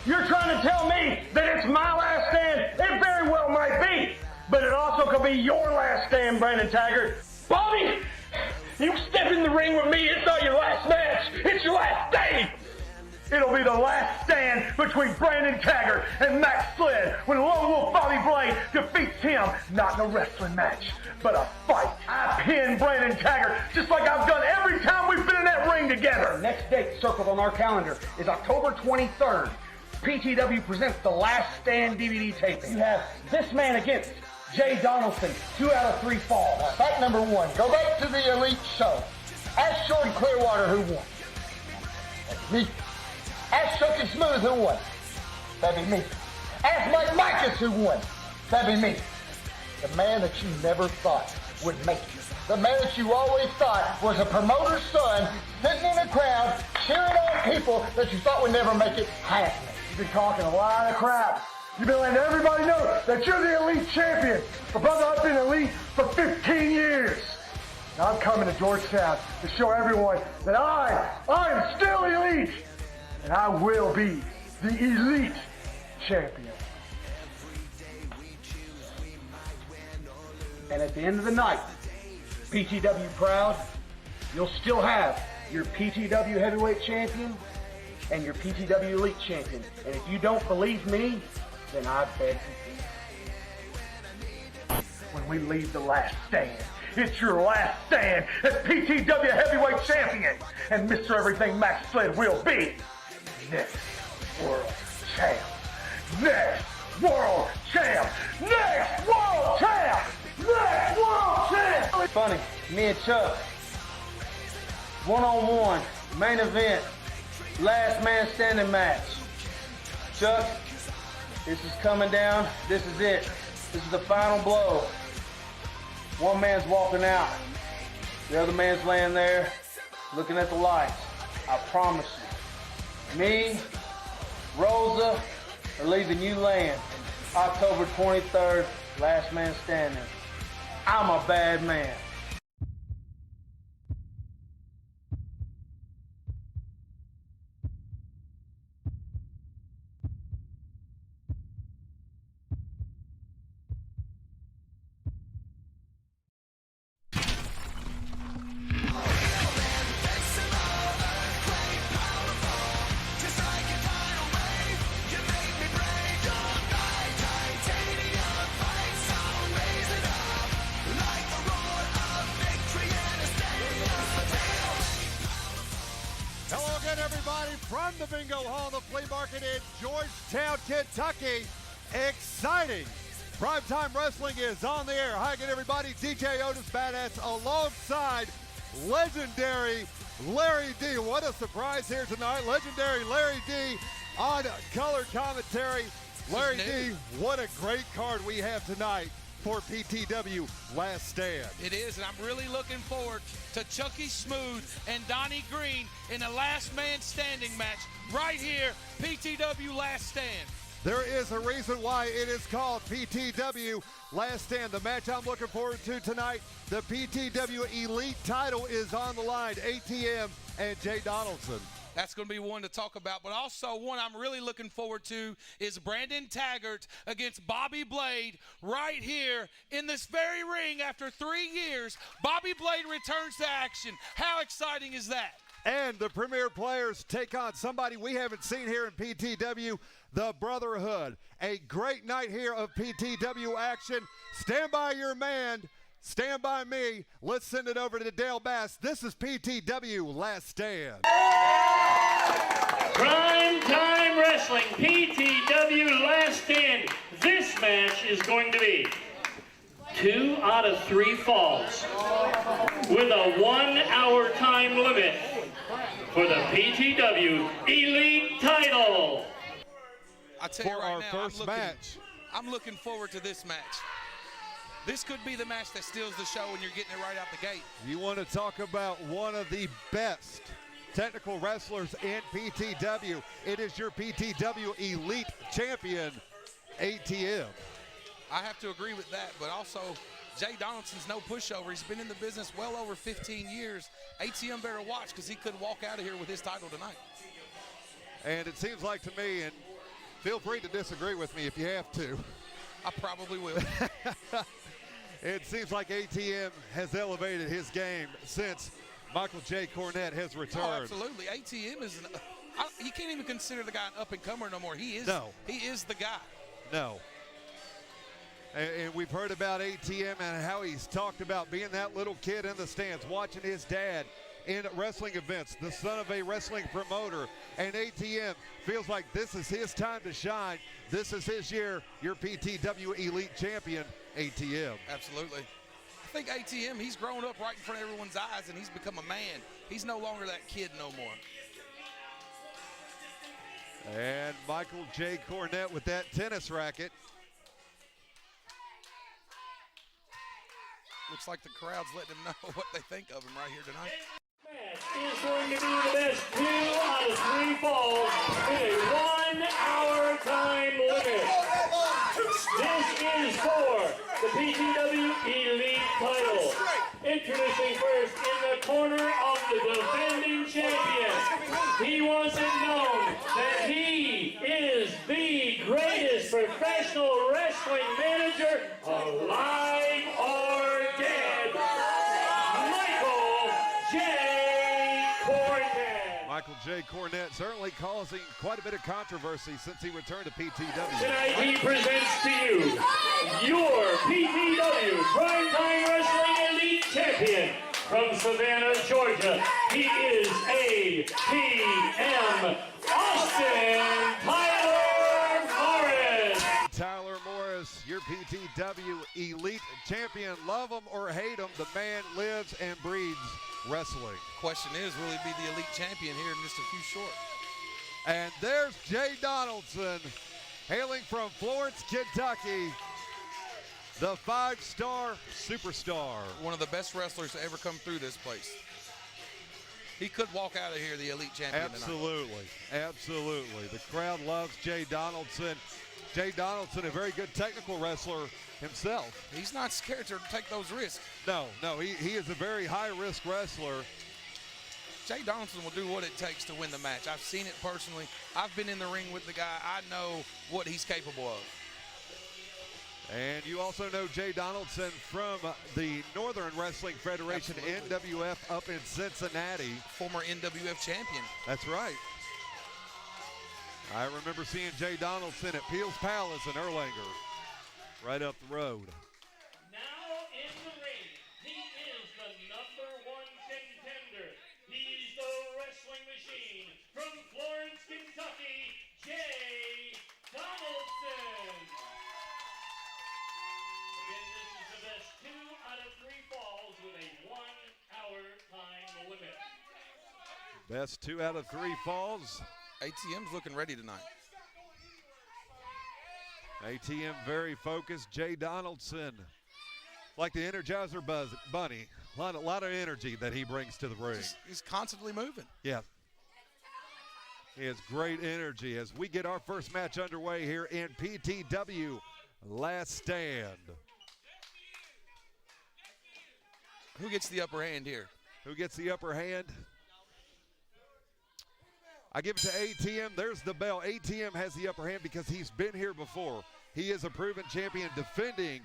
You're trying to tell me that it's my last stand? It very well might be, but it also could be your last stand, Brandon Taggart. Bobby, you step in the ring with me, it's not your last match, it's your last day. It'll be the last stand between Brandon Taggart and Maxx Sledd when Lone Wolf Bobby Blade defeats him, not in a wrestling match, but a fight. I pin Brandon Taggart just like I've done every time we've been in that ring together. Next date circled on our calendar is October 23rd. PTW presents the Last Stand DVD taping. You have this man against Jay Donaldson, 2 out of 3 falls. Fact number 1, go back to the Elite show. Ask Jordan Clearwater who won. That's me. Ask Chuck and Smooth who won. That'd be me. Ask Mike Micus who won. That'd be me. The man that you never thought would make it. The man that you always thought was a promoter's son sitting in a crowd cheering on people that you thought would never make it happen. You've been talking a lot of crap. You've been letting everybody know that you're the elite champion. But brother, I've been elite for 15 years. Now I'm coming to Georgetown to show everyone that I am still elite. And I will be the elite champion. And at the end of the night, PTW proud, you'll still have your PTW heavyweight champion and your PTW elite champion. And if you don't believe me, then I beg to differ. When we leave the last stand, it's your last stand as PTW heavyweight champion. And Mr. Everything Maxx Sledd will be next world champ. Next world champ. Next world champ. Next world champ. Funny, me and Chuck, one-on-one, main event, last man standing match. Chuck, this is coming down. This is it. This is the final blow. One man's walking out. The other man's laying there looking at the lights. I promise you. Me, Rosa, are leaving you laying. October 23rd, last man standing. I'm a bad man. From the Bingo Hall, the flea market in Georgetown, Kentucky. Exciting. Primetime Wrestling is on the air. Hi again, everybody. DJ Otis Badass alongside legendary Larry D. What a surprise here tonight. Legendary Larry D on color commentary. Larry D, what a great card we have tonight for PTW Last Stand. It is, and I'm really looking forward to Chucky Smooth and Donnie Green in a last man standing match right here, PTW Last Stand. There is a reason why it is called PTW Last Stand. The match I'm looking forward to tonight, the PTW Elite title is on the line, ATM and Jay Donaldson. That's going to be one to talk about, but also one I'm really looking forward to is Brandon Taggart against Bobby Blade right here in this very ring after 3 years. Bobby Blade returns to action. How exciting is that? And the premier players take on somebody we haven't seen here in PTW, the Brotherhood. A great night here of PTW action. Stand by your man. Stand by me. Let's send it over to Dale Bass. This is PTW Last Stand. Prime Time Wrestling, PTW Last Stand. This match is going to be 2 out of 3 falls with a 1-hour time limit for the PTW Elite title. I tell you For right our now, first match. I'm looking forward to this match. This could be the match that steals the show when you're getting it right out the gate. You want to talk about one of the best technical wrestlers in PTW. It is your PTW Elite Champion, ATM. I have to agree with that, but also Jay Donaldson's no pushover. He's been in the business well over 15 years. ATM better watch because he could walk out of here with his title tonight. And it seems like to me, and Feel free to disagree with me if you have to. I probably will. It seems like ATM has elevated his game since Michael J. Cornette has returned. Oh, absolutely. ATM is you can't even consider the guy an up-and-comer no more. He is. No. He is the guy. No. And we've heard about ATM and how he's talked about being that little kid in the stands, watching his dad in wrestling events, the son of a wrestling promoter. And ATM feels like this is his time to shine. This is his year. Your PTW Elite Champion, ATM. Absolutely. I think ATM, he's grown up right in front of everyone's eyes, and he's become a man. He's no longer that kid no more. And Michael J. Cornette with that tennis racket. Looks like the crowd's letting him know what they think of him right here tonight. Is going to be the best 2 out of 3 falls in a 1-hour time limit. This is for the PTW Elite Title. Introducing first in the corner of the defending champion. He wants it known that he is the greatest professional wrestling manager alive or dead. Michael J. Cornette certainly causing quite a bit of controversy since he returned to PTW. Tonight he presents to you your PTW Primetime Wrestling Elite Champion from Savannah, Georgia. He is ATM Austin Tyler Morris. Tyler Morris, your PTW Elite Champion. Love him or hate him, the man lives and breathes wrestling. Question is, will he be the Elite Champion here in just a few short? And there's Jay Donaldson, hailing from Florence, Kentucky, the 5-star superstar. One of the best wrestlers to ever come through this place. He could walk out of here the Elite Champion Absolutely, tonight. absolutely. The crowd loves Jay Donaldson. Jay Donaldson, a very good technical wrestler himself. He's not scared to take those risks. No, he is a very high-risk wrestler. Jay Donaldson will do what it takes to win the match. I've seen it personally. I've been in the ring with the guy. I know what he's capable of. And you also know Jay Donaldson from the Northern Wrestling Federation, Absolutely. NWF, up in Cincinnati. Former NWF champion. That's right. I remember seeing Jay Donaldson at Peel's Palace in Erlanger, right up the road. Now in the ring, he is the #1 contender. He's the wrestling machine from Florence, Kentucky, Jay Donaldson. Again, this is the best 2 out of 3 falls with a 1-hour time limit. Best 2 out of 3 falls. ATM's looking ready tonight. ATM very focused. Jay Donaldson, like the Energizer Bunny, a lot of energy that he brings to the ring. He's constantly moving. Yeah. He has great energy as we get our first match underway here in PTW Last Stand. Who gets the upper hand here? Who gets the upper hand? I give it to ATM. There's the bell. ATM has the upper hand because he's been here before. He is a proven champion defending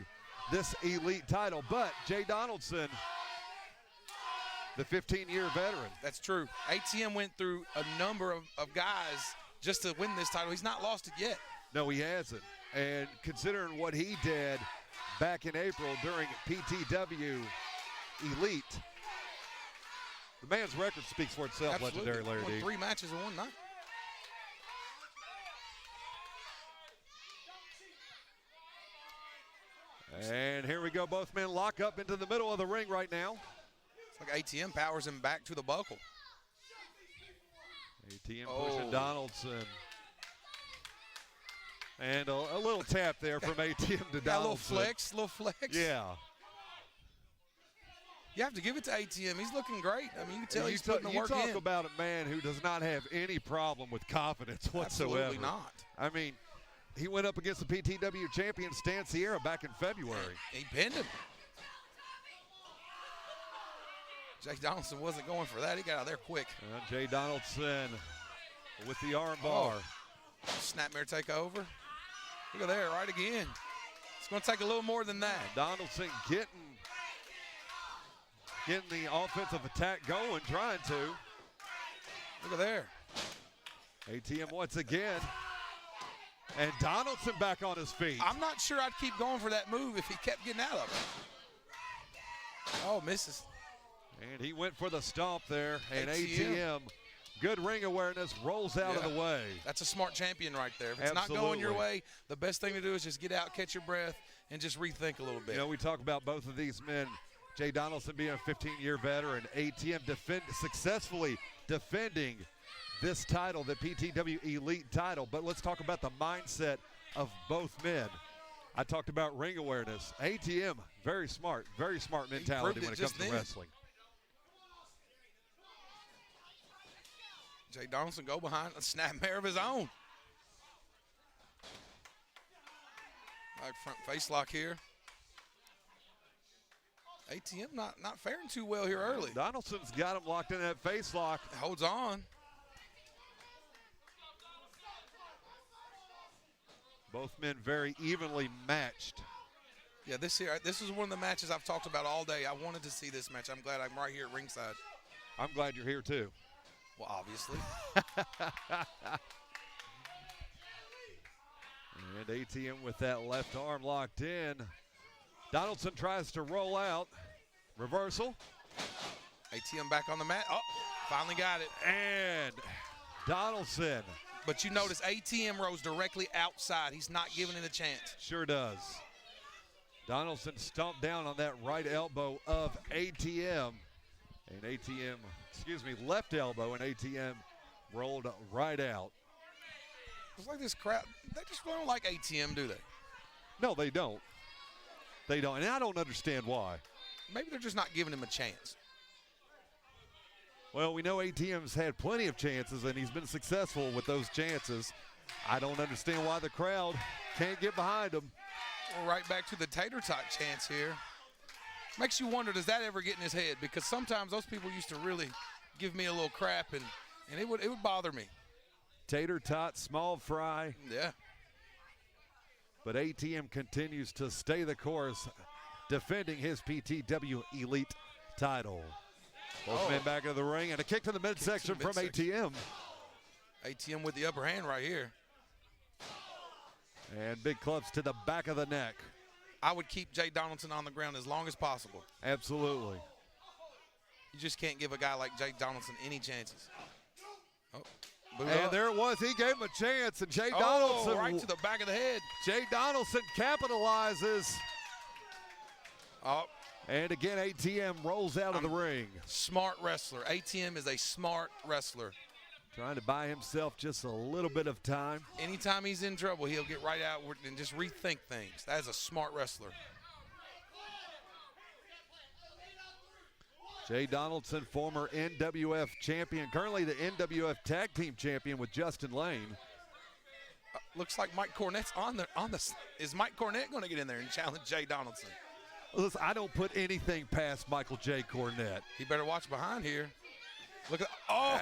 this elite title. But Jay Donaldson, the 15-year veteran. That's true. ATM went through a number of guys just to win this title. He's not lost it yet. No, he hasn't. And considering what he did back in April during PTW Elite, the man's record speaks for itself. Absolutely. Legendary Larry Won D. 3 matches in one night. And here we go. Both men lock up into the middle of the ring right now. It's like ATM powers him back to the buckle. ATM pushing Donaldson. And a little tap there from ATM to Donaldson. Yeah, little flex. Yeah. You have to give it to ATM. He's looking great. I mean, you can tell he's putting the work in. You talk about a man who does not have any problem with confidence whatsoever. Absolutely not. I mean, he went up against the PTW champion Stan Sierra back in February. He pinned him. Jay Donaldson wasn't going for that. He got out of there quick. Jay Donaldson with the arm bar. Snapmare take over. Look at there, right again. It's going to take a little more than that. Donaldson getting the offensive attack going, trying to. Look at there. ATM once again. And Donaldson back on his feet. I'm not sure I'd keep going for that move if he kept getting out of it. Oh, misses. And he went for the stomp there. And ATM, good ring awareness, rolls out of the way. That's a smart champion right there. If it's not going your way, the best thing to do is just get out, catch your breath, and just rethink a little bit. You know, we talk about both of these men, Jay Donaldson being a 15-year veteran, ATM successfully defending this title, the PTW Elite title. But let's talk about the mindset of both men. I talked about ring awareness. ATM, very smart mentality when it comes to wrestling. Jay Donaldson go behind a snapmare of his own. Back front face lock here. ATM not faring too well here early. Donaldson's got him locked in that face lock. Holds on. Both men very evenly matched. Yeah, this is one of the matches I've talked about all day. I wanted to see this match. I'm glad I'm right here at ringside. I'm glad you're here too. Well, obviously. And ATM with that left arm locked in. Donaldson tries to roll out. Reversal. ATM back on the mat. Oh, finally got it. And Donaldson. But you notice ATM rose directly outside. He's not giving it a chance. Sure does. Donaldson stomped down on that right elbow of ATM. And ATM, left elbow, and ATM rolled right out. It's like this crowd, they just don't like ATM, do they? No, they don't. They don't, and I don't understand why. Maybe they're just not giving him a chance. Well, we know ATM's had plenty of chances, and he's been successful with those chances. I don't understand why the crowd can't get behind him. We're right back to the tater tot chance here. Makes you wonder, does that ever get in his head? Because sometimes those people used to really give me a little crap, and it would bother me. Tater tot, small fry. Yeah. But ATM continues to stay the course, defending his PTW Elite title. Both men back into the ring, and a kick to the midsection from ATM. ATM with the upper hand right here. And big clubs to the back of the neck. I would keep Jay Donaldson on the ground as long as possible. Absolutely. You just can't give a guy like Jay Donaldson any chances. Oh, and there it was. He gave him a chance, and Jay Donaldson. Right to the back of the head. Jay Donaldson capitalizes. Oh. And again, ATM rolls out of the ring. Smart wrestler. ATM is a smart wrestler. Trying to buy himself just a little bit of time. Anytime he's in trouble, he'll get right out and just rethink things. That is a smart wrestler. Jay Donaldson, former NWF champion, currently the NWF Tag Team champion with Justin Lane. Looks like Mike Cornette's on the. Is Mike Cornette going to get in there and challenge Jay Donaldson? Listen, I don't put anything past Michael J. Cornette. He better watch behind here. Look at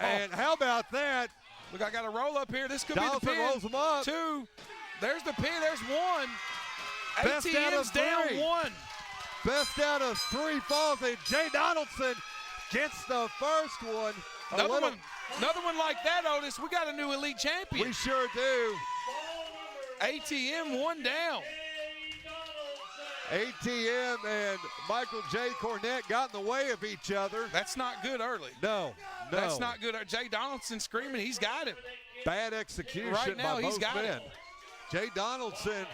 and how about that? Look, I got a roll up here. This could Donaldson be the pin. Rolls him up. 2. There's the pin. There's 1. Best ATM's out of 3. down 1. Best out of 3 falls, and Jay Donaldson gets the first one. Another one like that, Otis. We got a new elite champion. We sure do. ATM 1 down. ATM and Michael J. Cornette got in the way of each other. That's not good early. No. That's not good. Jay Donaldson screaming. He's got him. Bad execution right now, by he's both got men. Him. Jay Donaldson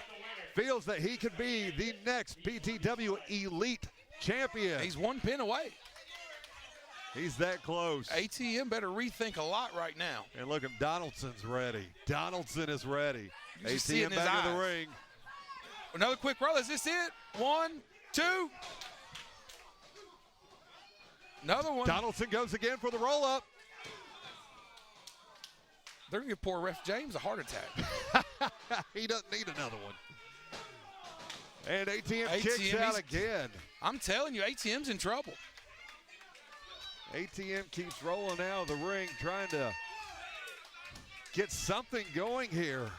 feels that he could be the next PTW Elite champion. He's 1 pin away. He's that close. ATM better rethink a lot right now. And look at Donaldson's ready. Donaldson is ready. ATM back in the ring. Another quick roll. Is this it? 1, 2. Another one. Donaldson goes again for the roll-up. They're going to give poor Ref James a heart attack. He doesn't need another one. And ATM kicks out again. I'm telling you, ATM's in trouble. ATM keeps rolling out of the ring, trying to get something going here.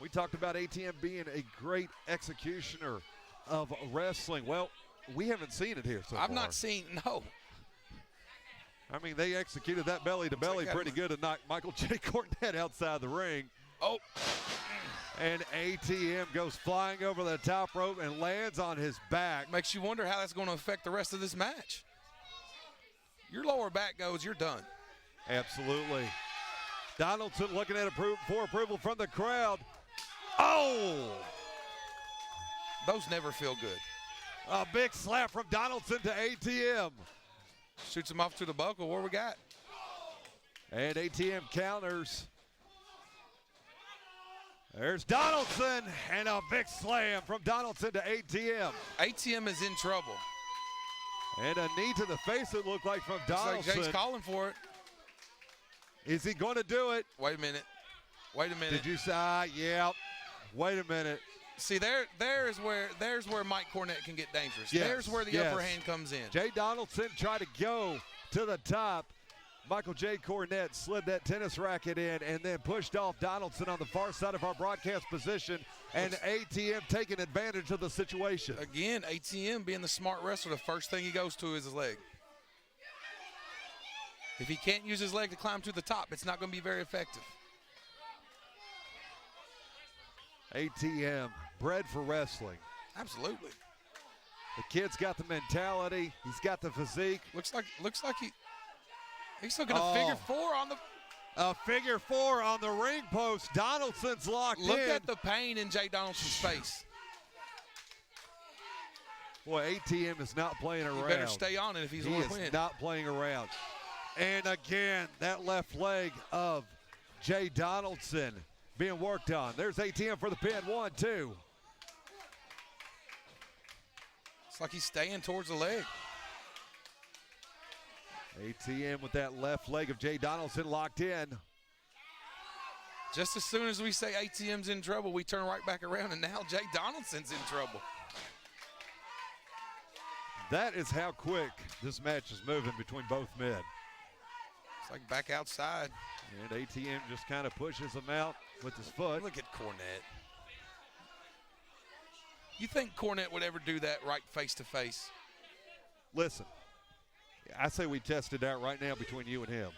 We talked about ATM being a great executioner of wrestling. Well, we haven't seen it here so far. I've not seen, no. I mean, they executed that belly-to-belly pretty good and knocked Michael J. Cornette outside the ring. Oh. And ATM goes flying over the top rope and lands on his back. Makes you wonder how that's going to affect the rest of this match. Your lower back goes, you're done. Absolutely. Donaldson looking at for approval from the crowd. Oh! Those never feel good. A big slap from Donaldson to ATM. Shoots him off to the buckle. What we got? And ATM counters. There's Donaldson and a big slam from Donaldson to ATM. ATM is in trouble. And a knee to the face, it looked like, from Donaldson. Looks like Jay's calling for it. Is he going to do it? Wait a minute. Wait a minute. Did you say, yeah. Wait a minute. See, there's where Mike Cornette can get dangerous. Yes, there's where the upper hand comes in. Jay Donaldson tried to go to the top. Michael J. Cornette slid that tennis racket in and then pushed off Donaldson on the far side of our broadcast position, and ATM taking advantage of the situation. Again, ATM being the smart wrestler, the first thing he goes to is his leg. If he can't use his leg to climb to the top, it's not going to be very effective. ATM, bred for wrestling. Absolutely. The kid's got the mentality. He's got the physique. Looks like he's looking a figure four on the. A figure four on the ring post. Donaldson's locked in. Look at the pain in Jay Donaldson's face. Boy, ATM is not playing around. He better stay on it if he's going to win. He is not playing around. And again, that left leg of Jay Donaldson being worked on. There's ATM for the pin. 1, 2. It's like he's staying towards the leg. ATM with that left leg of Jay Donaldson locked in. Just as soon as we say ATM's in trouble, we turn right back around, and now Jay Donaldson's in trouble. That is how quick this match is moving between both men. It's like back outside. And ATM just kind of pushes him out with his foot. Look at Cornette. You think Cornette would ever do that right face to face? Listen, I say we test it out right now between you and him.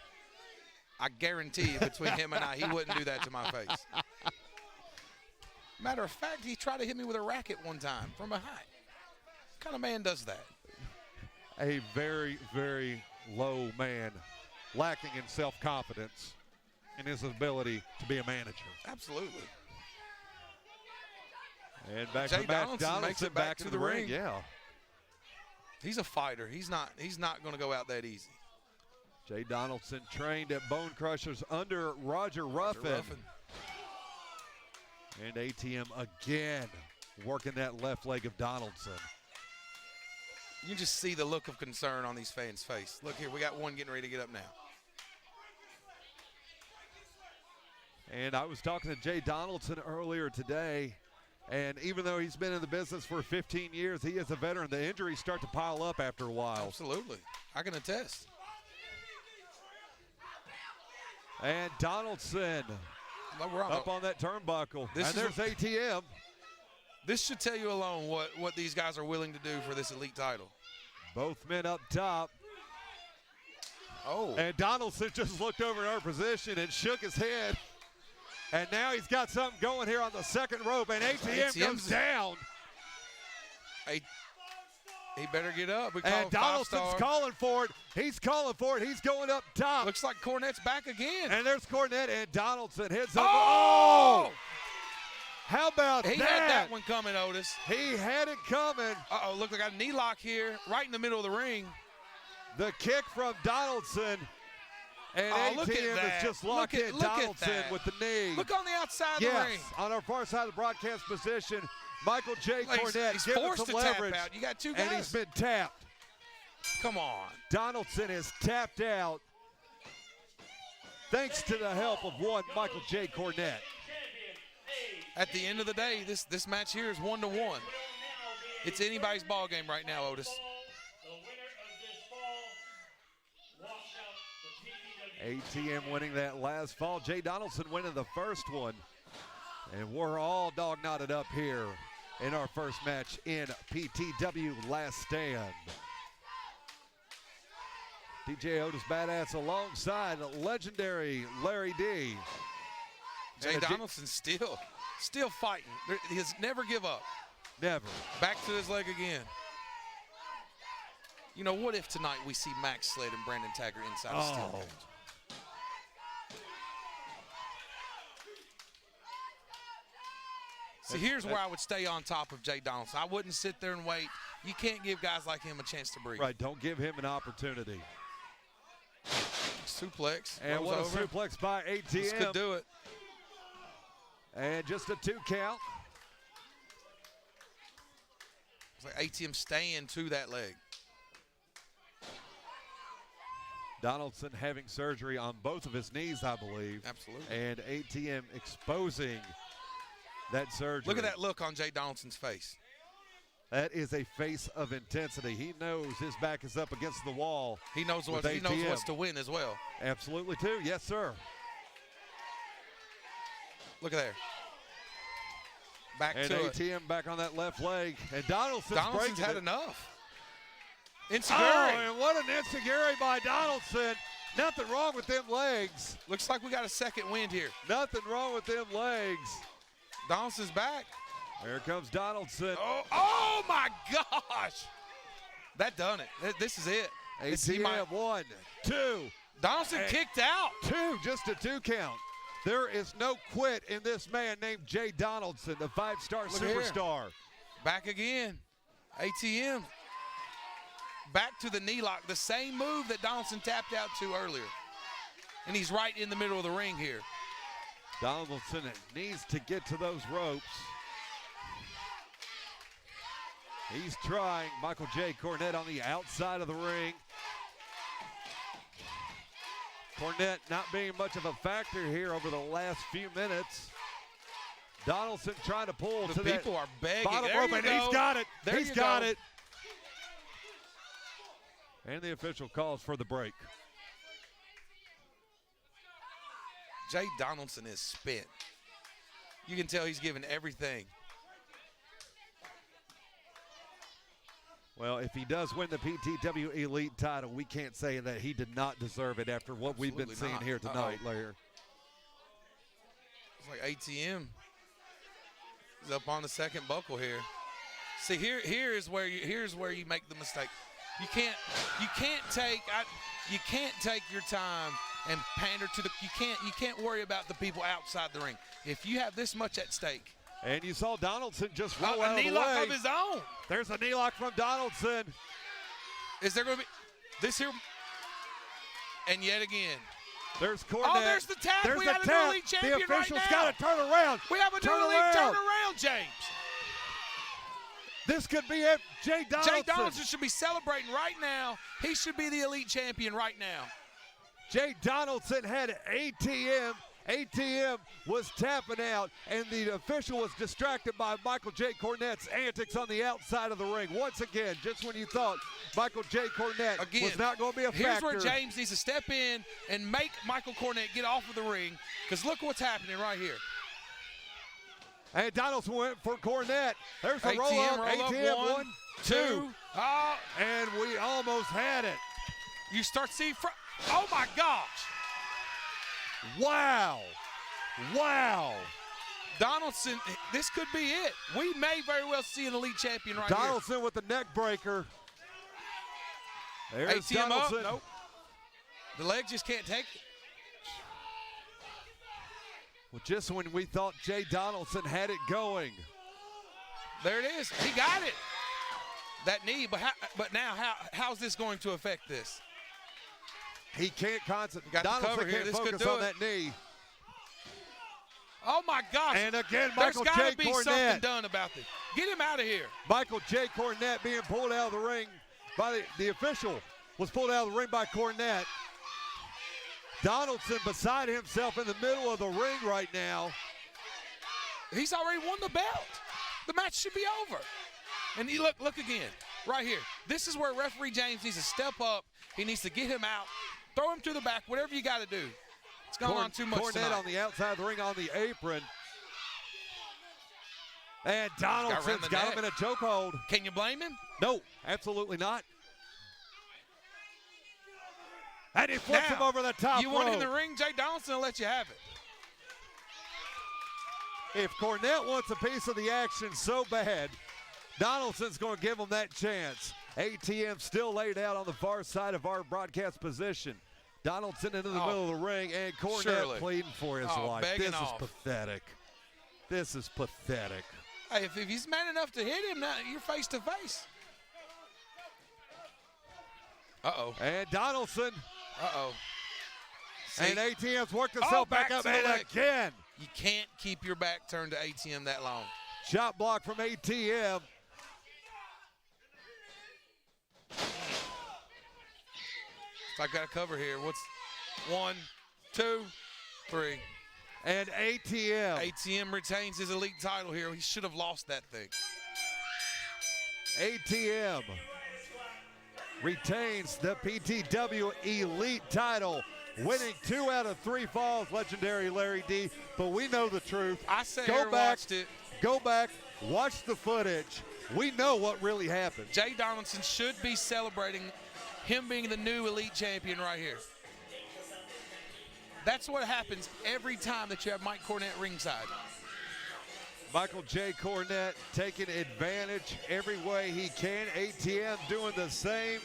I guarantee you between him and I, he wouldn't do that to my face. Matter of fact, he tried to hit me with a racket one time from behind. What kind of man does that? A very, very low man, lacking in self-confidence and his ability to be a manager. Absolutely. And back Jay to match. Donaldson makes it back to the ring. Yeah. He's a fighter. He's not going to go out that easy. Jay Donaldson trained at Bone Crushers under Roger Ruffin. And ATM again working that left leg of Donaldson. You just see the look of concern on these fans' face. Look here, we got one getting ready to get up now. And I was talking to Jay Donaldson earlier today, and even though he's been in the business for 15 years, he is a veteran. The injuries start to pile up after a while. Absolutely. I can attest. And Donaldson up on that turnbuckle. And there's ATM. This should tell you alone what these guys are willing to do for this elite title. Both men up top. Oh. And Donaldson just looked over at our position and shook his head. And now he's got something going here on the second rope, and ATM goes down. He better get up. And Donaldson's calling for it. He's calling for it. He's going up top. Looks like Cornette's back again. And there's Cornette, and Donaldson hits him. Oh! How about that? He had that one coming, Otis. He had it coming. Uh-oh, look, I got a knee lock here, right in the middle of the ring. The kick from Donaldson. And ATM is just locked in Donaldson with the knee. Look on the outside of the ring. On our far side of the broadcast position, Michael J. Cornette he's giving forced some to leverage. Tap out. You got two guys. And he's been tapped. Come on. Donaldson is tapped out thanks to the help of one Michael J. Cornette. At the end of the day, this match here is 1-1. It's anybody's ball game right now, Otis. The winner of this fall walks out the PTW ATM winning that last fall. Jay Donaldson winning the first one. And we're all dog knotted up here in our first match in PTW Last Stand. DJ Otis Badass alongside legendary Larry D. Jay Donaldson still fighting. He's never give up. Never. Back to his leg again. You know, what if tonight we see Maxx, Sledd, and Brandon Taggart inside the steel cage? See, here's where I would stay on top of Jay Donaldson. I wouldn't sit there and wait. You can't give guys like him a chance to breathe. Right, don't give him an opportunity. Suplex. And what a suplex by ATM. This could do it. And just a 2 count. It's like ATM staying to that leg. Donaldson having surgery on both of his knees, I believe. Absolutely. And ATM exposing that surgery. Look at that look on Jay Donaldson's face. That is a face of intensity. He knows his back is up against the wall. He knows what's to win as well. Absolutely, too. Yes, sir. Look at there. Back and to ATM it. Back on that left leg. And Donaldson's had enough. Enziguri. Oh, and what an enziguri by Donaldson. Nothing wrong with them legs. Looks like we got a second wind here. Nothing wrong with them legs. Donaldson's back. There comes Donaldson. Oh my gosh. That done it. This is it. ATM 1, 2. Donaldson kicked out. 2, just a 2 count. There is no quit in this man named Jay Donaldson, the 5-star superstar. Back again. ATM. Back to the knee lock. The same move that Donaldson tapped out to earlier. And he's right in the middle of the ring here. Donaldson needs to get to those ropes. He's trying. Michael J. Cornette on the outside of the ring. Cornette not being much of a factor here over the last few minutes. Donaldson trying to pull to that people are begging. bottom There rope, you and go. he's got it. There He's you got go. it. And the official calls for the break. Jay Donaldson is spent. You can tell he's given everything. Well, if he does win the PTW Elite title, we can't say that he did not deserve it after what we've been seeing here tonight, Larry. It's like ATM is up on the second buckle here. See, here's where you make the mistake. You can't take your time and pander to the. You can't worry about the people outside the ring. If you have this much at stake. And you saw Donaldson just roll out of the way. A knee lock of his own. There's a knee lock from Donaldson. Is there going to be this here? And yet again. There's Cornette. Oh, there's the tap. There's we the have tap. a new league champion the official's right now. got to turn around. We have a new league turn around, James. This could be it. Jay Donaldson. Jay Donaldson should be celebrating right now. He should be the elite champion right now. Jay Donaldson had ATM. ATM was tapping out, and the official was distracted by Michael J. Cornette's antics on the outside of the ring. Once again, just when you thought Michael J. Cornette was not going to be a factor. Here's where James needs to step in and make Michael Cornette get off of the ring, because look what's happening right here. And Donaldson went for Cornette. There's the ATM roll-up. roll ATM up, 1, 2. Oh. And we almost had it. You start seeing, oh my gosh. Wow. Wow. Donaldson, this could be it. We may very well see an elite champion right Donaldson here. with the neck breaker. There's ATM Donaldson. up. Nope. The leg just can't take it. Well, just when we thought Jay Donaldson had it going. There it is. He got it. That knee, but now how's this going to affect this? He can't concentrate. Got the cover Donaldson here. can't This could focus do on it. that knee. Oh my gosh. And again, Michael J. There's got to be something Cornette. done about this. Get him out of here. Michael J. Cornette being pulled out of the ring by the official was pulled out of the ring by Cornette. Donaldson beside himself in the middle of the ring right now. He's already won the belt. The match should be over. And look again, right here. This is where referee James needs to step up. He needs to get him out Throw him to the back, whatever you got to do. It's gone on too much Cornette tonight. on the outside of the ring on the apron. And Donaldson's got him in a chokehold. Can you blame him? No, absolutely not. And he flips him over the top You want rope. in the ring, Jay Donaldson will let you have it. If Cornette wants a piece of the action so bad, Donaldson's going to give him that chance. ATM still laid out on the far side of our broadcast position. Donaldson into the middle of the ring, and Cornette pleading for his life. This is pathetic. This is pathetic. Hey, if he's man enough to hit him, now you're face to face. Uh-oh. And Donaldson. Uh-oh. And ATM's worked himself back up, and again. You can't keep your back turned to ATM that long. Shot block from ATM. I got a cover here. What's 1, 2, 3. And ATM retains his elite title here. He should have lost that thing. ATM retains the PTW Elite title, winning 2 out of 3 falls, legendary Larry D. But we know the truth. I sat here and watched it. Go back, watch the footage. We know what really happened. Jay Donaldson should be celebrating him being the new elite champion right here. That's what happens every time that you have Mike Cornette ringside. Michael J. Cornette taking advantage every way he can. ATM doing the same.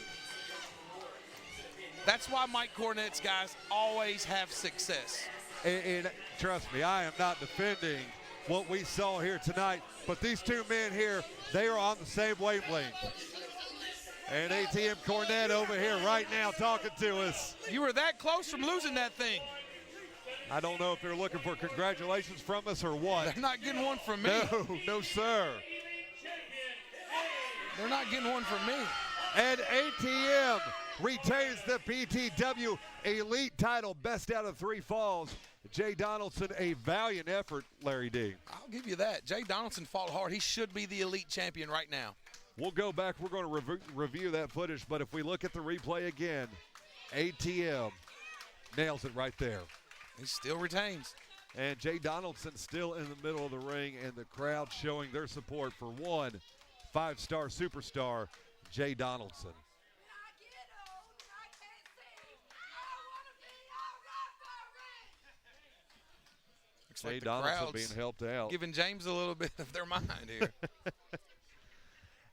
That's why Mike Cornette's guys always have success. And trust me, I am not defending what we saw here tonight, but these two men here, they are on the same wavelength. And ATM Cornette over here right now talking to us. You were that close from losing that thing. I don't know if they're looking for congratulations from us or what. They're not getting one from me. No, sir. They're not getting one from me. And ATM retains the PTW Elite title, best out of 3 falls. Jay Donaldson, a valiant effort, Larry D. I'll give you that. Jay Donaldson fought hard. He should be the elite champion right now. We'll go back. We're going to review that footage, but if we look at the replay again, ATM nails it right there. He still retains. And Jay Donaldson still in the middle of the ring, and the crowd showing their support for one 5-star superstar, Jay Donaldson. Looks Jay like the Donaldson crowd's being helped out. giving James a little bit of their mind here.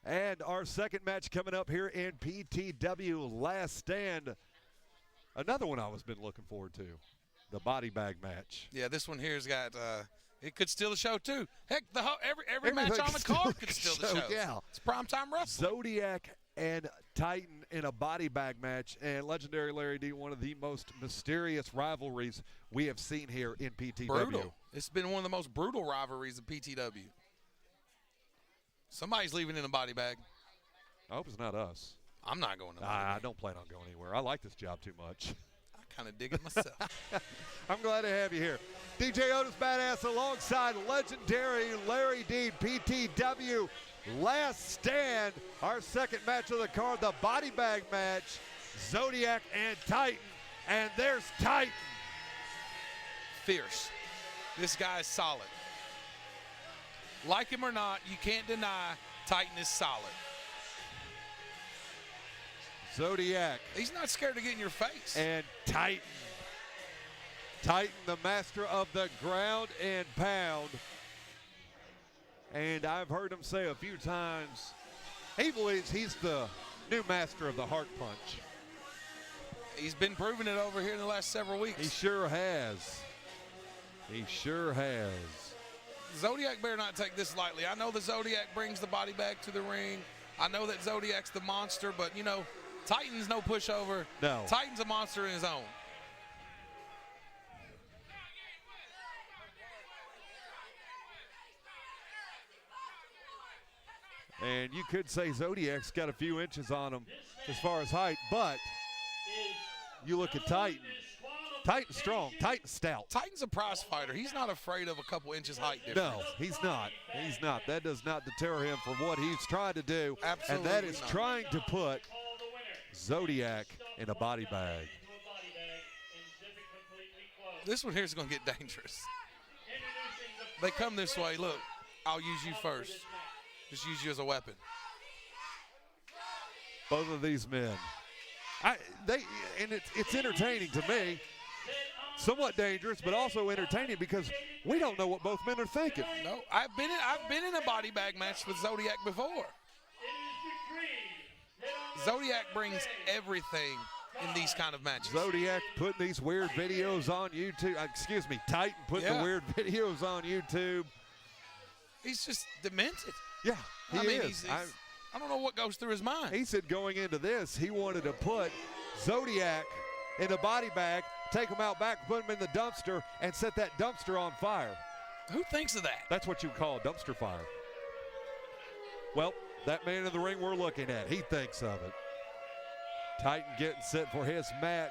And our second match coming up here in PTW Last Stand. Another one I was been looking forward to, the body bag match. Yeah, this one here's got it could steal the show too. Heck, every match on the card could steal the show. Yeah, it's primetime wrestling. Zodiac and Titan in a body bag match, and legendary Larry D, one of the most mysterious rivalries we have seen here in PTW. Brutal. It's been one of the most brutal rivalries of PTW. Somebody's leaving in a body bag. I hope it's not us. I'm not going to. I don't plan on going anywhere. I like this job too much. I kind of dig it myself. I'm glad to have you here. DJ Otis Badass alongside legendary Larry D, PTW Last Stand. Our second match of the card, the body bag match, Zodiac and Titan. And there's Titan. Fierce. This guy's solid. Like him or not, you can't deny Titan is solid. Zodiac. He's not scared to get in your face. And Titan. Titan, the master of the ground and pound. And I've heard him say a few times, he believes he's the new master of the heart punch. He's been proving it over here in the last several weeks. He sure has. He sure has. Zodiac better not take this lightly. I know the Zodiac brings the body bag to the ring. I know that Zodiac's the monster, but, you know, Titan's no pushover. No. Titan's a monster in his own. And you could say Zodiac's got a few inches on him as far as height, but you look at Titan. Titan's strong. Titan's stout. Titan's a prize fighter. He's not afraid of a couple inches height difference. No, he's not. He's not. That does not deter him from what he's trying to do. Absolutely and that is not. trying to put Zodiac in a body bag. This one here is going to get dangerous. They come this way. Look, I'll use you first. Just use you as a weapon. Both of these men. It's entertaining to me. Somewhat dangerous, but also entertaining because we don't know what both men are thinking. No, I've been in a body bag match with Zodiac before. Zodiac brings everything in these kind of matches. Zodiac putting these weird videos on YouTube. Excuse me, Titan putting the weird videos on YouTube. He's just demented. Yeah, he is. I don't know what goes through his mind. He said going into this, he wanted to put Zodiac in a body bag, take him out back, put him in the dumpster, and set that dumpster on fire. Who thinks of that? That's what you call a dumpster fire. Well, that man in the ring we're looking at, he thinks of it. Titan getting set for his match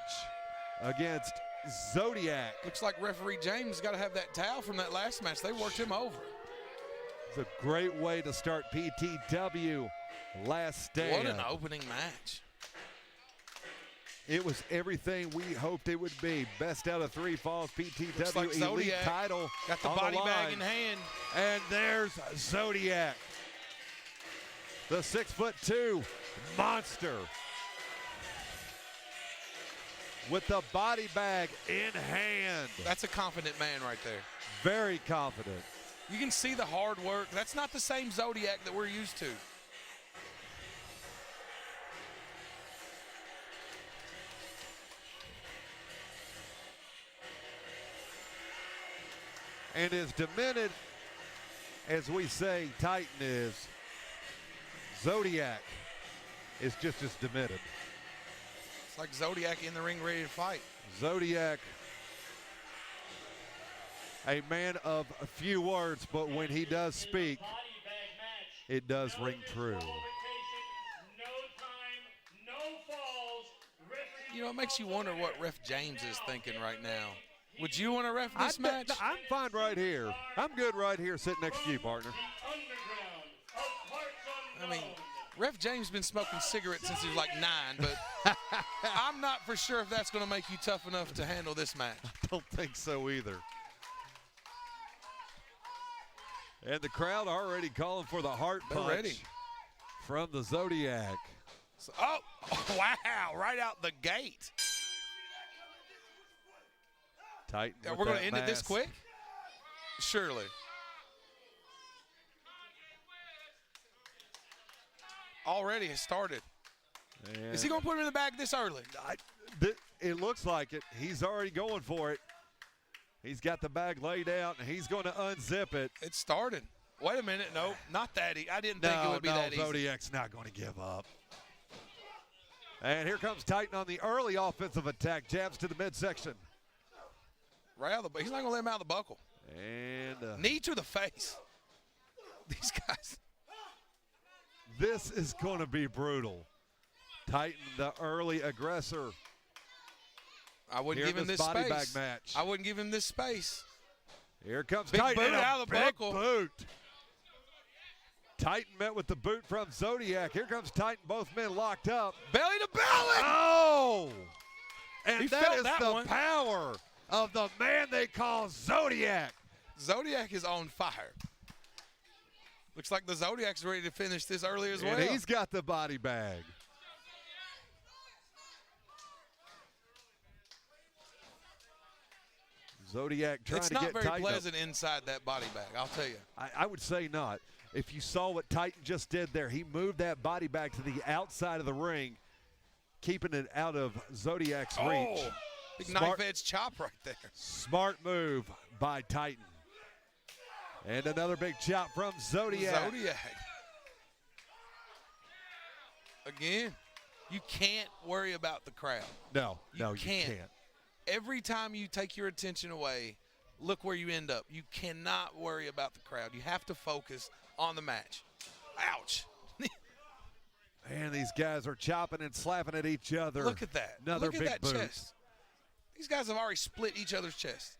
against Zodiac. Looks like referee James got to have that towel from that last match. They worked him over. It's a great way to start PTW Last Stand. What an opening match. It was everything we hoped it would be. Best out of 3 falls, PTW like Elite Zodiac title. got the on body the bag line. in hand. And there's Zodiac, the 6'2" monster, with the body bag in hand. That's a confident man right there. Very confident. You can see the hard work. That's not the same Zodiac that we're used to. And as demented as we say Titan is, Zodiac is just as demented. It's like Zodiac in the ring ready to fight. Zodiac, a man of a few words, but when he does speak, it does ring true. You know, it makes you wonder what Ref James is thinking right now. Would you want to ref this match? I'm fine right here. I'm good right here sitting next to you, partner. I mean, Ref James been smoking cigarettes since he was like 9, but I'm not for sure if that's going to make you tough enough to handle this match. I don't think so either. And the crowd already calling for the heart punch ready from the Zodiac. So, oh, wow, right out the gate. Titan. We're going to end it this quick? Surely. Already has started. And Is he going to put him in the bag this early? it looks like it. He's already going for it. He's got the bag laid out, and he's going to unzip it. It started. Wait a minute. No, not that easy. I didn't think it would be that easy. Zodiac's not going to give up. And here comes Titan on the early offensive attack. Jabs to the midsection. Right out of the, he's not going to let him out of the buckle. And knee to the face. These guys. This is going to be brutal. Titan, the early aggressor. I wouldn't give him this body space. bag match. I wouldn't give him this space. Here comes big Titan. Boot out of the big buckle. Boot. Titan met with the boot from Zodiac. Here comes Titan. Both men locked up. Belly to belly. Oh! And He that felt is that the one. power of the man they call Zodiac. Zodiac is on fire. Looks like the Zodiac's ready to finish this early as well. And he's got the body bag. Zodiac trying to get Titan. It's not very pleasant inside that body bag, I'll tell you. I would say not. If you saw what Titan just did there, he moved that body bag to the outside of the ring, keeping it out of Zodiac's reach. Big knife-edge chop right there. Smart move by Titan. And another big chop from Zodiac. Zodiac. Again, you can't worry about the crowd. No, you can't. can't. Every time you take your attention away, look where you end up. You cannot worry about the crowd. You have to focus on the match. Ouch. Man, these guys are chopping and slapping at each other. Look at that. Another Look at big that boot. chest. These guys have already split each other's chest.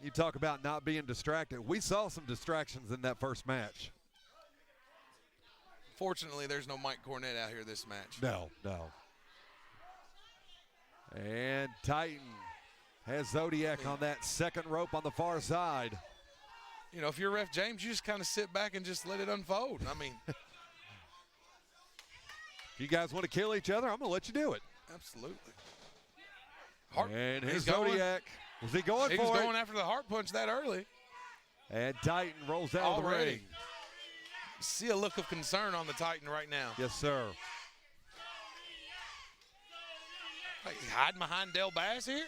You talk about not being distracted. We saw some distractions in that first match. Fortunately, there's no Mike Cornette out here this match. No. And Titan Has Zodiac on that second rope on the far side. You know, if you're Ref James, you just kind of sit back and just let it unfold. I mean. If you guys want to kill each other, I'm going to let you do it. Absolutely. And here's Zodiac. Was he going for it? He was going after the heart punch that early. And Titan rolls out of the ring. See a look of concern on the Titan right now. Yes, sir. Hey, hiding behind Del Bass here?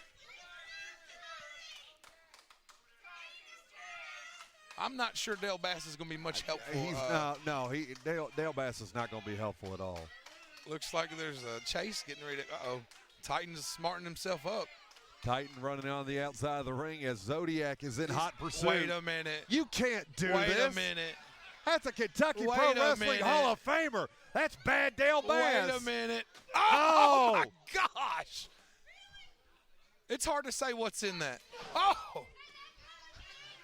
I'm not sure Del Bass is going to be much helpful. Del Bass is not going to be helpful at all. Looks like there's a chase getting ready to, Titan's smarting himself up. Titan running on the outside of the ring as Zodiac is in hot pursuit. Wait a minute. You can't do this. Wait a minute. That's a Kentucky Pro Wrestling Hall of Famer. That's bad Del Bass. Wait a minute. Oh, my gosh. It's hard to say what's in that. Oh.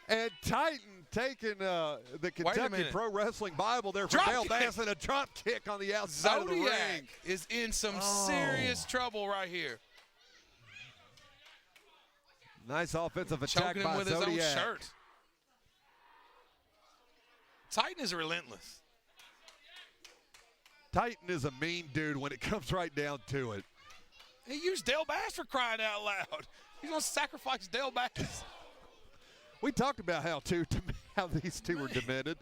And Titan taking the Kentucky Pro Wrestling Bible there for Del Bass and a drop kick on the outside of the ring. Zodiac is in some serious trouble right here. Nice offensive attack choking by him with Zodiac. his own shirt. Titan is relentless. Titan is a mean dude when it comes right down to it. He used Del Bass for crying out loud. He's going to sacrifice Del Bass. We talked about how these two were demented.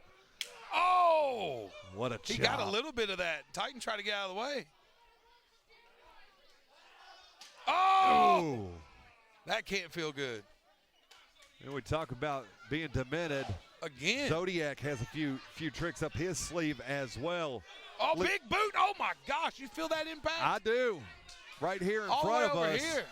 Oh! What a chop. He got a little bit of that. Titan tried to get out of the way. Oh! Ooh. That can't feel good. And we talk about being demented. Again. Zodiac has a few tricks up his sleeve as well. Oh, big boot. Oh, my gosh. You feel that impact? I do. Right here in all front of over us. Here.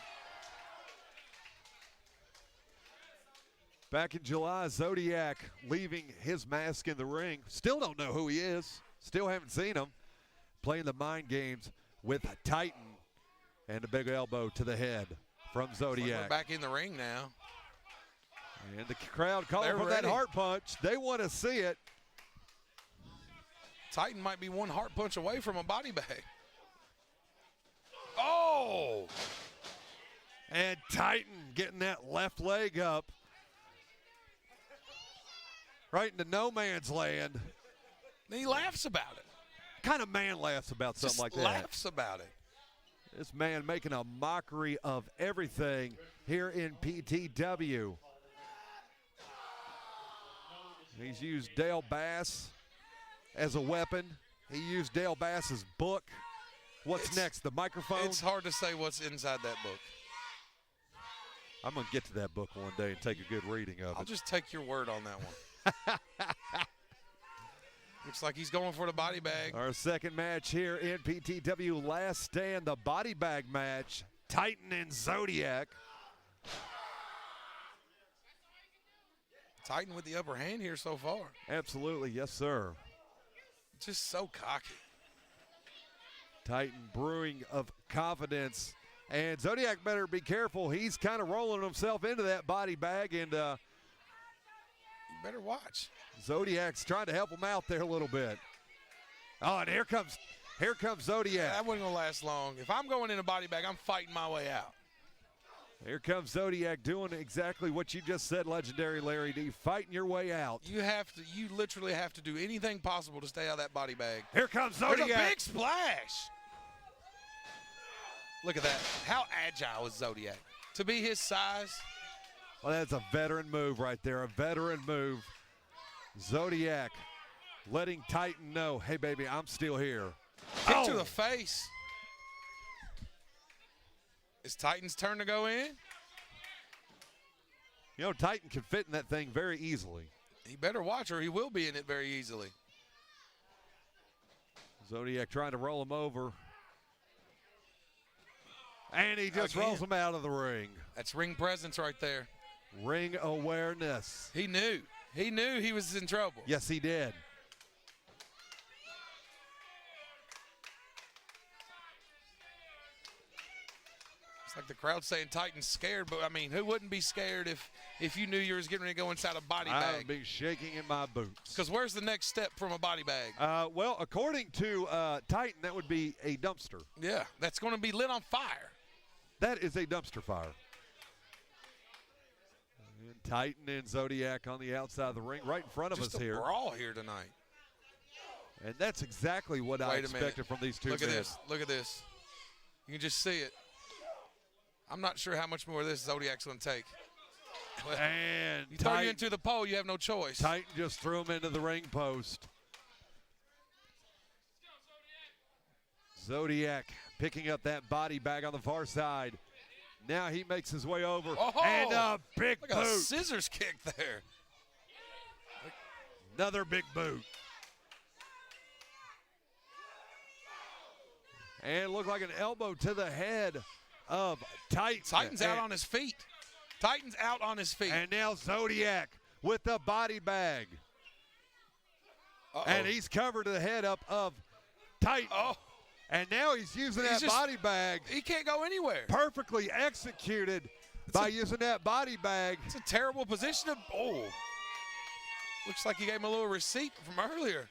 Back in July, Zodiac leaving his mask in the ring. Still don't know who he is. Still haven't seen him. Playing the mind games with Titan and a big elbow to the head from Zodiac. We're back in the ring now. And the crowd calling for that heart punch. They want to see it. Titan might be one heart punch away from a body bag. Oh! And Titan getting that left leg up. Right into no man's land. And he laughs about it. Kind of man laughs about something Just like that. Laughs about it. This man making a mockery of everything here in PTW. He's used Del Bass as a weapon. He used Del Bass's book. What's next, the microphone? It's hard to say what's inside that book. I'm going to get to that book one day and take a good reading of it. I'll just take your word on that one. Looks like he's going for the body bag. Our second match here in PTW Last Stand, the body bag match. Titan and Zodiac. Titan with the upper hand here so far. Absolutely, yes, sir. Just so cocky. Titan brewing of confidence. And Zodiac better be careful. He's kind of rolling himself into that body bag, and you better watch. Zodiac's trying to help him out there a little bit. Oh, and here comes Zodiac. That wasn't going to last long. If I'm going in a body bag, I'm fighting my way out. Here comes Zodiac doing exactly what you just said, legendary Larry D, fighting your way out. You literally have to do anything possible to stay out of that body bag. Here comes Zodiac. There's a big splash. Look at that. How agile is Zodiac? To be his size. Well, that's a veteran move right there, a veteran move. Zodiac letting Titan know, hey, baby, I'm still here. Kick to the face. It's Titan's turn to go in. You know, Titan can fit in that thing very easily. He better watch or he will be in it very easily. Zodiac trying to roll him over. And he just rolls him out of the ring. That's ring presence right there. Ring awareness. He knew. He knew he was in trouble. Yes, he did. It's like the crowd saying Titan's scared, but I mean, who wouldn't be scared if you knew you was getting ready to go inside a body bag? I would be shaking in my boots. Because where's the next step from a body bag? Well, according to Titan, that would be a dumpster. Yeah, that's going to be lit on fire. That is a dumpster fire. And Titan and Zodiac on the outside of the ring, right in front of us here. Just a brawl here tonight. And that's exactly what I expected from these two men. Look at this. Look at this. You can just see it. I'm not sure how much more of this Zodiac's going to take. And you throw you into the pole, you have no choice. Titan just threw him into the ring post. Zodiac picking up that body bag on the far side. Now he makes his way over. Oh, and a big look boot. at a scissors kick there. Another big boot. And it looked like an elbow to the head of Titan. Titan's out on his feet. Titan's out on his feet. And now Zodiac with the body bag. Uh-oh. And he's covered the head up of Titan. Oh. And now he's using that body bag. He can't go anywhere. Perfectly executed by using that body bag. It's a terrible position. Looks like he gave him a little receipt from earlier.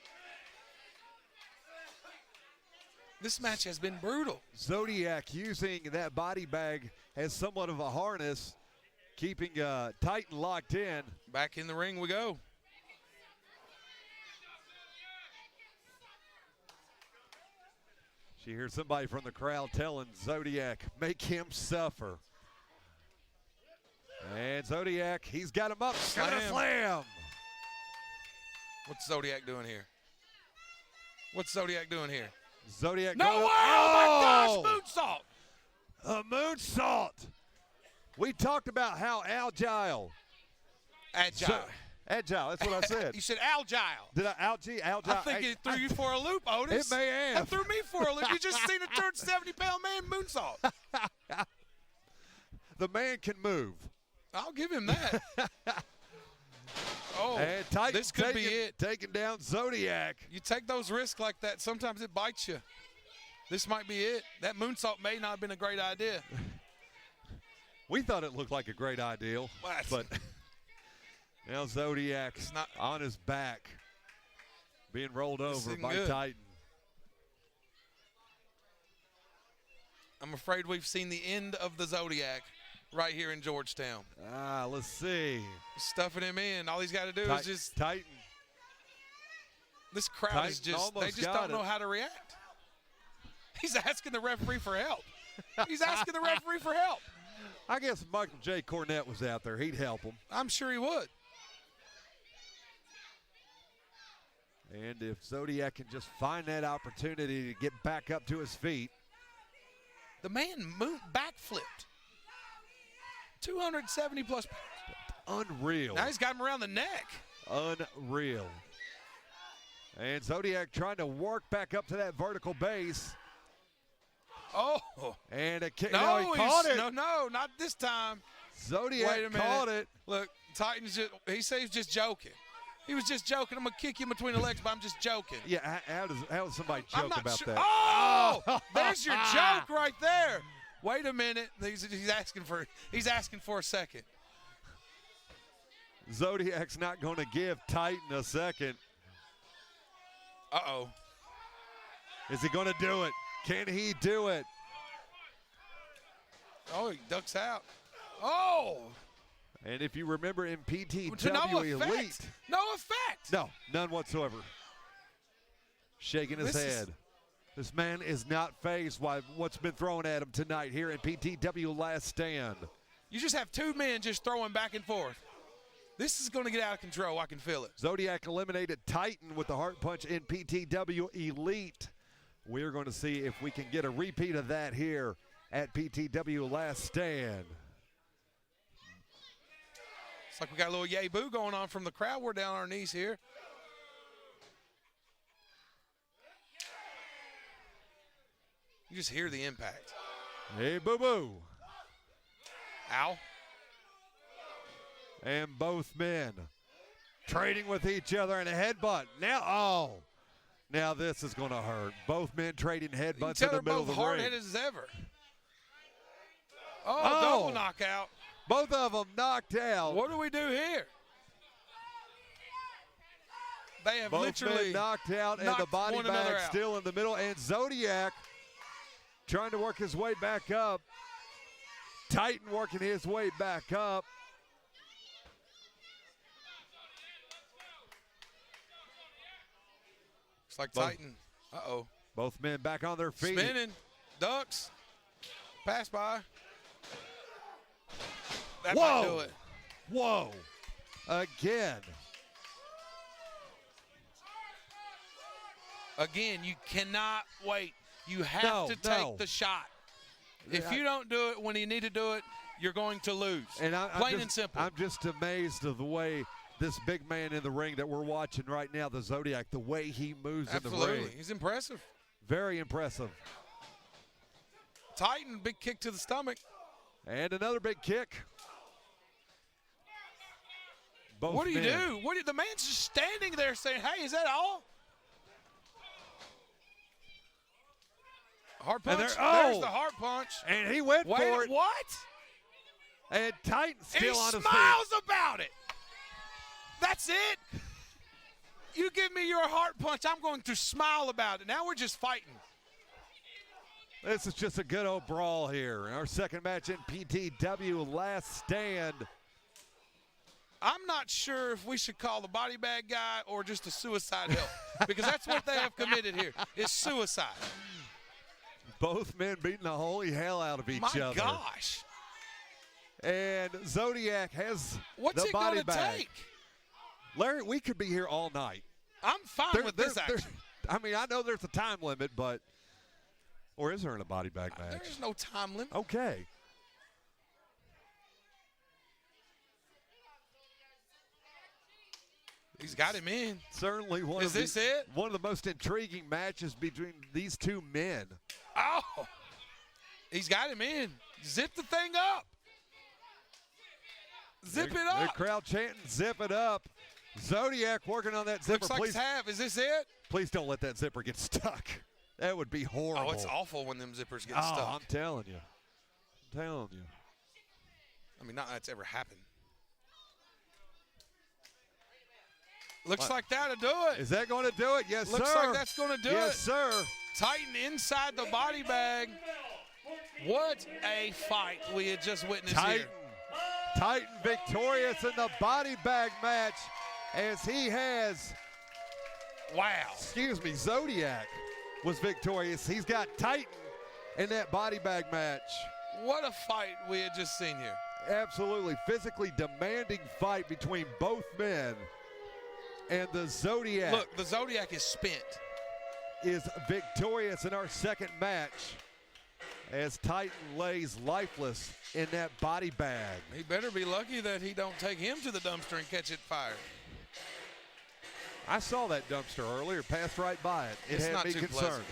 This match has been brutal. Zodiac using that body bag as somewhat of a harness, keeping Titan locked in. Back in the ring we go. She hears somebody from the crowd telling Zodiac, make him suffer. And Zodiac, he's got him up. Slam. What's Zodiac doing here? What's Zodiac doing here? Zodiac. No way! Oh my gosh, moonsault! A moonsault. We talked about how agile. Agile. Agile, that's what I said. You said agile. Did I agile? I think it threw you for a loop, Otis. It may have. It threw me for a loop. You just seen a 270-pound man moonsault. The man can move. I'll give him that. Oh, and Titan this could be it. Taking down Zodiac. You take those risks like that, sometimes it bites you. This might be it. That moonsault may not have been a great idea. We thought it looked like a great idea, but now Zodiac's not on his back, being rolled over by Titan. I'm afraid we've seen the end of the Zodiac right here in Georgetown. Let's see. Stuffing him in. All he's got to do is just Titan. This crowd is just—they just don't know how to react. He's asking the referee for help. He's asking the referee for help. I guess if Michael J. Cornette was out there, he'd help him. I'm sure he would. And if Zodiac can just find that opportunity to get back up to his feet. The man backflipped. 270-plus pounds. Unreal. Now he's got him around the neck. Unreal. And Zodiac trying to work back up to that vertical base. Oh. And a kick. No, he caught it. No, not this time. Zodiac caught it. Look, Titan's just, he said he's just joking. He was just joking. I'm going to kick you in between the legs, but I'm just joking. Yeah, how does somebody joke about that? Oh, there's your joke right there. Wait a minute. He's asking for a second. Zodiac's not going to give Titan a second. Uh-oh. Is he going to do it? Can he do it? Oh, he ducks out. Oh. And if you remember in PTW no Elite. Effect. No effect. No, none whatsoever. Shaking his head. This man is not fazed by what's been thrown at him tonight here in PTW Last Stand. You just have two men just throwing back and forth. This is going to get out of control. I can feel it. Zodiac eliminated Titan with the heart punch in PTW Elite. We're going to see if we can get a repeat of that here at PTW Last Stand. It's like we got a little yay boo going on from the crowd. We're down on our knees here. You just hear the impact. Hey, boo-boo. Ow. And both men trading with each other in a headbutt. Now this is going to hurt. Both men trading headbutts in the middle of the ring. Both hard-headed as ever. Oh, double knockout. Both of them knocked out. What do we do here? They have both literally men knocked out, and the body bag still in the middle. And Zodiac trying to work his way back up. Titan working his way back up. Looks like Titan. Uh-oh. Both men back on their feet. Spinning. Ducks. Pass by. That might do it. Whoa. Again. Again, you cannot wait. You have to take the shot. If you don't do it when you need to do it, you're going to lose. And Plain and simple. I'm just amazed of the way this big man in the ring that we're watching right now, the Zodiac, the way he moves in the ring. Absolutely. He's impressive. Very impressive. Titan, big kick to the stomach. And another big kick. Both What do you men. do? The man's just standing there saying, hey, is that all? Hard punch. There's the hard punch. And he went for it. What? And Titan still on his feet. He smiles about it. That's it. You give me your heart punch, I'm going to smile about it. Now we're just fighting. This is just a good old brawl here. Our second match in PTW Last Stand. I'm not sure if we should call the body bag guy or just a suicide help, because that's what they have committed here, is suicide. Both men beating the holy hell out of each other. My gosh. And Zodiac has What's the it body gonna bag. take? Larry, we could be here all night. I'm fine with this action. I mean, I know there's a time limit, but or is there in a body bag match? There's no time limit. Okay. He's got him in. Certainly one Is this it? One of the most intriguing matches between these two men. Oh. He's got him in. Zip the thing up. Zip it up. The crowd chanting, zip it up. Zodiac working on that zipper. Looks like please, Is this it? please don't let that zipper get stuck. That would be horrible. Oh, it's awful when them zippers get Oh, stuck. I'm telling you. I'm telling you. I mean, not that's ever happened. Looks like that'll do it. Is that going to do it? Yes, Looks sir. like that's going to do it. Yes, sir. Titan inside the body bag. What a fight we had just witnessed here. Titan victorious in the body bag match as he has, Zodiac was victorious. He's got Titan in that body bag match. What a fight we had just seen here. Absolutely physically demanding fight between both men. And the Zodiac. Look, the Zodiac is spent. Is victorious in our second match as Titan lays lifeless in that body bag. He better be lucky that he don't take him to the dumpster and catch it fire. I saw that dumpster earlier, passed right by it. It had me concerned. Pleasant.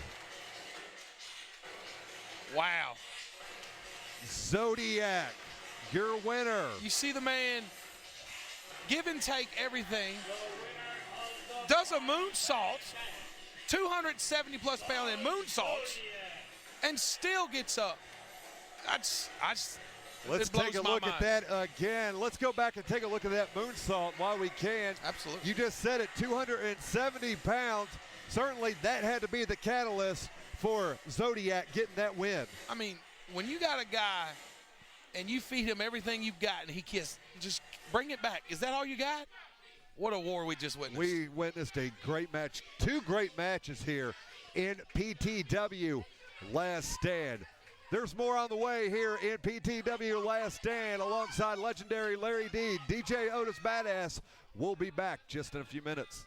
Wow. Zodiac, your winner. You see the man give and take everything. Does a moonsault, 270-plus pound in moonsaults, and still gets up. Let's take a look at that again. Let's go back and take a look at that moonsault while we can. Absolutely. You just said it, 270 pounds. Certainly that had to be the catalyst for Zodiac getting that win. I mean, when you got a guy and you feed him everything you've got and he just bring it back. Is that all you got? What a war we just witnessed. We witnessed a great match, two great matches here in PTW Last Stand. There's more on the way here in PTW Last Stand alongside legendary Larry D, DJ Otis Badass. We'll be back just in a few minutes.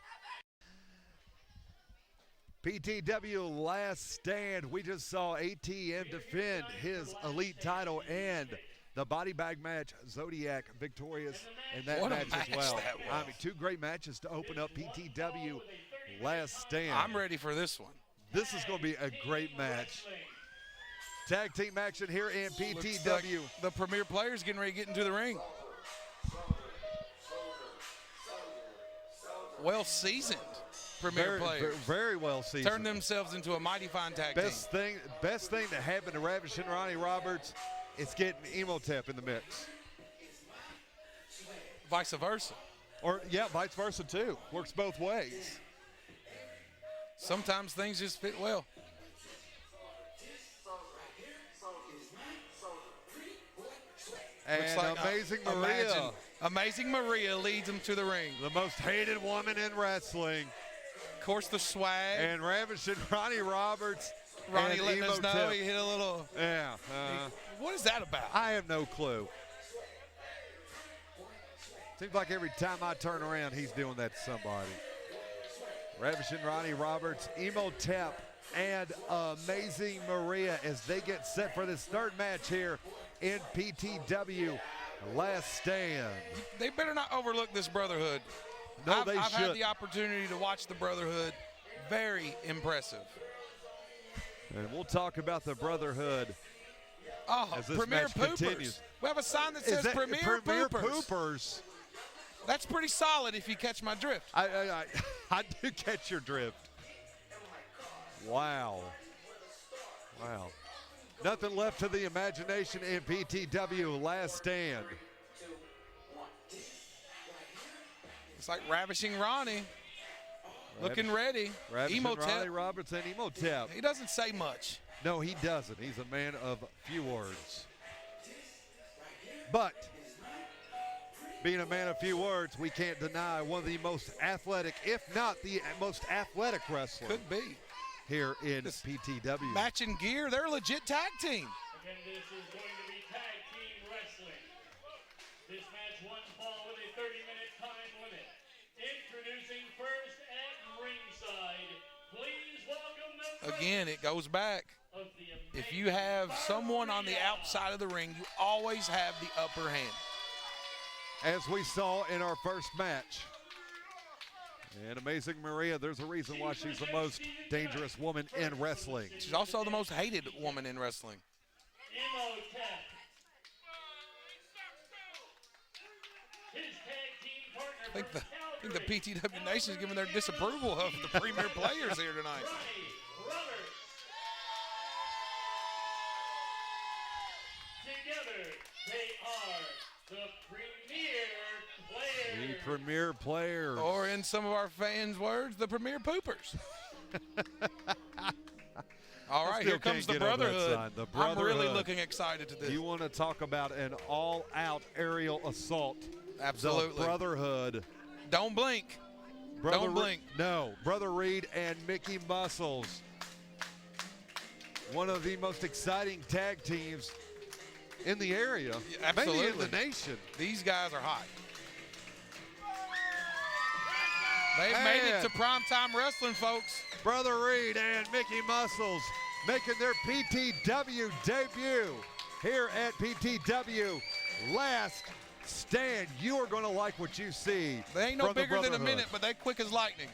PTW Last Stand. We just saw ATM defend his elite title and the body bag match. Zodiac victorious in that match as well. I mean, two great matches to open up PTW Last Stand. I'm ready for this one. This is going to be a great match. Tag team action here in PTW. Like the premier players getting ready to get into the ring. Well seasoned premier players. Very well seasoned. Turn themselves into a mighty fine tag team. Best thing that happened to Ravishing Ronnie Roberts is getting Imhotep in the mix. Vice versa. Or, yeah, vice versa too. Works both ways. Sometimes things just fit well. And like Amazing Maria. Amazing Maria leads them to the ring. The most hated woman in wrestling. Of course, the swag. And Ravishing Ronnie Roberts. Ronnie and letting us know Imhotep. he hit a little. Yeah. What is that about? I have no clue. Seems like every time I turn around, he's doing that to somebody. Ravishing Ronnie Roberts, Imhotep, and Amazing Maria as they get set for this third match here in PTW Last Stand. They better not overlook this Brotherhood. No, they I've should. had the opportunity to watch the Brotherhood. Very impressive. And we'll talk about the Brotherhood Oh, as this Premier match Poopers. continues. We have a sign that Is says that Premier Poopers. Poopers? That's pretty solid if you catch my drift. I do catch your drift. Wow. Wow. Nothing left to the imagination in PTW Last Stand. It's like Ravishing Ronnie. Looking ready. Ravishing Imhotep. Ronnie Roberts and Imhotep. He doesn't say much. No, he doesn't. He's a man of few words. But being a man of few words, we can't deny one of the most athletic, if not the most athletic wrestler Could be. here in This PTW. Matching gear. They're a legit tag team. Again, this is going to be tag team wrestling. This match one fall with a 30-minute time limit. Introducing first at ringside. Please welcome the Again, it goes back. of the If you have someone on the outside of the ring, you always have the upper hand. As we saw in our first match. And Amazing Maria, there's a reason why she's the most dangerous woman in wrestling. She's also the most hated woman in wrestling. Imhotep. His tag team partner I think the PTW Nation is giving their disapproval of the premier players here tonight. Ronnie Roberts. Together, they are the premier players. The premier player. Or in some of our fans' words, the premier poopers. All right, still here comes the can't get over that Brotherhood. sign. The I'm really Brotherhood. looking excited to this. You want to talk about an all-out aerial assault. Absolutely. The Brotherhood. Don't blink. Don't blink. No, Brother Reed and Mickey Muscles. One of the most exciting tag teams in the area, Yeah, maybe in absolutely. the nation. These guys are hot. They've made it to primetime wrestling, folks. Brother Reed and Mickey Muscles making their PTW debut here at PTW Last Stand. You are going to like what you see. They ain't no from the bigger than a Brotherhood. minute, but they quick as lightning.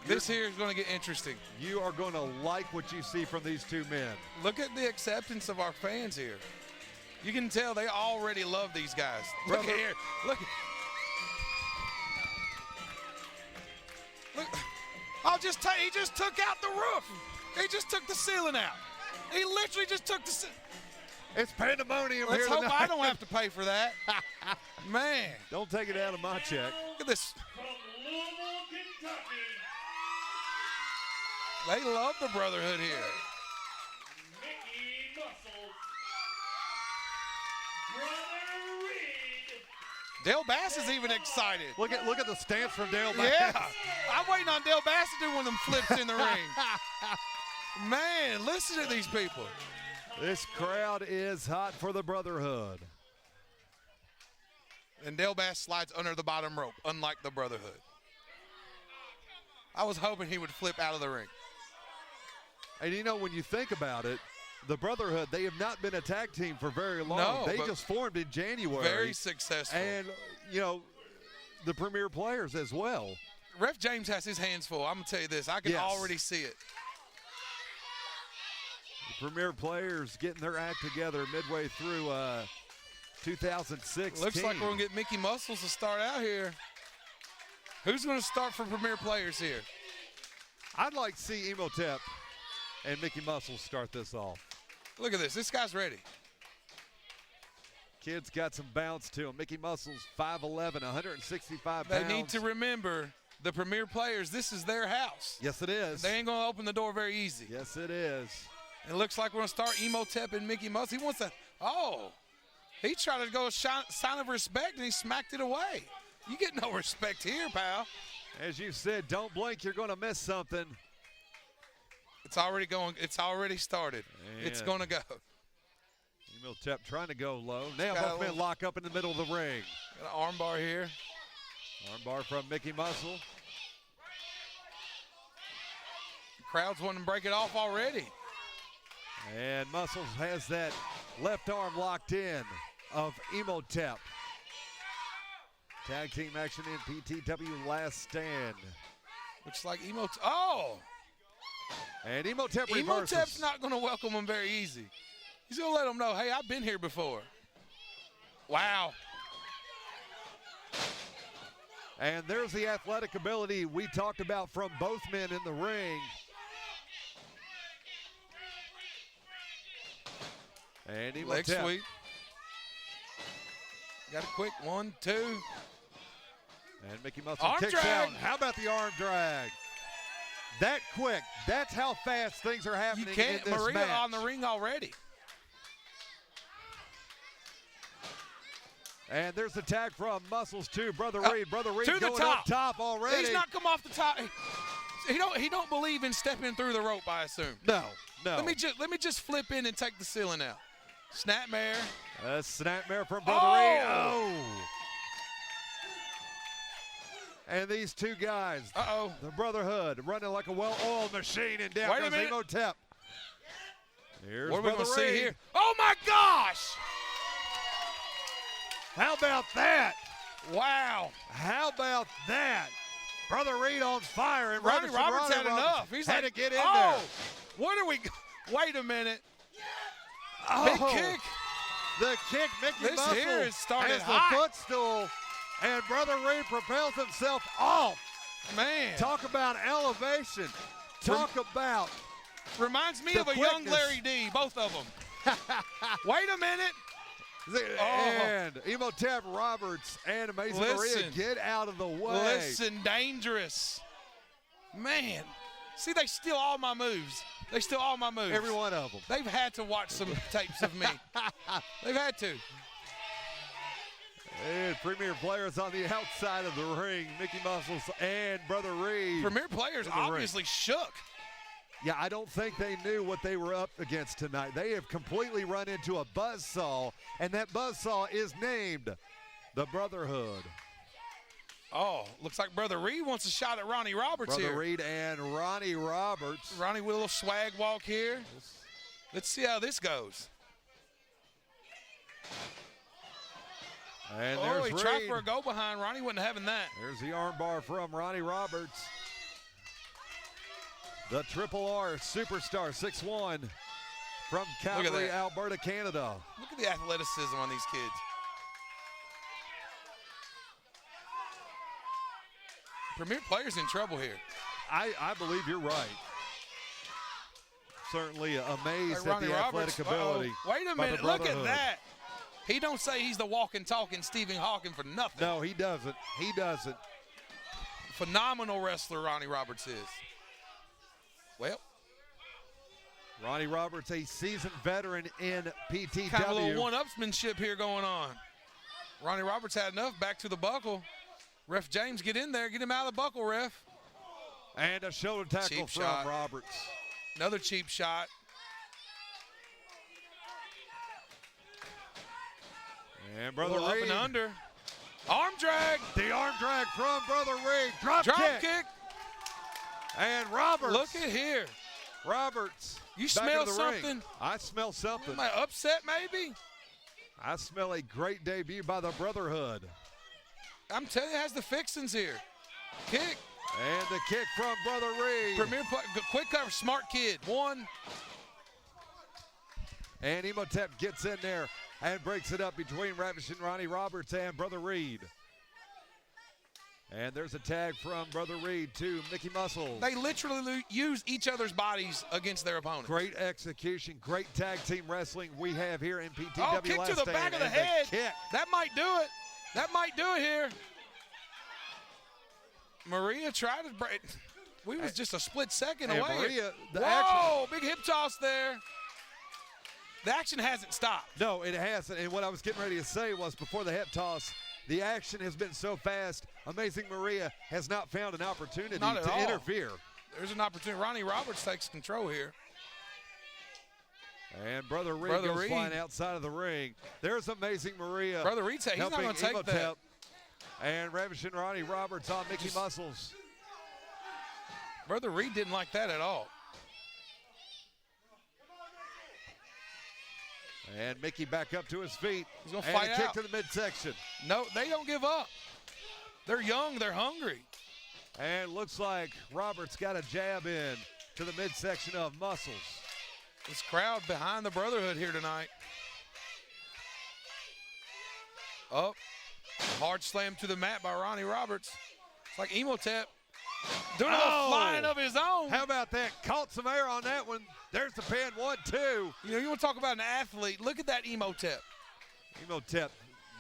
This here is going to get interesting. You are going to like what you see from these two men. Look at the acceptance of our fans here. You can tell they already love these guys. Look Brother- at here. Look. Look. He just took out the roof. He just took the ceiling out. He literally just took the ceiling. It's pandemonium Let's here hope tonight. I don't have to pay for that. Man, Don't take it out of my check. look at this. From Louisville, Kentucky, They love the Brotherhood here. Mickey Muscles. Brother Reed. Dale Bass is even excited. Look at the stance from Dale Bass. Yeah, I'm waiting on Dale Bass to do one of them flips in the ring. Man, listen to these people. This crowd is hot for the Brotherhood. And Dale Bass slides under the bottom rope, unlike the Brotherhood. I was hoping he would flip out of the ring. And you know, when you think about it, the Brotherhood, they have not been a tag team for very long. No, they but just formed in January. Very successful. And, you know, the premier players as well. Ref James has his hands full. I'm going to tell you this. I can Yes. already see it. The premier players getting their act together midway through 2016. Looks like we're going to get Mickey Muscles to start out here. Who's going to start for premier players here? I'd like to see Imhotep and Mickey Muscles start this off. Look at this. This guy's ready. Kid's got some bounce to him. Mickey Muscles, 5'11", 165 They pounds. need to remember the premier players, this is their house. Yes, it is. They ain't going to open the door very easy. Yes, it is. It looks like we're going to start Imhotep and Mickey Muscles. He wants to, he tried to go sign of respect and he smacked it away. You get no respect here, pal. As you said, don't blink, you're going to miss something. It's already going. It's already started. And it's going to go. Imhotep trying to go low. Now Got a both men little- lock up in the middle of the ring. Got an armbar here. Armbar from Mickey Muscle. The crowd's wanting to break it off already. And Muscles has that left arm locked in of Imhotep. Tag team action in PTW Last Stand. Looks like Imhotep. Oh! And Imhotep reverses. Imhotep's not going to welcome him very easy. He's going to let him know, hey, I've been here before. Wow. And there's the athletic ability we talked about from both men in the ring. And Leg Imhotep. sweep. Got a quick 1, 2. And Mickey Muscle Arm kicks drag. out. How about the arm drag? That quick. That's how fast things are You happening in can't. this Maria match. on the ring already. And there's the tag from Muscles to Brother Reed. Brother Reed to the going top. up top already. He's not come off the top. He don't believe in stepping through the rope, I assume. No, no. Let me just flip in and take the ceiling out. Snapmare. A snapmare from Brother Reed. Oh! And these two guys, the Brotherhood, running like a well-oiled machine, and down Wait a goes minute. Imhotep. Here's What are we Brother going to see Reed. here? Oh, my gosh! How about that? Wow. How about that? Brother Reed on fire, and Ronnie Ronnie Roberts had enough. He's had like, to get in oh, there. what are we? Wait a minute. Oh, Big kick. The kick, Mickey This Muscle here has started has hot. the footstool, and Brother Reed propels himself off. Man. Talk about elevation. Talk about Reminds me the of a young quickness. Larry D, both of them. Wait a minute. And Imhotep, Roberts, and Amazing Maria Listen. get out of the way. Listen, dangerous. Man. See, they steal all my moves. They steal all my moves. Every one of them. They've had to watch some tapes of me. They've had to. And premier players on the outside of the ring, Mickey Muscles and Brother Reed. Premier players in the ring. obviously shook. Yeah, I don't think they knew what they were up against tonight. They have completely run into a buzzsaw, and that buzzsaw is named the Brotherhood. Oh, looks like Brother Reed wants a shot at Ronnie Roberts Brother here. Reed and Ronnie Roberts. Ronnie with a little swag walk here. Let's see how this goes. And Oh, there's he Reed. tried for a go behind. Ronnie wasn't having that. There's the armbar from Ronnie Roberts. The Triple R superstar, 6'1", from Calgary, that. Alberta, Canada. Look at the athleticism on these kids. Premier players in trouble here. I believe you're right. Certainly amazed Like at Ronnie the Roberts. athletic ability. Wait a by the minute, look at Brotherhood. that. He don't say he's the walking, talking Stephen Hawking for nothing. No, he doesn't. He doesn't. Phenomenal wrestler Ronnie Roberts is. Well, Ronnie Roberts, a seasoned veteran in PTW. kind of a little one-upsmanship here going on. Ronnie Roberts had enough. Back to the buckle. Ref James, get in there. Get him out of the buckle, ref. And a shoulder tackle Cheap from shot. Roberts. Another cheap shot. And Brother Little up Reed. and under. Arm drag. The arm drag from Brother Reed. Drop Drop kick. kick. And Roberts. Look at here. Roberts. You back smell into the ring. something? I smell something. Am I upset maybe? I smell a great debut by the Brotherhood. I'm telling you, it has the fixings here. Kick. And the kick from Brother Reed. Premier play, quick cover, smart kid. One. And Imhotep gets in there and breaks it up between Ravishing Ronnie Roberts and Brother Reed. And there's a tag from Brother Reed to Mickey Muscle. They literally use each other's bodies against their opponents. Great execution, great tag team wrestling we have here in PTW Oh, kick Last to the Stand. back of the And head. kick. That might do it. That might do it here. Maria tried to break. We was just a split second And away. Maria, the Whoa, big hip toss there. The action hasn't stopped. No, it hasn't. And what I was getting ready to say was before the hip toss, The action has been so fast. Amazing Maria has not found an opportunity Not at to all. interfere. There's an opportunity. Ronnie Roberts takes control here. And Brother Reed Brother goes Reed. flying outside of the ring. There's Amazing Maria. Brother Reed said he's not helping going to take Imhotep. that. And Ravishing Ronnie Roberts on Mickey Muscles. Brother Reed didn't like that at all. And Mickey back up to his feet. He's going to and fight a kick out. to the midsection. No, they don't give up. They're young. They're hungry. And looks like Roberts got a jab in to the midsection of Muscles. This crowd behind the Brotherhood here tonight. Up. Hard slam to the mat by Ronnie Roberts. It's like Imhotep doing a little flying of his own. How about that? Caught some air on that one. There's the pin, 1-2. You know, you want to talk about an athlete. Look at that Imhotep. Imhotep,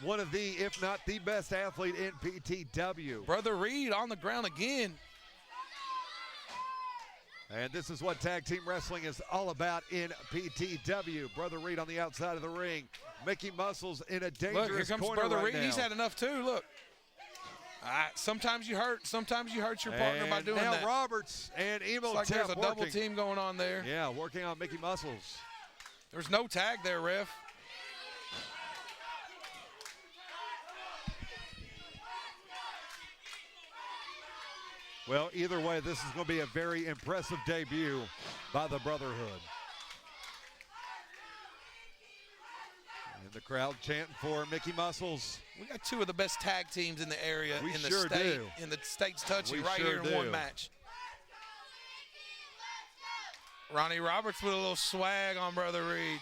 one of the, if not the best athlete in PTW. Brother Reed on the ground again. And this is what tag team wrestling is all about in PTW. Brother Reed on the outside of the ring. Mickey Muscles in a dangerous Look, here comes corner Brother right Reed. now. He's had enough too. Look. Sometimes you hurt your partner by doing now that. Roberts and It's Imhotep like there's a double working. team going on there. Yeah, working on Mickey Muscles. There's no tag there, ref. Well, either way, this is going to be a very impressive debut by the Brotherhood. And the crowd chanting for Mickey Muscles. We got two of the best tag teams in the area We in the sure state. do. In the state's touching We right sure here in do. one match. Ronnie Roberts with a little swag on Brother Reed.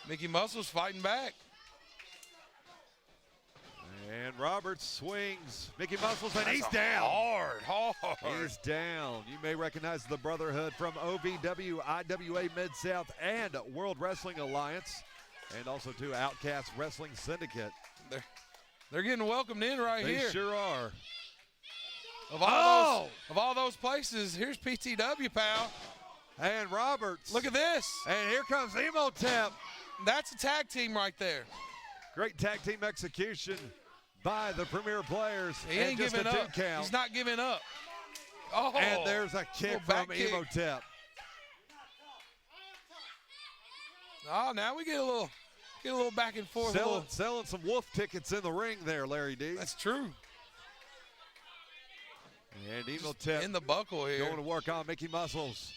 Mickey Muscles fighting back. And Roberts swings. Mickey Muscles, and he's That's a down. Hard. He's down. You may recognize the Brotherhood from OVW, IWA Mid-South, and World Wrestling Alliance, and also to Outcast Wrestling Syndicate. They're getting welcomed in right They here. sure are. Of all those places, here's PTW, pal. And Roberts. Look at this. And here comes Imhotep. That's a tag team right there. Great tag team execution by the premier players. He and ain't just giving a up. 10 count. He's not giving up. Oh, And there's a kick little from back kick. Imhotep. Oh, now we get a little back and forth. Selling some wolf tickets in the ring there, Larry D. That's true. And Imhotep In the buckle here. going to work on Mickey Muscles.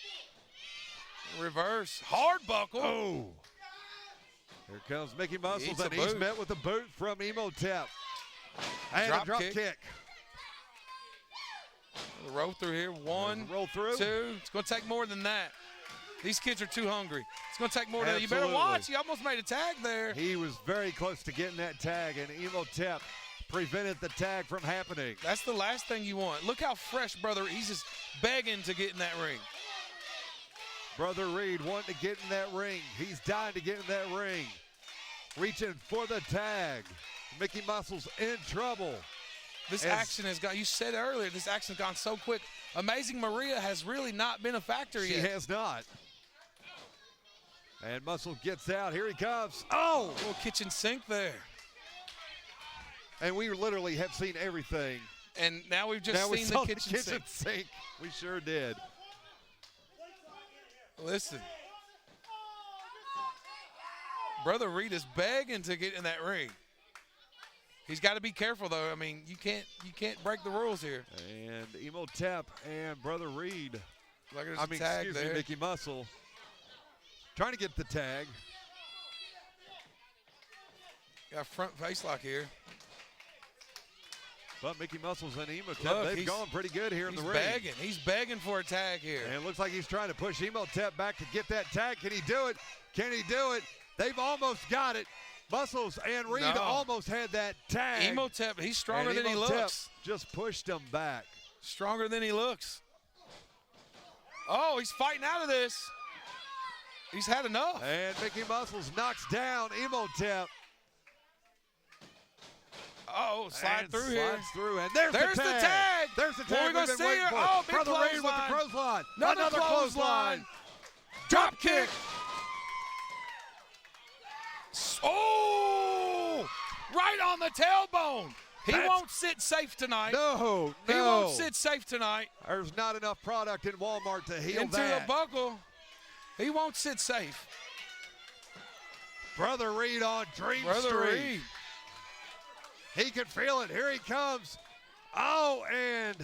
Reverse. Hard buckle. Oh. Here comes Mickey Muscles, eats a and he's boot. met with a boot from Imhotep. And Drop a drop kick. kick. The roll through here. One, Roll through. two. It's going to take more than that. These kids are too hungry. It's going to take more than that. You better Absolutely. watch. He almost made a tag there. He was very close to getting that tag, and Imhotep prevented the tag from happening. That's the last thing you want. Look how fresh, brother. He's just begging to get in that ring. Brother Reed wanting to get in that ring. He's dying to get in that ring. Reaching for the tag. Mickey Muscles in trouble. This As- action has gone, you said earlier, this action has gone so quick. Amazing Maria has really not been a factor She yet. has not. And Muscle gets out. Here he comes. Oh! A little kitchen sink there. And we literally have seen everything. And now we've just Now we seen saw the kitchen sink. sink. We sure did. Listen. Brother Reed is begging to get in that ring. He's got to be careful though. I mean, you can't break the rules here. And Imhotep and Brother Reed. Like there's a tag excuse there. me, Mickey Muscle. Trying to get the tag. Got front face lock here. But Mickey Muscles and Imhotep, Look, they've he's- gone pretty good here in He's the ring. begging. He's begging for a tag here. And it looks like he's trying to push Imhotep back to get that tag. Can he do it? Can he do it? They've almost got it. Muscles and Reed No. almost had that tag. Imhotep, he's stronger And than he Imhotep looks. just pushed him back. Stronger than he looks. Oh, he's fighting out of this. He's had enough. And Mickey Muscles knocks down Imhotep. Oh, slide And through here. slides through, and there's There's the the tag. tag. There's the What are tag we gonna we've been see waiting here? for. Oh, big Brother Reed with the clothesline. clothesline. Another clothesline. Drop kick. Oh! Right on the tailbone. He won't sit safe tonight. No. He won't sit safe tonight. There's not enough product in Walmart to heal Into that. the buckle. He won't sit safe. Brother Reed on Dream Brother Street. Reed. He can feel it. Here he comes. Oh, and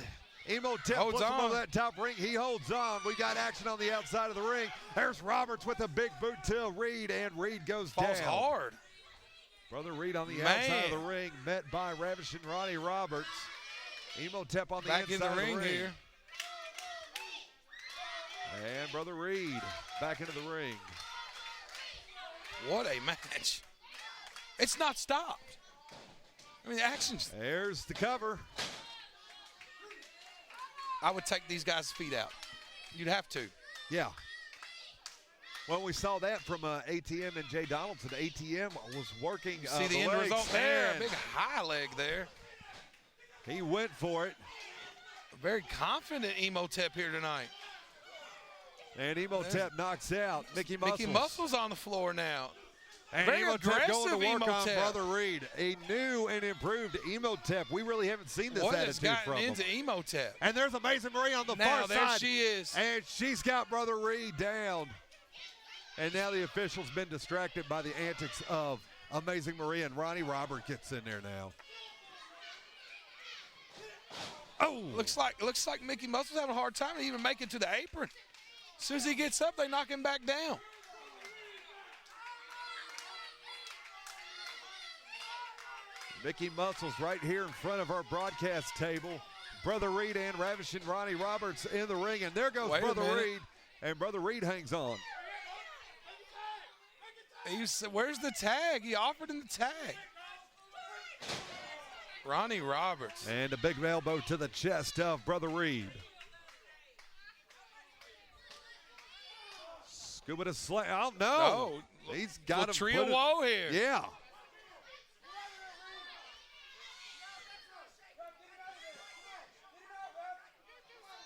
Imhotep Holds puts him on. over that top ring. He holds on. We got action on the outside of the ring. There's Roberts with a big boot to Reed, and Reed goes Falls down. hard. Brother Reed on the Man. outside of the ring, met by Ravishing Ronnie Roberts. Imhotep on the Back in inside the of the ring ring. here. And Brother Reed back into the ring. What a match. It's not stopped. I mean, the action's. There's the cover. I would take these guys' feet out. You'd have to. Yeah. Well, we saw that from ATM and Jay Donaldson. ATM was working. See the end legs, result there. A and big high leg there. he went for it. Very confident Imhotep here tonight. And Imhotep knocks out Mickey Muscles. Mickey Muscles on the floor now. And Very Imhotep going to aggressive work Imhotep. on Brother Reed. A new and improved Imhotep. We really haven't seen this What has attitude gotten from him. into Imhotep? And there's Amazing Marie on the Now far there side. she is. And she's got Brother Reed down. And now the official's been distracted by the antics of Amazing Marie, and Ronnie Robert gets in there now. Oh! Looks like Mickey Muscles having a hard time to even make it to the apron. As soon as he gets up, they knock him back down. Mickey Muscles right here in front of our broadcast table. Brother Reed and Ravishing Ronnie Roberts in the ring, and there goes Wait a Brother minute. Reed, and Brother Reed hangs on. He said, where's the tag? He offered him the tag. Ronnie Roberts. And a big elbow to the chest of Brother Reed. Scuba to Sledd. Oh, no. He's got him. Trio put it- woe here. Yeah.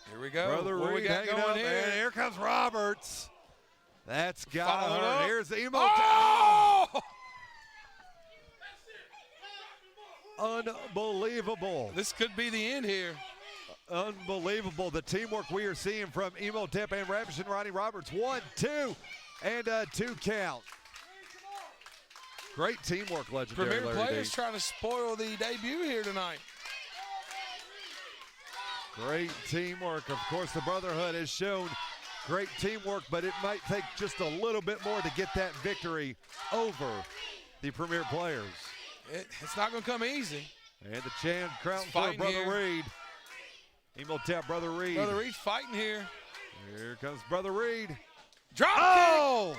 Here we go. Brother What we Reed got hanging going up, here? and here comes Roberts. That's got Followed to hurt. up. Here's the Imhotep. Oh! Unbelievable. This could be the end here. Unbelievable. The teamwork we are seeing from Imhotep and Ravishing Ronnie Roberts. 1, 2, and a 2 count. Great teamwork, legendary Premier Larry players D. trying to spoil the debut here tonight. Great teamwork. Of course, the Brotherhood has shown great teamwork, but it might take just a little bit more to get that victory over the Premier players. It's not going to come easy. And the chant crown He's for fighting Brother here. Reed. Imhotep, Brother Reed. Brother Reed's fighting here. Here comes Brother Reed. Drop Oh!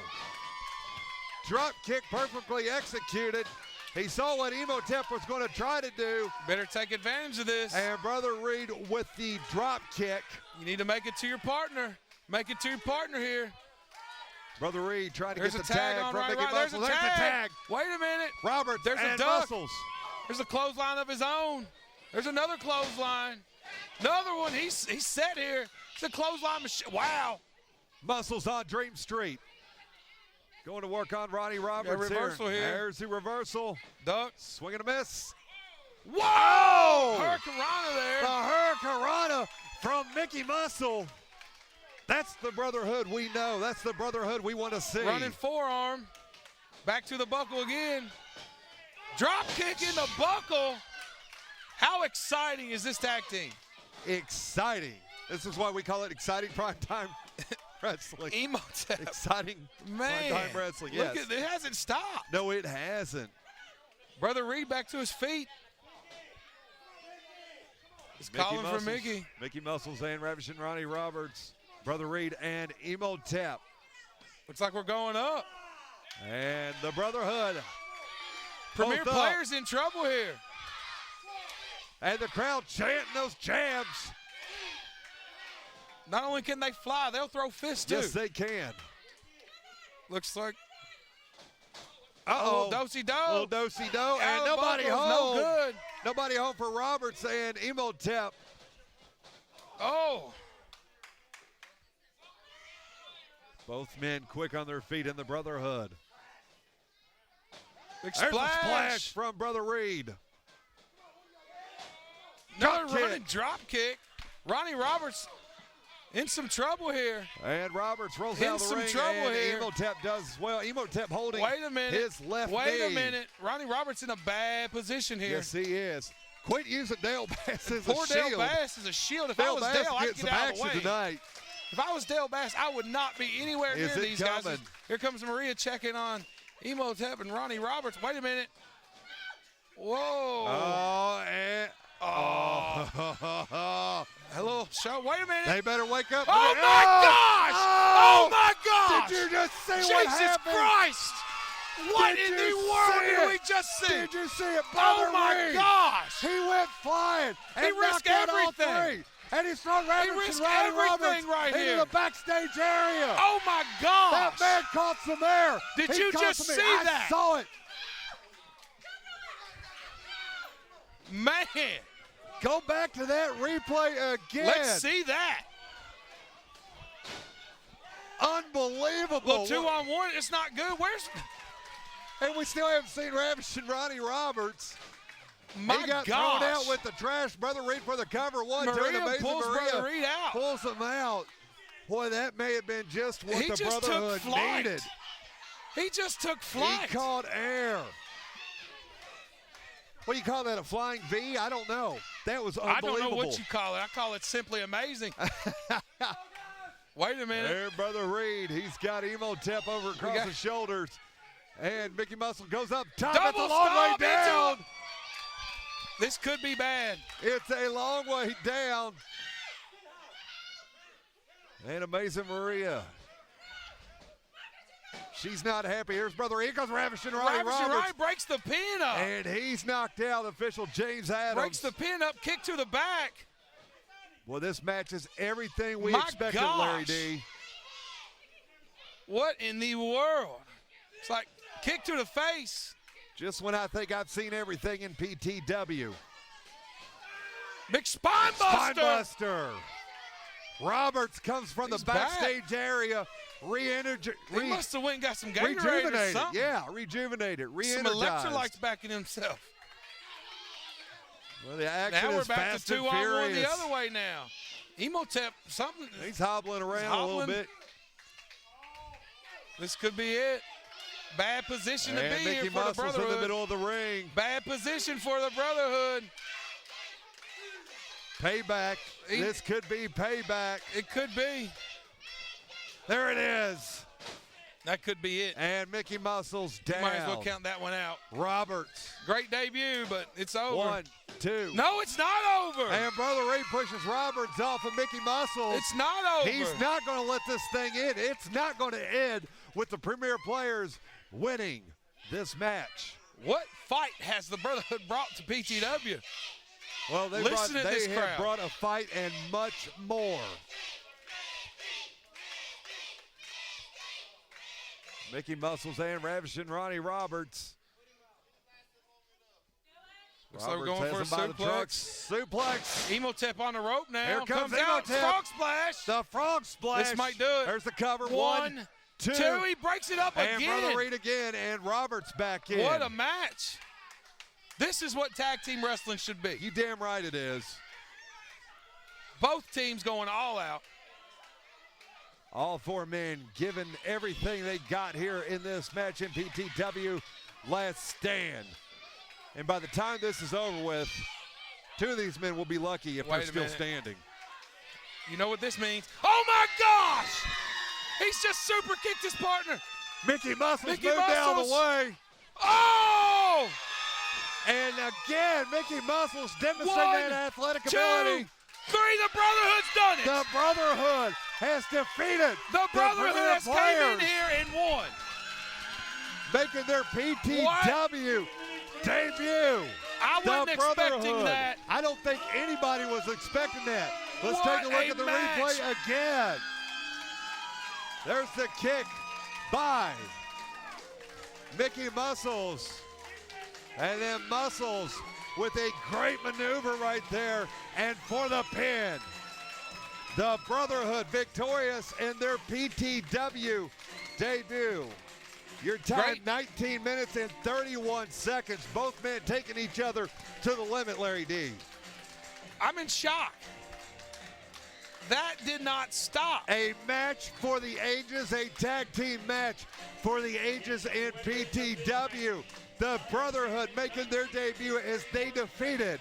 Drop kick perfectly executed. He saw what Imhotep was going to try to do. kick. Better take advantage of this. And Brother Reed with the drop kick. You need to make it to your partner. Make it to your partner here. Brother Reed trying to There's get a the tag tag on from right. Mickey There's Muscles. a There's the tag. tag. Wait a minute. Roberts There's a and duck. Muscles. There's a clothesline of his own. There's another clothesline. Another one. He's set here. It's a clothesline machine. Wow. Muscles on Dream Street. Going to work on Ronnie Roberts reversal here. There's the reversal. Duck. Swing and a miss. Whoa! Hurricanrana there. The Hurricanrana from Mickey Muscle. That's the Brotherhood we know. That's the Brotherhood we want to see. Running forearm. Back to the buckle again. Drop kick in the buckle. How exciting is this tag team? Exciting. This is why we call it exciting primetime wrestling. Imhotep. Exciting Man. primetime wrestling, yes. Look at it. Hasn't stopped. No, it hasn't. Brother Reed back to his feet. He's calling for Mickey. Mickey Muscles and Ravishing Ronnie Roberts. Brother Reed and Imhotep. Looks like we're going up. And the Brotherhood. Premier both up. players in trouble here. And the crowd chanting those jabs. Not only can they fly, they'll throw fists too. Yes, they can. Looks like Uh-oh. a little do-si-do. Little do-si-do. Out And of the nobody buckle's home. No good. Nobody home for Roberts and Imhotep. Oh. Both men quick on their feet in the Brotherhood. Big There's a splash. splash from Brother Reed. Another Drop kick. running drop kick. Ronnie Roberts in some trouble here. And Roberts rolls In out of the some ring, trouble and here. Imhotep does well. Imhotep holding Wait a minute. his left knee. Wait a minute. Ronnie Roberts in a bad position here. Yes, he is. Quit using Dale Bass as Poor a shield. Dale Bass is a shield. If I Dale was Bass Dale, I'd getting get some out of the action way. tonight. If I was Dale Bass, I would not be anywhere Is near it these guys. coming? Here comes Maria checking on Imhotep and Ronnie Roberts. Wait a minute. Whoa. Oh, and Hello, show. Wait a minute. they better wake up. Oh, my gosh! Oh, my gosh! Did you just see Jesus what happened? Christ! What Did in the you world see did it? we just see? Did you see it? Oh, Brother my Reed. gosh! He went flying and He risked knocked out all everything. three. And he threw Ravishing risked Ronnie everything Roberts right into here. the backstage area. Oh, my That gosh! man caught some air. Did He you caught just some see air. that? I saw it. Man, Go back to that replay again. let's see that. Unbelievable. Well, 2-on-1, it's not good. Where's And we still haven't seen Ravishing Ronnie Roberts. my He got gosh? thrown out with the trash. Brother Reed for the cover. 1, 2, and Maria amazing pulls Maria Brother Reed out. pulls him out. Boy, that may have been just what He the just took Brotherhood flight. needed. He just took flight. He caught air. What do you call that, a flying V? I don't know. That was I unbelievable. don't know what you call it. I call it simply amazing. Wait a minute. There, Brother Reed. He's got Imhotep over across got- his shoulders. And Mickey Muscle goes up top. Double It's a long way stomp into down. him. This could be bad. It's a long way down. And Amazing Maria. She's not happy. Here's Brother Reed. Goes Ravishing Ronnie Ravishing Roberts. Ronnie breaks the pin up. And he's knocked out. Official James Adams. Breaks the pin up, kick to the back. Well, this match is everything we My expected, gosh. Larry D. What in the world? It's like kick to the face. Just when I think I've seen everything in PTW. Big spine buster. Spinebuster. Roberts comes from He's the backstage area. He must have went and got some Gatorade or Rejuvenated. something. Yeah, rejuvenated. Some Re-energized. electrolytes back in himself. Well, the action Now we're is back fast to and 2-on-1 furious. the other way now. Imhotep, something. He's hobbling around a hobbling. little bit. This could be it. Bad position to And be Mickey here for the Muscle's in the Brotherhood. middle of the ring. Bad position for the Brotherhood. Payback. This could be payback. It could be. There it is. That could be it. And Mickey Muscle's down. Might as well count that one out. Roberts. Great debut, but it's over. 1, 2. No, it's not over. And Brother Reed pushes Roberts off of Mickey Muscles. It's not over. He's not going to let this thing end. It's not going to end with the premier players winning this match. What fight has the Brotherhood brought to PTW? Well, they Listen to this have crowd. brought a fight and much more. Mickey Muscles and Ravishing Ronnie Roberts. Looks like we're Roberts going has for a him by the trunks. Suplex. Imhotep on the rope now. Here comes out. Imhotep. Frog splash. The frog splash. This might do it. There's the cover. 1, 2. He breaks it up And again. Brother Reed again, and Roberts back in. What a match. This is what tag team wrestling should be. You damn right it is. Both teams going all out. All four men giving everything they got here in this match in PTW Last Stand. And by the time this is over with, 2 of these men will be lucky if Wait they're a still minute. standing. You know what this means? Oh my gosh! He's just super kicked his partner. Mickey Muscles Mickey moved out of the Muscles. way. Oh! And again, Mickey Muscles demonstrating 1, that athletic 2, ability. 3. The Brotherhood's done it. The Brotherhood has defeated The Brotherhood premier has came in players, here and won. making their PTW debut. I The wasn't expecting Brotherhood. that. I don't think anybody was expecting that. Let's What take a look a at the match. replay again. There's the kick by Mickey Muscles. And then Muscles with a great maneuver right there. And for the pin. The Brotherhood victorious in their PTW debut. Your time, 19 minutes and 31 seconds. Both men taking each other to the limit, Larry D. I'm in shock. That did not stop. A match for the ages, a tag team match for the ages in PTW. The Brotherhood making their debut as they defeated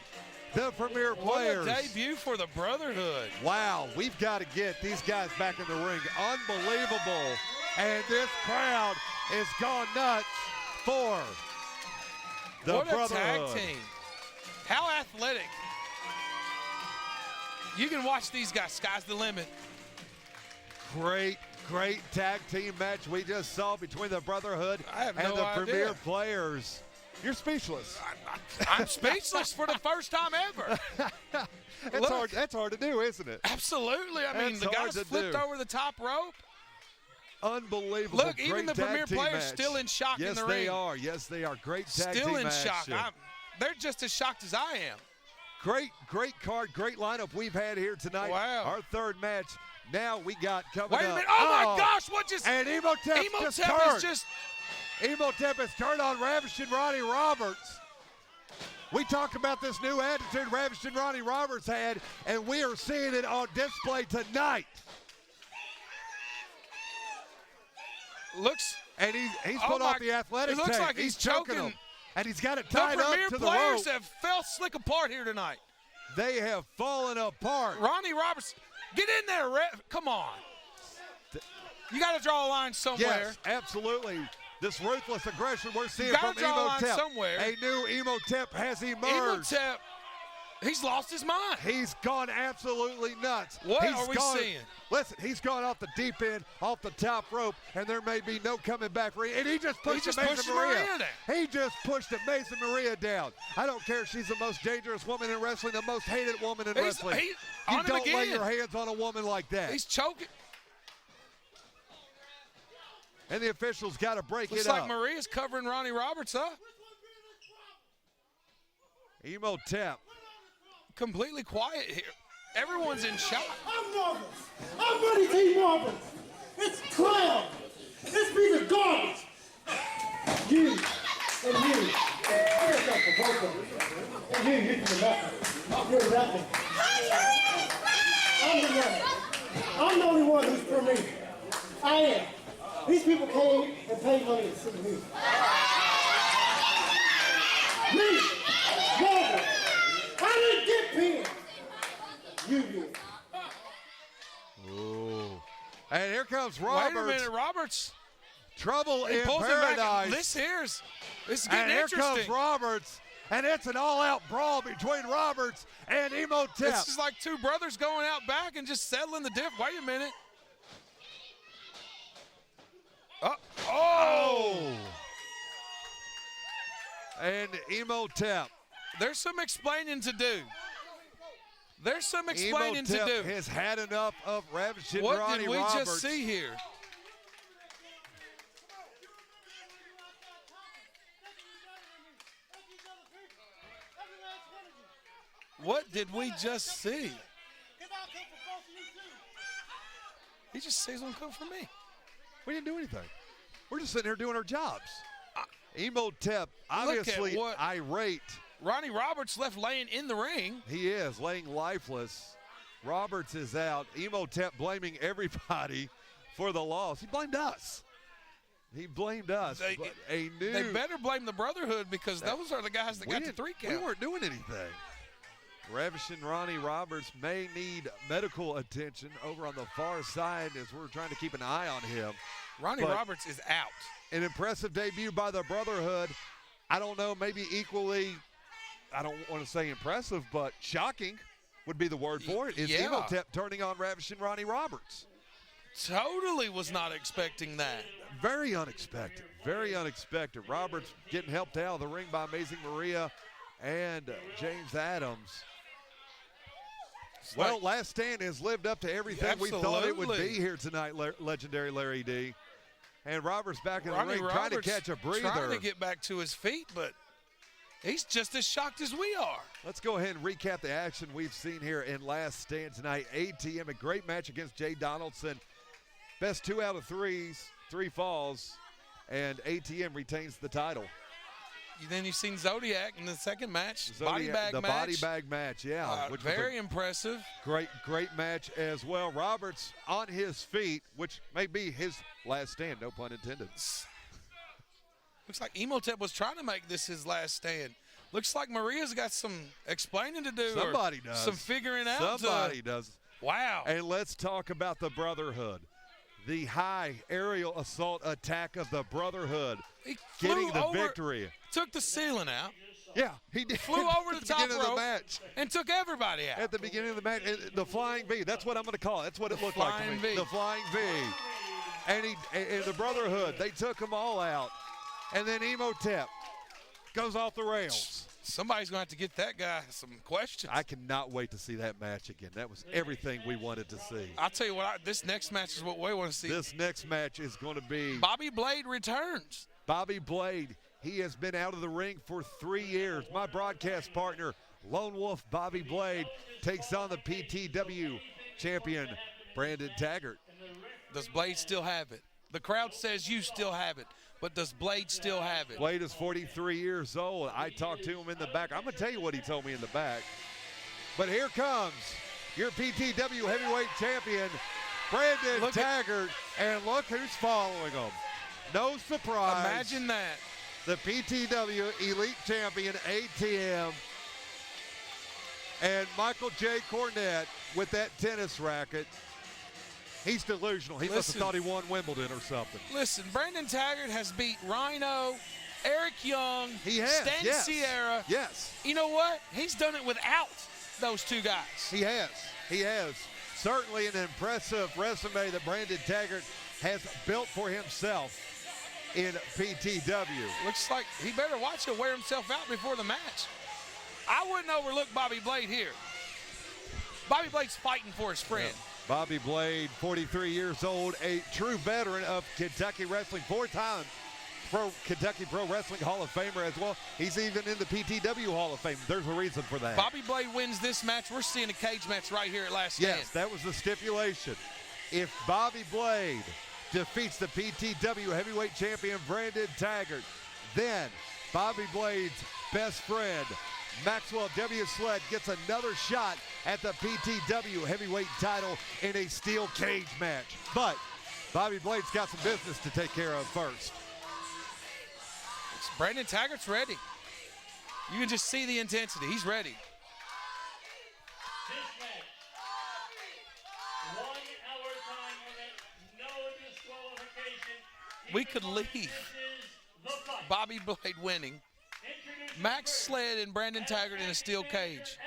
the Premier Players. What a debut for the Brotherhood. Wow, we've got to get these guys back in the ring. Unbelievable. And this crowd is gone nuts for the Brotherhood. What a tag team. How athletic. You can watch these guys. Sky's the limit. Great tag team match we just saw between the Brotherhood and no the idea. Premier Players. You're speechless. I'm speechless for the first time ever. That's hard to do, isn't it? Absolutely. I mean, the guys flipped over the top rope. Unbelievable. Look, even the Premier Players match. still in shock in the ring. Yes, they are. Yes, they are. Great tag team Still in match. shock. They're just as shocked as I am. Great card, great lineup we've had here tonight. Wow. Our third match. Now we got coming up. Wait a minute. Oh, my gosh. What just. And Imhotep Imhotep turned. is just. Imhotep has turned on Ravishing Ronnie Roberts. We talked about this new attitude Ravishing Ronnie Roberts had, and we are seeing it on display tonight. And he's put off the athletic It looks tape. like he's choking him. And he's got it tied up to the rope. The Premier Players have fell slick apart here tonight. They have fallen apart. Ronnie Roberts, get in there, come on. You got to draw a line somewhere. Yes, absolutely. This ruthless aggression we're seeing Gotta from draw a line Imhotep. somewhere. A new Imhotep has emerged. Imhotep, he's lost his mind. He's gone absolutely nuts. What are we seeing? Listen, he's gone off the deep end, off the top rope, and there may be no coming back for him. And he just pushed Mason Maria down. He just pushed Mason Maria down. I don't care if she's the most dangerous woman in wrestling, the most hated woman in wrestling. You don't lay your hands on a woman like that. He's choking. And the officials got to break Looks it up. like Maria's covering Ronnie Roberts up. Imhotep. Completely quiet here. Everyone's in shock. I'm nervous. I'm ready to eat marbles. It's clown. This piece of garbage. You and you. I got that for both of you. And you can nothing. You're nothing. I'm the one. I'm the only one who's for me. I am. These people came and paid money to see me. Me, Marvel. I didn't get paid. You did. Ooh. And here comes Roberts. Wait a minute, Roberts. Trouble in pulls paradise. Him back. This is getting and here interesting. comes Roberts. And it's an all-out brawl between Roberts and Imhotep. This is like two brothers going out back and just settling the diff. Wait a minute. Oh! And Imhotep. There's some explaining to do. There's some explaining Imhotep to do. has had enough of Ravishing What Ronnie did we Roberts. just see here? What did we just see? He just says he's gonna come for me. We didn't do anything. We're just sitting here doing our jobs. Imhotep, obviously irate. Ronnie Roberts left laying in the ring. He is laying lifeless. Roberts is out. Imhotep blaming everybody for the loss. He blamed us. He blamed us. They better blame the Brotherhood because those are the guys that got the 3 count. We weren't doing anything. Ravishing Ronnie Roberts may need medical attention over on the far side as we're trying to keep an eye on him. Ronnie Roberts is out. An impressive debut by the Brotherhood. I don't know, maybe equally, I don't want to say impressive, but shocking would be the word for it. Is Imhotep turning on Ravishing Ronnie Roberts? Totally was not expecting that. Very unexpected. Very unexpected. Roberts getting helped out of the ring by Amazing Maria and James Adams. Well, Last Stand has lived up to everything we thought it would be here tonight, legendary Larry D. And Roberts back in the ring trying to catch a breather. Trying to get back to his feet, but he's just as shocked as we are. Let's go ahead and recap the action we've seen here in Last Stand tonight. ATM, a great match against Donaldson. Best 2 out of 3s, 3 falls. and ATM retains the title. Then you've seen Zodiak in the second match, Zodiac, body bag the match. body bag match, yeah. Which very impressive. Great match as well. Roberts on his feet, which may be his last stand, no pun intended. Looks like Imhotep was trying to make this his last stand. Looks like Maria's got some explaining to do. Somebody does. Some figuring out. Somebody does. Wow. And let's talk about the Brotherhood. The high aerial assault attack of the Brotherhood, getting the victory. Took the ceiling out. Yeah, he did. Flew over the top beginning rope of the match. and took everybody out. At the beginning of the match, the flying V. That's what I'm going to call it. That's what it looked like to me. V. The flying V. And the Brotherhood, they took them all out. And then Imhotep goes off the rails. Somebody's going to have to get that guy some questions. I cannot wait to see that match again. That was everything we wanted to see. I'll tell you what, this next match is what we want to see. This next match is going to be Bobby Blade returns. Bobby Blade. He has been out of the ring for 3 years. My broadcast partner, Lone Wolf Bobby Blade, takes on the PTW champion, Brandon Taggart. Does Blade still have it? The crowd says you still have it. But does Blade still have it? Blade is 43 years old. I talked to him in the back. I'm going to tell you what he told me in the back. But here comes your PTW heavyweight champion, Brandon Taggart. And look who's following him. No surprise. Imagine that. The PTW Elite Champion, ATM. And Michael J. Cornette with that tennis racket. He's delusional. He must have thought he won Wimbledon or something. Listen, Brandon Taggart has beat Rhino, Eric Young, he has, Stan Sierra. Yes. You know what? He's done it without those two guys. He has. He has. Certainly an impressive resume that Brandon Taggart has built for himself in PTW. Looks like he better watch it, wear himself out before the match. I wouldn't overlook Bobby Blade here. Bobby Blade's fighting for his friend. Yeah. Bobby Blade, 43 years old, a true veteran of Kentucky wrestling, 4-time Kentucky Pro Wrestling Hall of Famer as well. He's even in the PTW Hall of Fame. There's a reason for that. Bobby Blade wins this match. We're seeing a cage match right here at Last Stand. Yes, that was the stipulation. If Bobby Blade defeats the PTW heavyweight champion Brandon Taggart, then Bobby Blade's best friend, Maxwell W. Sledd, gets another shot at the PTW heavyweight title in a steel cage match. But Bobby Blade's got some business to take care of first. Brandon Taggart's ready. You can just see the intensity. He's ready. This match, 1 hour time limit, no disqualification. We could leave Bobby Blade winning, Maxx Sledd and Brandon Taggart in a steel cage.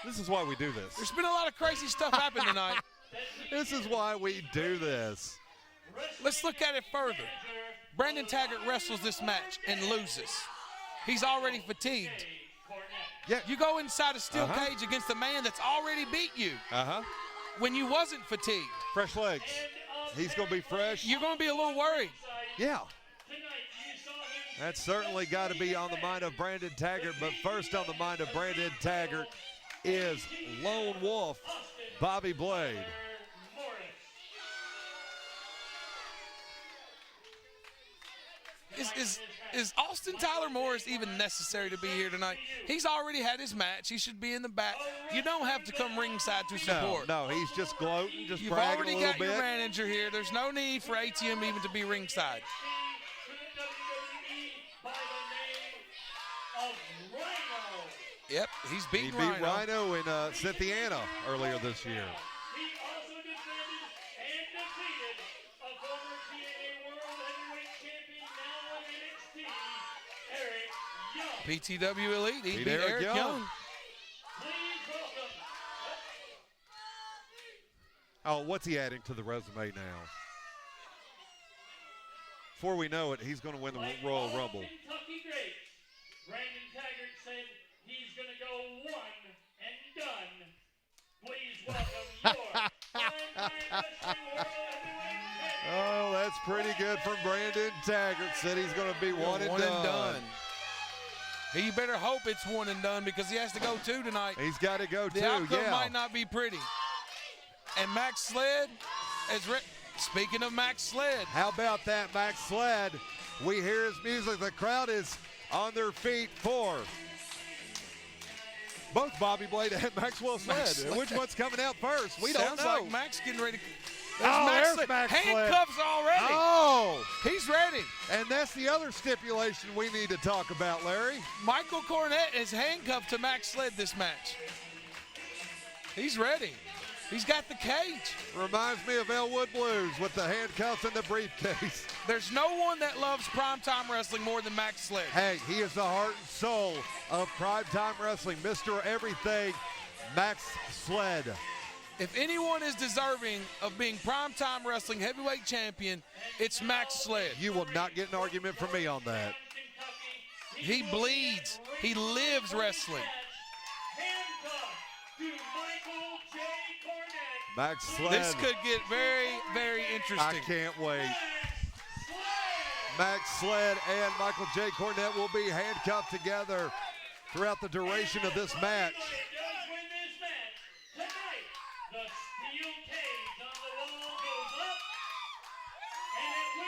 This is why we do this. There's been a lot of crazy stuff happen tonight. This is why we do this. Let's look at it further. Brandon Taggart wrestles this match and loses. He's already fatigued. Yeah. You go inside a steel cage against a man that's already beat you when you wasn't fatigued. Fresh legs. He's going to be fresh. You're going to be a little worried. Yeah. That's certainly got to be on the mind of Brandon Taggart, but first on the mind of Brandon Taggart is Lone Wolf Bobby Blade. Is Austin Tyler Morris even necessary to be here tonight? He's already had his match. He should be in the back. You don't have to come ringside to support. No, he's just gloating, just You've bragging already a little got bit. your manager here. There's no need for ATM even to be ringside. Yep, he's beat Rhino. He beat Rhino in Cynthiana earlier this year. He also defended and defeated a former TNA World Heavyweight Champion, now on NXT, Eric Young. PTW Elite, he beat Eric Young. Please welcome. Oh, what's he adding to the resume now? Before we know it, he's going to win the Royal Rumble. Kentucky great. Brandon Taggart said he's going to go one and done. Please welcome your Wrestling World Heavyweight Champion. Oh, that's pretty good from Brandon Taggart. Said he's going to be one and done. He better hope it's one and done because he has to go two tonight. He's got to go two, The outcome might not be pretty. And Maxx Sledd, Speaking of Maxx Sledd. How about that, Maxx Sledd? We hear his music. The crowd is on their feet for both Bobby Blade and Maxwell Sledd. Which one's coming out first? We don't know. Sounds like Max getting ready. There's Sledd. Maxx Sledd. Handcuffs already. Oh! He's ready. And that's the other stipulation we need to talk about, Larry. Michael Cornette is handcuffed to Maxx Sledd this match. He's ready. He's got the cage. Reminds me of Elwood Blues with the handcuffs and the briefcase. There's no one that loves primetime wrestling more than Maxx Sledd. Hey, he is the heart and soul of primetime wrestling. Mr. Everything, Maxx Sledd. If anyone is deserving of being primetime wrestling heavyweight champion, it's Maxx Sledd. You will not get an argument from me on that. He bleeds. He lives wrestling. Maxx Sledd. This could get very, very interesting. I can't wait. Maxx Sledd and Michael J. Cornette will be handcuffed together throughout the duration of this match.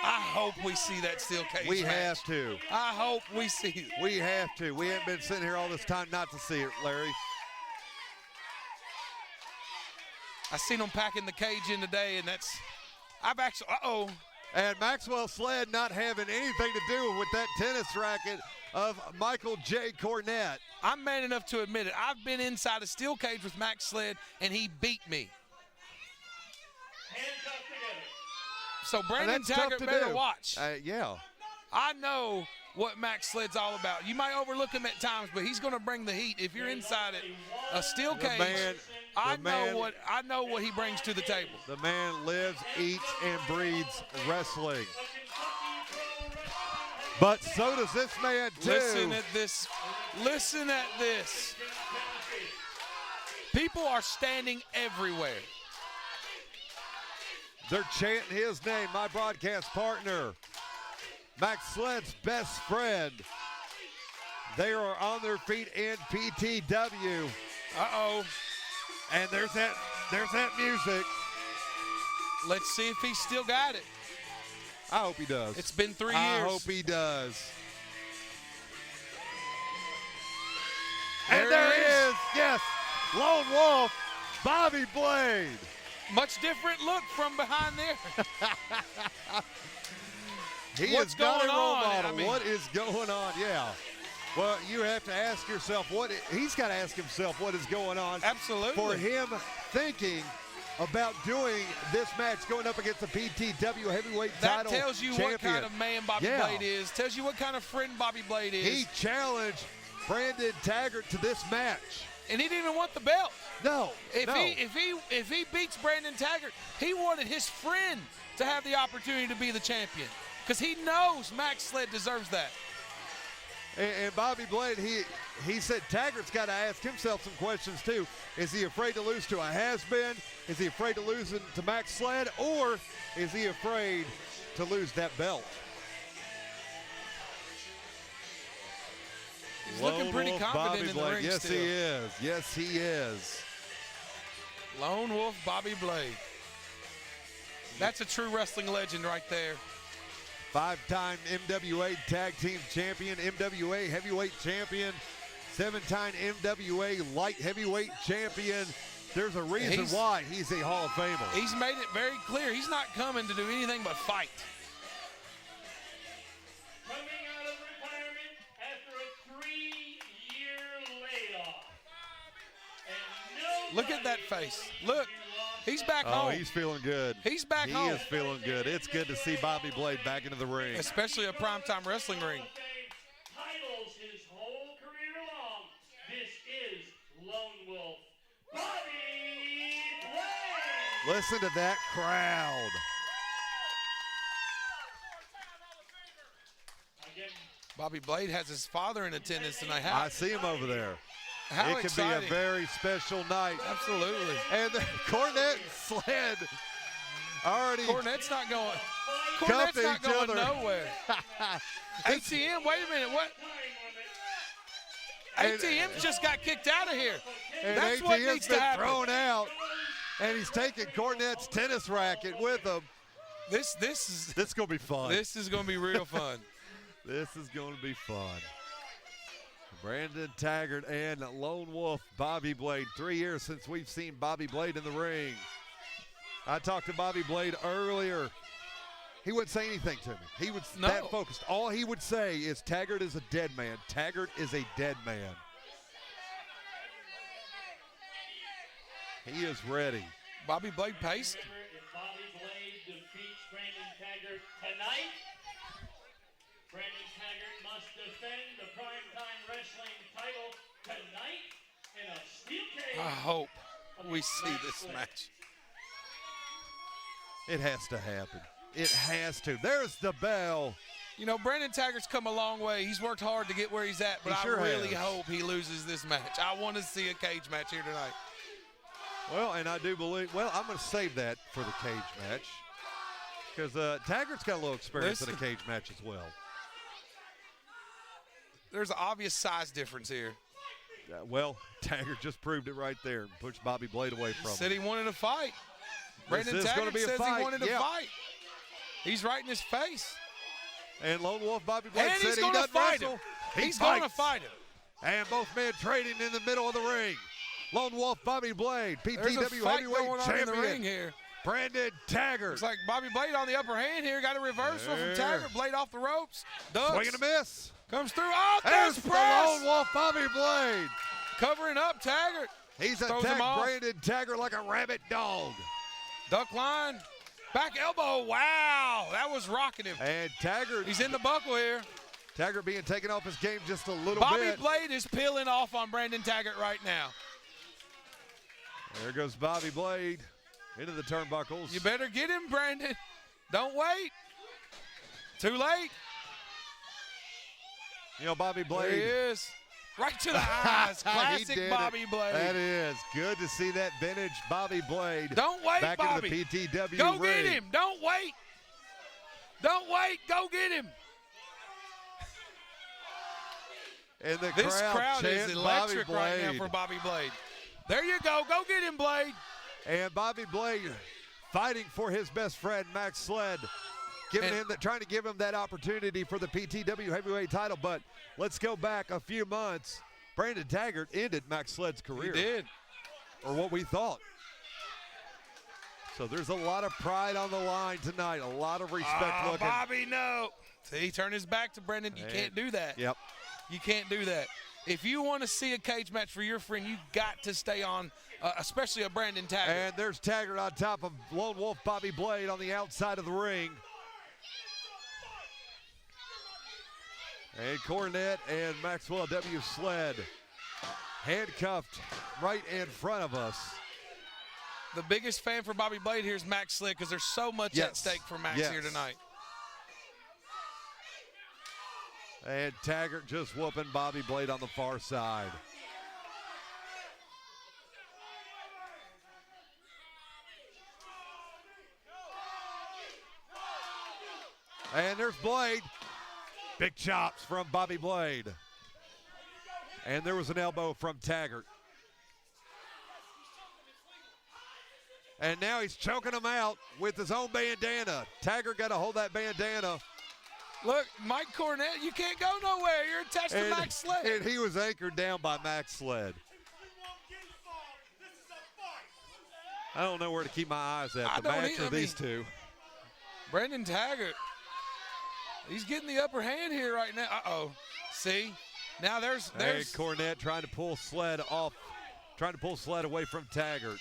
I hope we see that steel cage We match. have to. I hope we see it. We have to. We haven't been sitting here all this time not to see it, Larry. I seen him packing the cage in today, and And Maxwell Sledd not having anything to do with that tennis racket of Michael J. Cornette. I'm man enough to admit it. I've been inside a steel cage with Maxx Sledd, and he beat me. So Brandon Taggart better watch. Yeah. I know what Maxx Sled's all about. You might overlook him at times, but he's going to bring the heat. If you're inside it, a steel cage, I know what he brings to the table. The man lives, eats, and breathes wrestling. But so does this man too. Listen at this. Listen at this. People are standing everywhere. They're chanting his name, my broadcast partner, Maxx Sled's best friend. They are on their feet in PTW. Uh-oh. And there's that music. Let's see if he's still got it. I hope he does. It's been 3 years. I hope he does. There And there he he is. Yes, Lone Wolf, Bobby Blade. Much different look from behind there. What's going on? I mean, What is going on? Yeah. Well, you have to ask yourself he's got to ask himself what is going on. Absolutely. For him thinking about doing this match going up against the PTW Heavyweight Title That tells you champion. what kind of man Bobby Blade is. Tells you what kind of friend Bobby Blade is. He challenged Brandon Taggart to this match. And he didn't even want the belt. No. If he beats Brandon Taggart, he wanted his friend to have the opportunity to be the champion. Because he knows Maxx Sledd deserves that. And Bobby Blade, he said Taggart's got to ask himself some questions too. Is he afraid to lose to a has-been? Is he afraid to lose to Maxx Sledd? Or is he afraid to lose that belt? He's looking pretty confident in the ring yes, still. he is. Yes, he is. Lone Wolf Bobby Blade. That's a true wrestling legend right there. 5-time MWA Tag Team Champion, MWA Heavyweight Champion, 7-time MWA Light Heavyweight Champion. There's a reason why he's a Hall of Famer. He's made it very clear. He's not coming to do anything but fight. Coming out of retirement after a 3-year layoff. And Look at that face. Look. He's back home. Oh, he's feeling good. He's back home. He is feeling good. It's good to see Bobby Blade back into the ring. Especially a primetime wrestling ring. titles his whole career long. This is Lone Wolf Bobby Blade. Listen to that crowd. Bobby Blade has his father in attendance tonight. I see him over there. How it exciting. could be a very special night. Absolutely. And Cornette and Sledd already Cornette's not going. cuffed Cornette's not each going other. nowhere. ATM, wait a minute. What? ATM just got kicked out of here. And That's what ATM's needs to been happen. thrown out, and he's taking Cornette's tennis racket with him. This is going to be fun. This is going to be real fun. This is going to be fun. Brandon Taggart and Lone Wolf Bobby Blade. 3 years since we've seen Bobby Blade in the ring. I talked to Bobby Blade earlier. He wouldn't say anything to me. He was that focused. All he would say is Taggart is a dead man. Taggart is a dead man. He is ready. Bobby Blade paced. Remember, if Bobby Blade defeats Brandon Taggart tonight, Brandon Taggart must defend the Primetime Wrestling title tonight in a steel cage. I hope we see this match. It has to happen. It has to. There's the bell. You know, Brandon Taggart's come a long way. He's worked hard to get where he's at, but He sure I really has. hope he loses this match. I want to see a cage match here tonight. Well, and I do believe, well, I'm going to save that for the cage match because Taggart's got a little experience in a cage match as well. There's an obvious size difference here. Well, Taggart just proved it right there and pushed Bobby Blade away from Said him. he wanted a fight. Brandon is gonna Taggart be a says fight. he wanted a Yeah. fight. He's right in his face. And Lone Wolf Bobby Blade And said he's he going to doesn't fight wrestle. him. He He's going to fights. fight him. And both men trading in the middle of the ring. Lone Wolf Bobby Blade, There's a PTW fight going heavyweight on in the ring champion. here. Brandon Taggart. Looks like Bobby Blade on the upper hand here. Got a reversal from There. Taggart. Blade off the ropes. Ducks. Swing and a miss. Comes through. Oh, There's there's the press. Lone Wolf Bobby Blade. Covering up Taggart. He's Throws him attacked off. Brandon Taggart like a rabid dog. Duck line. Back elbow. Wow. That was rocking him. And Taggart, He's in the buckle here. Taggart being taken off his game just a little Bobby bit. Blade is peeling off on Brandon Taggart right now. There goes Bobby Blade into the turnbuckles. You better get him, Brandon. Don't wait. Too late. You know, Bobby There he Blade. is. Right to the eyes. He Classic did Bobby it. Blade. That is good to see that vintage Bobby Blade. Don't wait, back Bobby. into the PTW Go ring. get him. Don't wait. Don't wait. Go get him. And the This crowd is chants electric Bobby right now Blade. for Bobby Blade. There you go. Go get him, Blade. And Bobby Blade fighting for his best friend, Maxx Sledd, trying to give him that opportunity for the PTW heavyweight title. But let's go back a few months. Brandon Taggart ended Maxx Sledd's career. He did. Or what we thought. So there's a lot of pride on the line tonight. A lot of respect looking. Bobby, no. See, he turned his back to Brandon. You can't do that. Yep. You can't do that. If you want to see a cage match for your friend, you got to stay on, especially a Brandon Taggart. And there's Taggart on top of Lone Wolf Bobby Blade on the outside of the ring. And Cornette and Maxwell W. Sledd handcuffed right in front of us. The biggest fan for Bobby Blade here is Maxx Sledd because there's so much at stake for Maxx here tonight. And Taggart just whooping Bobby Blade on the far side. And there's Blade. Big chops from Bobby Blade. And there was an elbow from Taggart. And now he's choking him out with his own bandana. Taggart got to hold that bandana. Look, Mike Cornette, you can't go nowhere. You're attached to Maxx Sledd. And he was anchored down by Maxx Sledd. I don't know where to keep my eyes at. The match of these two. Brandon Taggart, he's getting the upper hand here right now. Uh-oh. See? Now there's And Cornette trying to pull Sledd off, trying to pull Sledd away from Taggart.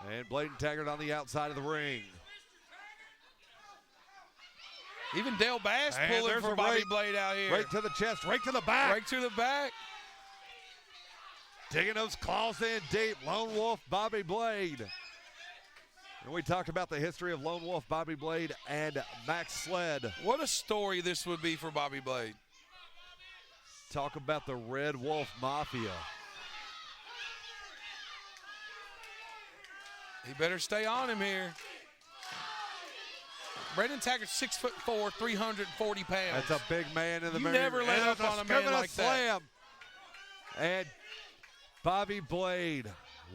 And Blade and Taggart on the outside of the ring. even Dale Bass And pulling there's for a Bobby right- Blade out here. Right to the chest, right to the back. Right to the back. Digging those claws in deep. Lone Wolf Bobby Blade. And we talked about the history of Lone Wolf Bobby Blade and Maxx Sledd. What a story this would be for Bobby Blade. Talk about the Red Wolf Mafia. He better stay on him here. Brandon Taggart, 6'4", 340 pounds. That's a big man in the You ring. never let And up there's on a man coming like that. slam. And Bobby Blade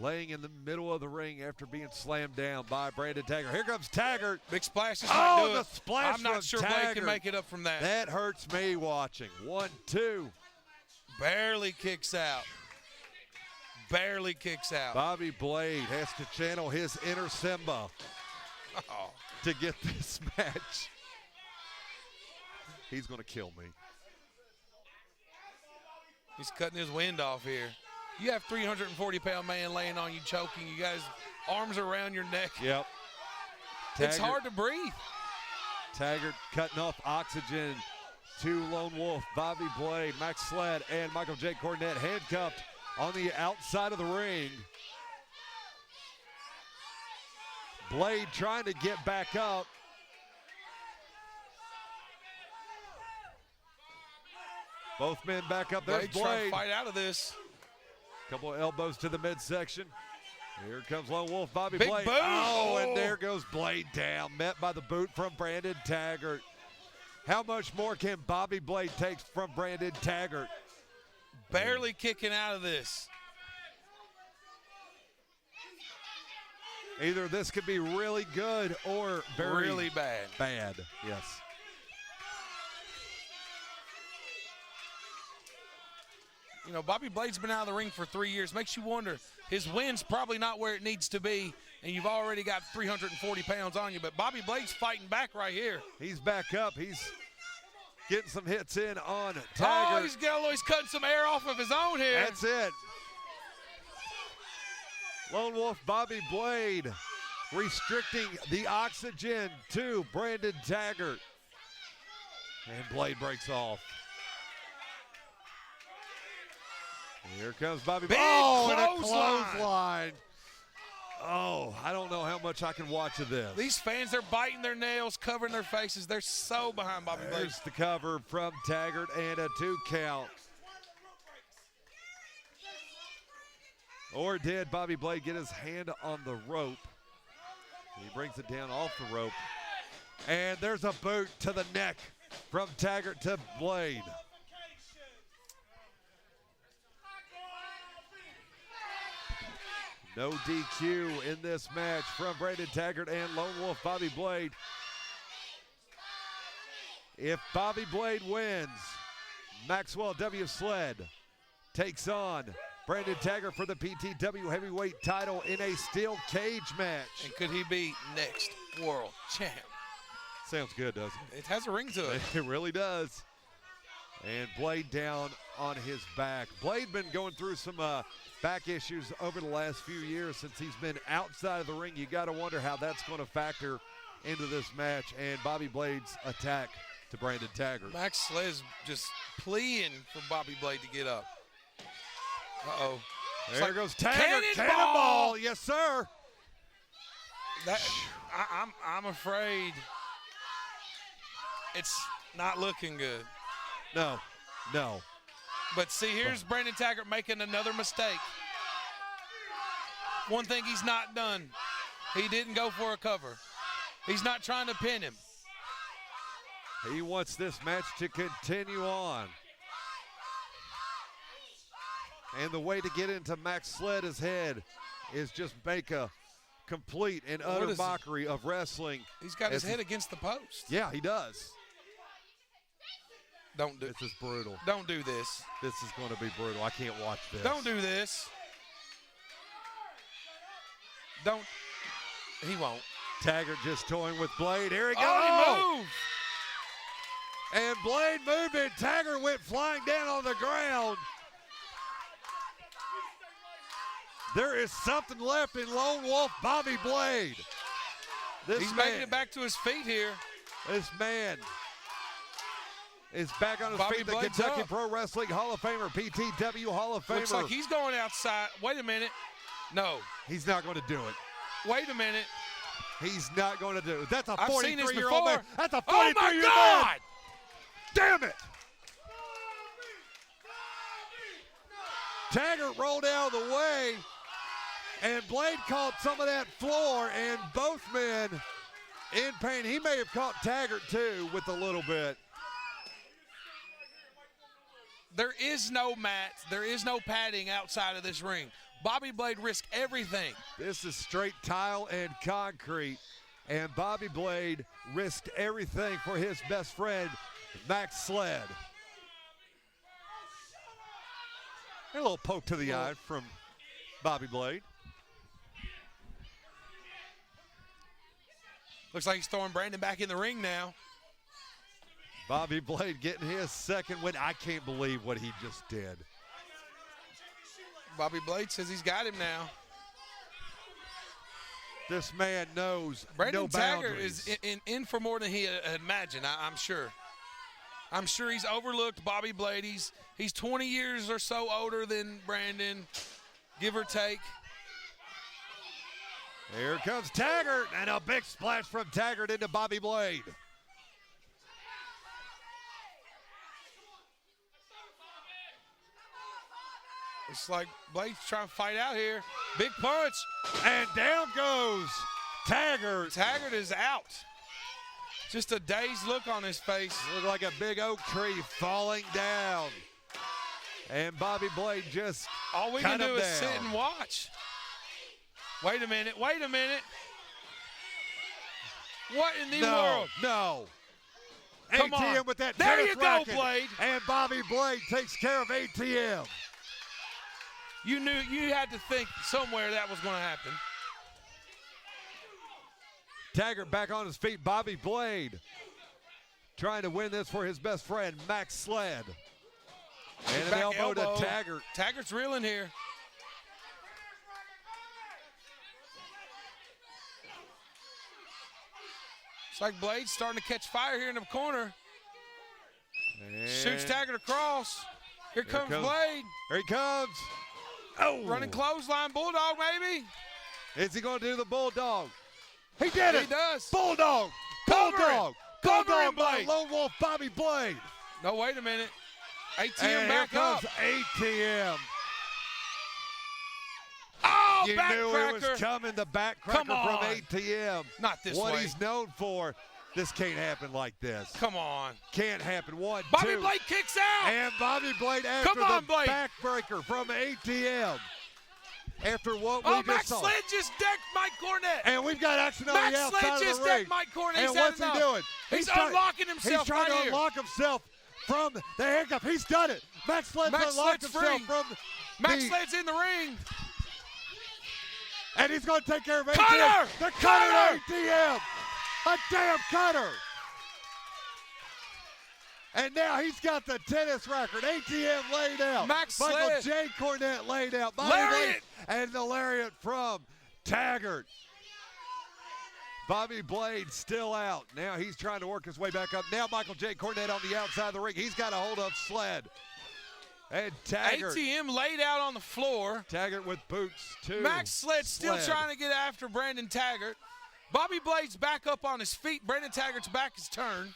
laying in the middle of the ring after being slammed down by Brandon Taggart. Here comes Taggart. Big splash just might do the it. splash I'm not from sure Blade Taggart. can make it up from that. That hurts me watching. 1, 2. Barely kicks out. Barely kicks out. Bobby Blade has to channel his inner Simba to get this match. He's going to kill me. He's cutting his wind off here. You have 340-pound man laying on you, choking. You guys, arms around your neck. Yep. It's hard to breathe. Taggart cutting off oxygen to Lone Wolf, Bobby Blade, Maxx Sledd, and Michael J. Cornette handcuffed on the outside of the ring. Blade trying to get back up. Both men back up. There's Blade's trying to Blade. fight out of this. Couple of elbows to the midsection. Here comes Lone Wolf, Bobby Big Blade. boot. Oh, and there goes Blade down, met by the boot from Brandon Taggart. How much more can Bobby Blade take from Brandon Taggart? Barely kicking out of this. Either this could be really good or very Really bad. bad. Yes. You know, Bobby Blade's been out of the ring for 3 years. Makes you wonder, his win's probably not where it needs to be, and you've already got 340 pounds on you. But Bobby Blade's fighting back right here. He's back up. He's getting some hits in on Oh, Taggart. he's cutting some air off of his own here. That's it. Lone Wolf, Bobby Blade restricting the oxygen to Brandon Taggart. And Blade breaks off. Here comes Bobby Blade. Oh, and a clothesline. Oh, I don't know how much I can watch of this. These fans are biting their nails, covering their faces. They're so behind Bobby Blade. There's the cover from Taggart and a 2 count. Or did Bobby Blade get his hand on the rope? He brings it down off the rope. And there's a boot to the neck from Taggart to Blade. No DQ in this match from Brandon Taggart and Lone Wolf Bobby Blade. If Bobby Blade wins, Maxwell W. Sledd takes on Brandon Taggart for the PTW Heavyweight title in a steel cage match. And could he be next world champ? Sounds good, doesn't it? It has a ring to it. It really does. And Blade down on his back. Blade been going through some back issues over the last few years since he's been outside of the ring. You got to wonder how that's going to factor into this match. And Bobby Blade's attack to Brandon Taggart. Maxx Sled's just pleading for Bobby Blade to get up. Uh-oh. There goes Taggart. Cannonball. Yes, sir. I'm afraid it's not looking good. No. But see, here's Brandon Taggart making another mistake. One thing he's not done, he didn't go for a cover. He's not trying to pin him. He wants this match to continue on. And the way to get into Maxx Sled's head is just make a complete and utter mockery of wrestling. He's got his head against the post. Yeah, he does. This is brutal. Don't do this. This is going to be brutal. I can't watch this. Don't do this. He won't. Taggart just toying with Blade. Here he goes. Oh, he moved. And Blade moved and Taggart went flying down on the ground. There is something left in Lone Wolf Bobby Blade. He's making it back to his feet here. This man is back on his feet. The Blade's Kentucky up. Pro Wrestling Hall of Famer, PTW Hall of Famer. Looks like he's going outside. Wait a minute. No. He's not going to do it. Wait a minute. He's not going to do it. That's a I've seen this 43-year-old man. before. That's a 43-year-old Oh, my man. God! Damn it. Taggart rolled out of the way, and Blade caught some of that floor, and both men in pain. He may have caught Taggart, too, with a little bit. there is no mat, there is no padding outside of this ring. Bobby Blade risked everything. This is straight tile and concrete, and Bobby Blade risked everything for his best friend, Maxx Sledd. A little poke to the eye from Bobby Blade. Looks like he's throwing Brandon back in the ring now. Bobby Blade getting his second win. I can't believe what he just did. Bobby Blade says he's got him now. This man knows Brandon no Taggart boundaries. is in for more than he imagined, I'm sure. I'm sure he's overlooked Bobby Blade. He's 20 years or so older than Brandon, give or take. Here comes Taggart, and a big splash from Taggart into Bobby Blade. It's like Blade's trying to fight out here. Big punch. And down goes Taggart. Taggart is out. Just a dazed look on his face. Looked like a big oak tree falling down. And Bobby Blade just all we can do is sit and watch. Wait a minute. Wait a minute. What in the world? No. Come ATM on. with that there tennis you go, racket. Blade. And Bobby Blade takes care of ATM. You knew you had to think somewhere that was going to happen. Taggart back on his feet. Bobby Blade trying to win this for his best friend, Maxx Sledd. And an elbow to Taggart. Taggart's reeling here. It's like Blade's starting to catch fire here in the corner. And shoots Taggart across. Here comes Blade. Here he comes. Oh! Running clothesline, Bulldog maybe. Is he going to do the Bulldog? He did it. He does. Bulldog. Bulldog. Bulldog by Blade. Lone Wolf Bobby Blade. No, wait a minute. ATM and back here comes up. ATM. Oh, you knew it was coming, the backcracker from ATM. Not this what way. He's known for. This can't happen like this. Come on. Can't happen. One, Bobby two. Blade kicks out. And Bobby Blade after Come on, the Blade. backbreaker from ATM. After what we just Maxx saw. Sledd just decked Mike Cornette. And we've got action on Maxx the outside Sledd of the just ring. decked Mike Cornette. And what's he doing? He's unlocking himself. He's trying right to unlock himself from the handcuff. He's done it. Maxx Sled's unlocked himself from Maxx Sled's in the ring. And he's going to take care of ATM. Cutter! The cutter ATM. A damn cutter. And now he's got the tennis record. ATM laid out. Maxx Michael Sledd. J. Cornette laid out. Lariat. And the lariat from Taggart. Bobby Blade still out. Now he's trying to work his way back up. Now Michael J. Cornette on the outside of the ring. He's got a hold of Sledd. And Taggart. ATM laid out on the floor. Taggart with boots, too. Maxx Sledd still trying to get after Brandon Taggart. Bobby Blade's back up on his feet. Brandon Taggart's back is turned.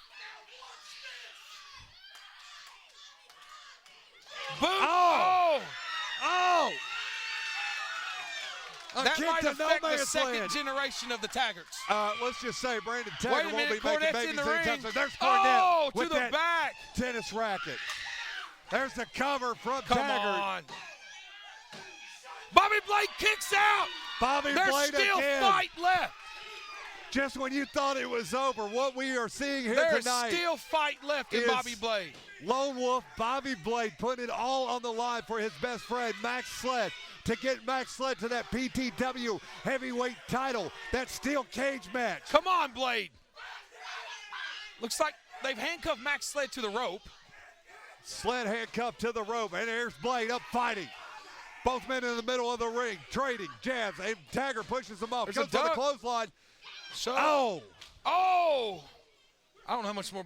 Boom! Oh! Oh! That might affect the second generation of the Taggarts. Let's just say Brandon Taggart won't be Cornette's making in the babies ring. anytime soon. There's Cornette Oh, with to the that back. tennis racket. There's the cover from Come Taggart. on. Bobby Blade kicks out. Bobby There's Blade still again. fight left. Just when you thought it was over, what we are seeing here There's tonight still fight left in is Bobby Blade. Lone Wolf Bobby Blade putting it all on the line for his best friend, Maxx Sledd, to get Maxx Sledd to that PTW heavyweight title, that steel cage match. Come on, Blade. Looks like they've handcuffed Maxx Sledd to the rope. Sledd handcuffed to the rope, and there's Blade up fighting. Both men in the middle of the ring, trading jabs, and Taggart pushes them off. There's Goes a for the duck. clothesline. Oh! I don't know how much more.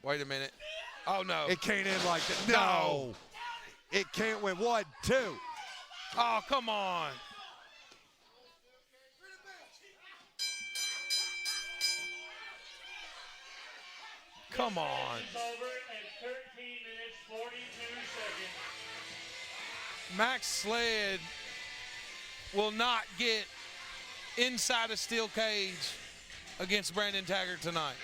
Wait a minute. Oh, no. It can't end like that. No. It can't win. 1, 2. Oh, come on. Come on. It's over at 13 minutes, 42 seconds. Maxx Sledd will not get inside a steel cage against Brandon Taggart tonight.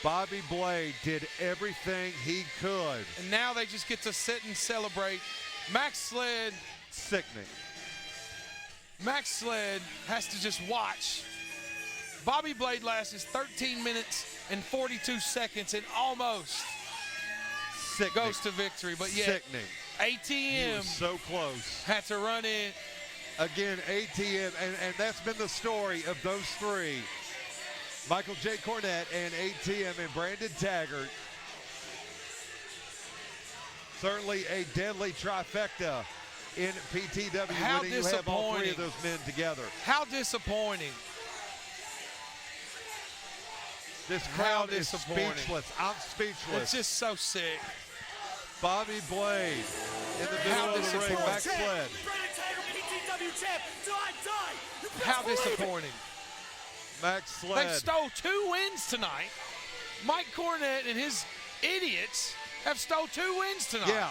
Bobby Blade did everything he could. And now they just get to sit and celebrate. Maxx Sledd. Sickening. Maxx Sledd has to just watch. Bobby Blade lasts 13 minutes and 42 seconds and almost Sickening. goes to victory. But yet, Sickening. He ATM was so close. had to run in. Again, ATM, and that's been the story of those three. Michael J. Cornette and ATM and Brandon Taggart. Certainly a deadly trifecta in PTW when you have all three of those men together. How disappointing. This crowd is speechless. I'm speechless. It's just so sick. Bobby Blade in the middle of the ring. Maxx Sledd. How disappointing. Maxx They Sledd. stole 2 wins tonight. Mike Cornette and his idiots have stole 2 wins tonight. Yeah.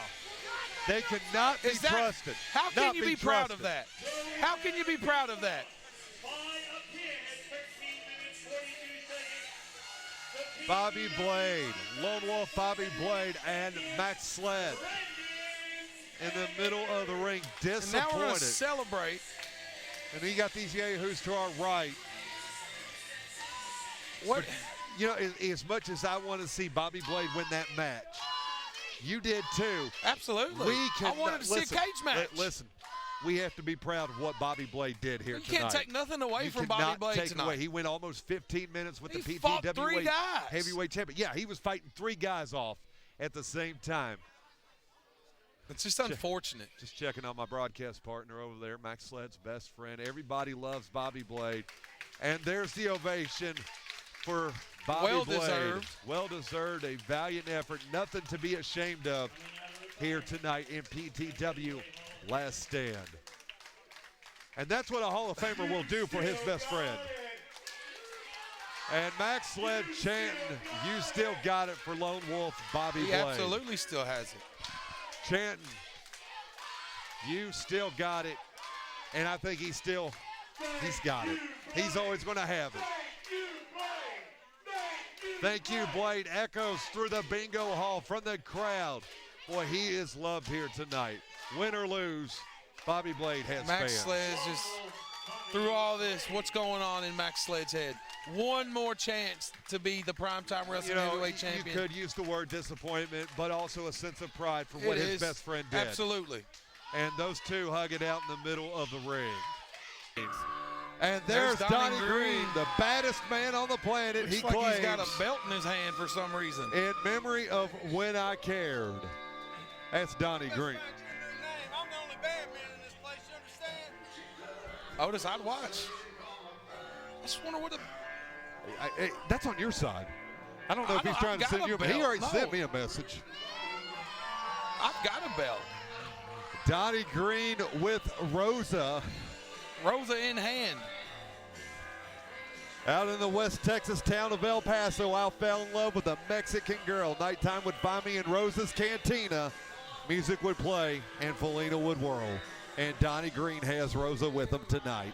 They could not be trusted. How can Not you be proud of that? How can you be proud of that? Bobby Blade, Lone Wolf Bobby Blade, and Maxx Sledd in the middle of the ring, disappointed. And now we're going to celebrate. And you got these yahoos to our right. What? But, you know, as much as I want to see Bobby Blade win that match, you did too. Absolutely. I wanted to see a cage match. Listen, we have to be proud of what Bobby Blade did here tonight. You can't take nothing away from Bobby Blade tonight. Away. He went almost 15 minutes with the fought PTW 3 guys. heavyweight champion. Yeah, he was fighting 3 guys off at the same time. It's just unfortunate. Just checking on my broadcast partner over there, Maxx Sled's best friend. Everybody loves Bobby Blade. And there's the ovation for Bobby Blade. Well-deserved. Well-deserved, a valiant effort. Nothing to be ashamed of here tonight in PTW Last Stand. And that's what a Hall of Famer will do for his best friend. And Maxx Sledd chanting, "You still got it" for Lone Wolf Bobby Blade. He absolutely still has it. Chanting, "You still got it." And I think he's got it. He's always going to have it. Thank you, Blade. Echoes through the bingo hall from the crowd. Boy, he is loved here tonight. Win or lose, Bobby Blade has Maxx fans. Sledd just, through all this, what's going on in Maxx Sled's head? One more chance to be the primetime wrestling heavyweight champion. You could use the word disappointment, but also a sense of pride for what his best friend did. Absolutely. And those two hug it out in the middle of the ring. And there's Donnie Green, the baddest man on the planet. Looks he like claims, he's got a belt in his hand for some reason. in memory of when I cared. That's Donnie Green. I'm the only bad man in this place, you understand? Otis, I'd watch. I just wonder what That's on your side. I don't know if he's trying to send you a message. He already sent me a message. I've got a belt. Donnie Green with Rosa. Rosa in hand. Out in the West Texas town of El Paso, I fell in love with a Mexican girl. Nighttime would find me in Rosa's cantina. Music would play and Felina would whirl. And Donnie Green has Rosa with him tonight.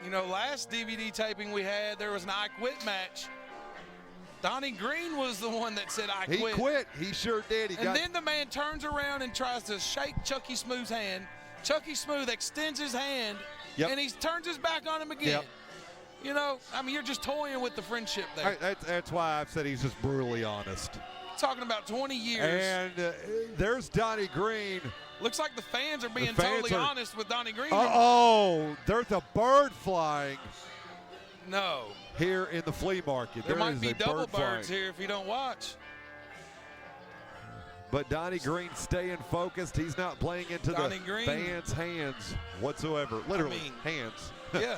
You know, last DVD taping we had, there was an I Quit match. Donnie Green was the one that said, I quit. He quit. He sure did. And then the man turns around and tries to shake Chucky Smooth's hand. Chucky Smooth extends his hand, and he turns his back on him again. You know, I mean, you're just toying with the friendship there. That's why I've said he's just brutally honest. Talking about 20 years. And there's Donnie Green. Looks like the fans are being totally honest with Donnie Green. Oh, there's a bird flying. No. Here in the flea market. There might be double birds here if you don't watch. But Donnie Green staying focused. He's not playing into the fans' hands whatsoever. Literally, hands. Yeah.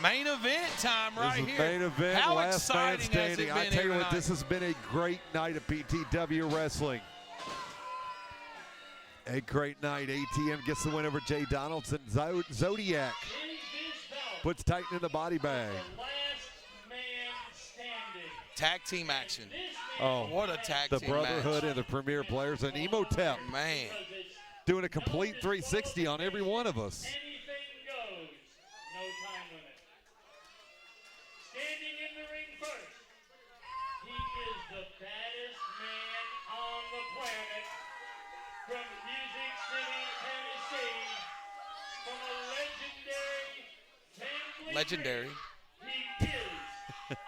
Main event time right here. Main event, How last man exciting standing. has it been I tell you here what, this has been a great night of PTW Wrestling. A great night. ATM gets the win over Jay Donaldson. Zodiak puts Titan in the body bag. Tag team action. Oh, what a tag the team Brotherhood match. and the Premier Players and Imhotep. Man. Doing a complete 360 on every one of us. requirement from Music City, Tennessee, from a legendary Legendary. He is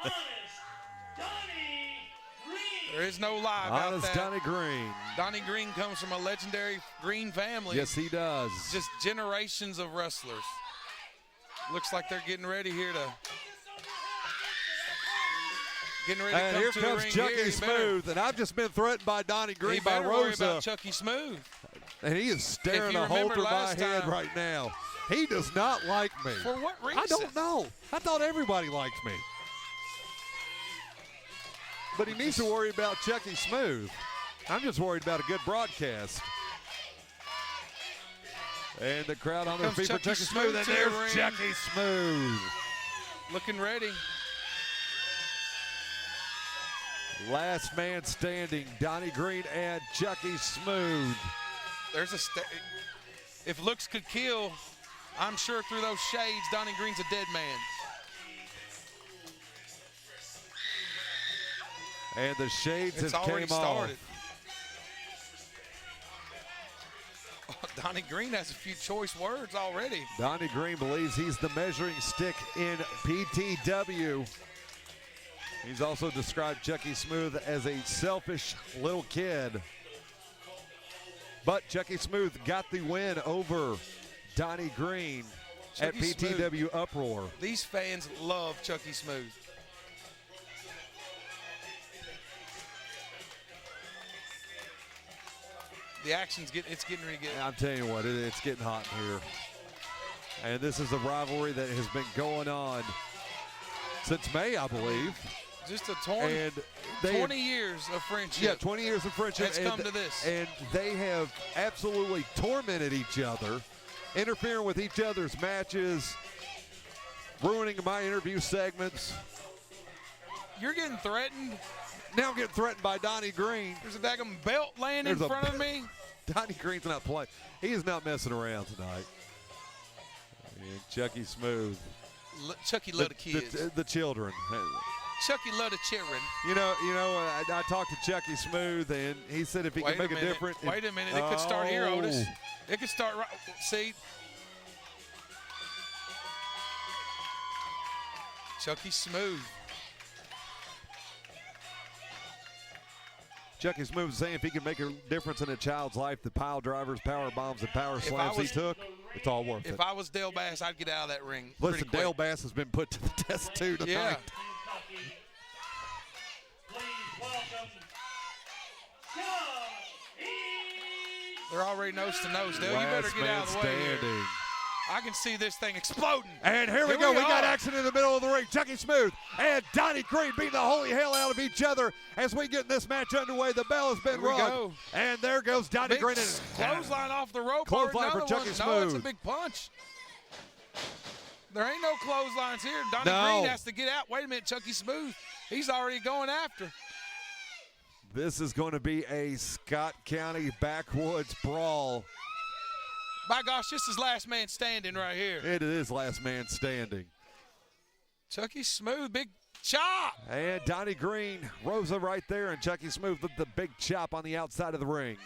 Honest Donnie Green. There is no lie about Honest that. Donnie Green. Donnie Green comes from a legendary Green family. Yes, he does. Just generations of wrestlers. Looks like they're getting ready here to. Getting ready to And come here to the comes ring Chucky here. He Smooth, and I've just been threatened by Donnie Better, Green he by better worry Rosa, about Chucky Smooth. and he is staring you a hole remember through my last head time- right now. He does not like me. For what reason? I don't know. I thought everybody liked me. But he needs to worry about Chucky Smooth. I'm just worried about a good broadcast. And the crowd on their Comes feet for Chucky Chucky Smooth, Smooth and to the there's ring. Chucky Smooth. Looking ready. Last man standing, Donnie Green and Chucky Smooth. There's a if looks could kill, I'm sure through those shades, Donnie Green's a dead man. And the shades It's have already came started. off. Oh, Donnie Green has a few choice words already. Donnie Green believes he's the measuring stick in PTW. He's also described Chucky Smooth as a selfish little kid. But Chucky Smooth got the win over Donnie Green at Chucky PTW Smooth. Uproar. These fans love Chucky Smooth. The action's getting ready to get. I'm telling you what, it's getting hot in here. And this is a rivalry that has been going on since May, I believe. Just a 20 years of friendship. Yeah, 20 years of friendship. It's come to this. And they have absolutely tormented each other, interfering with each other's matches, ruining my interview segments. You're getting threatened. Now I'm getting threatened by Donnie Green. There's a daggum belt laying in front of me. Donnie Green's not playing. He is not messing around tonight. And Chucky Smooth. Chucky love the kids. The children. Chucky love the children. You know. I talked to Chucky Smooth, and he said if he can make a difference. Wait a minute. It could start here, Otis. It could start right. See. Chucky Smooth. Chucky Smooth saying if he can make a difference in a child's life, the pile drivers, power bombs, and power slams he took, it's all worth it. If I was Dale Bass, I'd get out of that ring. Listen, Dale Bass has been put to the test too tonight. Yeah. Please welcome They're already nose to nose, Dale. You better get out of the way here. I can see this thing exploding. And here we go. We got action in the middle of the ring. Chucky Smooth and Donnie Green beating the holy hell out of each other as we get this match underway. The bell has been rung. And there goes Donnie Green. Clothesline off the rope. Clothesline for Chucky Smooth. No, it's a big punch. There ain't no clotheslines here. Donnie Green has to get out. Wait a minute, Chucky Smooth. He's already going after. This is going to be a Scott County backwoods brawl. By gosh, this is last man standing right here. It is last man standing. Chucky Smooth, big chop. And Donnie Green, Rosa right there, and Chucky Smooth with the big chop on the outside of the ring.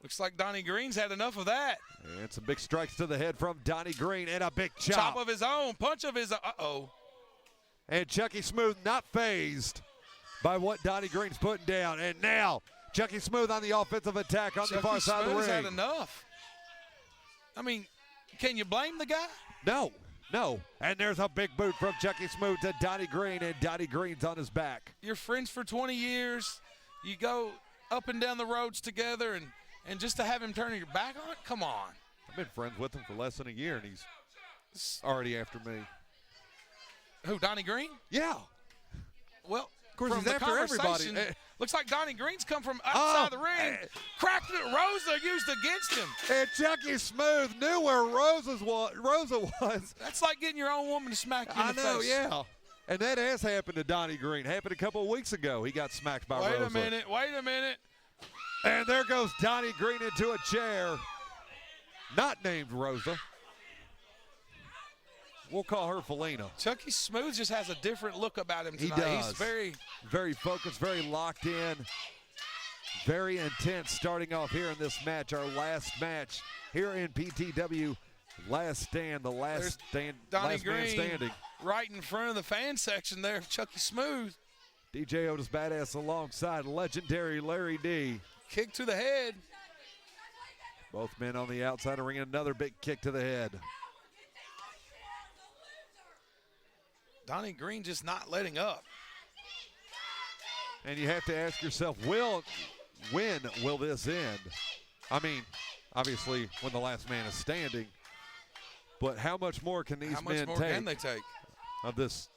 Looks like Donnie Green's had enough of that. And some big strikes to the head from Donnie Green, and a big chop. Chop of his own, punch of his own. Uh-oh. And Chucky Smooth not phased by what Donnie Green's putting down. And now Chucky Smooth on the offensive attack on the far side of the ring. Chucky Smooth's had enough. I mean, can you blame the guy? No. And there's a big boot from Chucky Smooth to Donnie Green, and Donnie Green's on his back. You're friends for 20 years. You go up and down the roads together, and just to have him turn your back on it? Come on. I've been friends with him for less than a year, and he's already after me. Who, Donnie Green? Yeah. Well, of course, from he's the after everybody. Looks like Donnie Green's come from outside the ring. Cracked it. Rosa used against him. And Chucky Smooth knew where Rosa was. That's like getting your own woman to smack you in the face. I know, yeah. And that has happened to Donnie Green. Happened a couple of weeks ago. He got smacked by Rosa. Wait a minute. And there goes Donnie Green into a chair. Not named Rosa. We'll call her Felina. Chucky Smooth just has a different look about him tonight. He does. He's very focused, very locked in, very intense starting off here in this match, our last match here in PTW Last Stand, the last Donnie last man Green standing. right in front of the fan section there of Chucky Smooth. DJ Otis Badass alongside legendary Larry D. Kick to the head. Both men on the outside of the ring, another big kick to the head. Donnie Green just not letting up. And you have to ask yourself, when will this end? I mean, obviously when the last man is standing, but how much more can these men take of this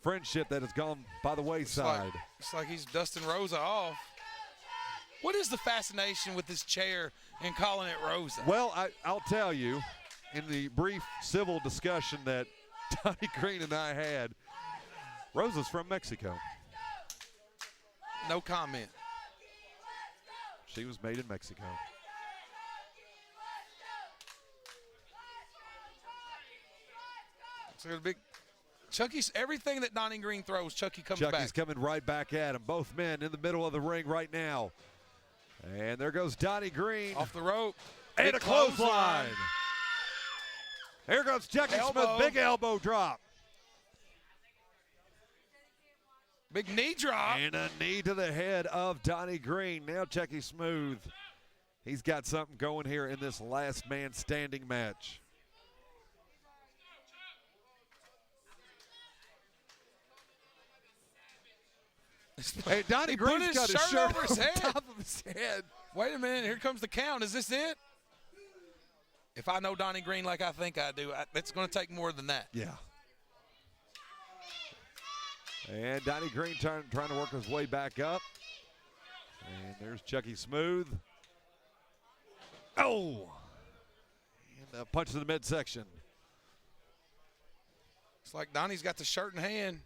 friendship that has gone by the wayside? It's like he's dusting Rosa off. What is the fascination with this chair and calling it Rosa? Well, I'll tell you, in the brief civil discussion that Donnie Green and I had, Rosa's from Mexico. No comment. She was made in Mexico. So a big Chucky's everything that Donnie Green throws, Chucky comes back. Chucky's coming right back at him. Both men in the middle of the ring right now. And there goes Donnie Green. Off the rope. And a clothesline. Here goes Chucky Smith. Big elbow drop. Big knee drop. And a knee to the head of Donnie Green. Now Chucky Smooth. He's got something going here in this last man standing match. Hey, Donnie Green's got his shirt over his head. Top of his head. Wait a minute, here comes the count. Is this it? If I know Donnie Green like I think I do, it's going to take more than that. Yeah. And Donnie Green trying to work his way back up. And there's Chucky Smooth. Oh! And a punch to the midsection. It's like Donnie's got the shirt in hand.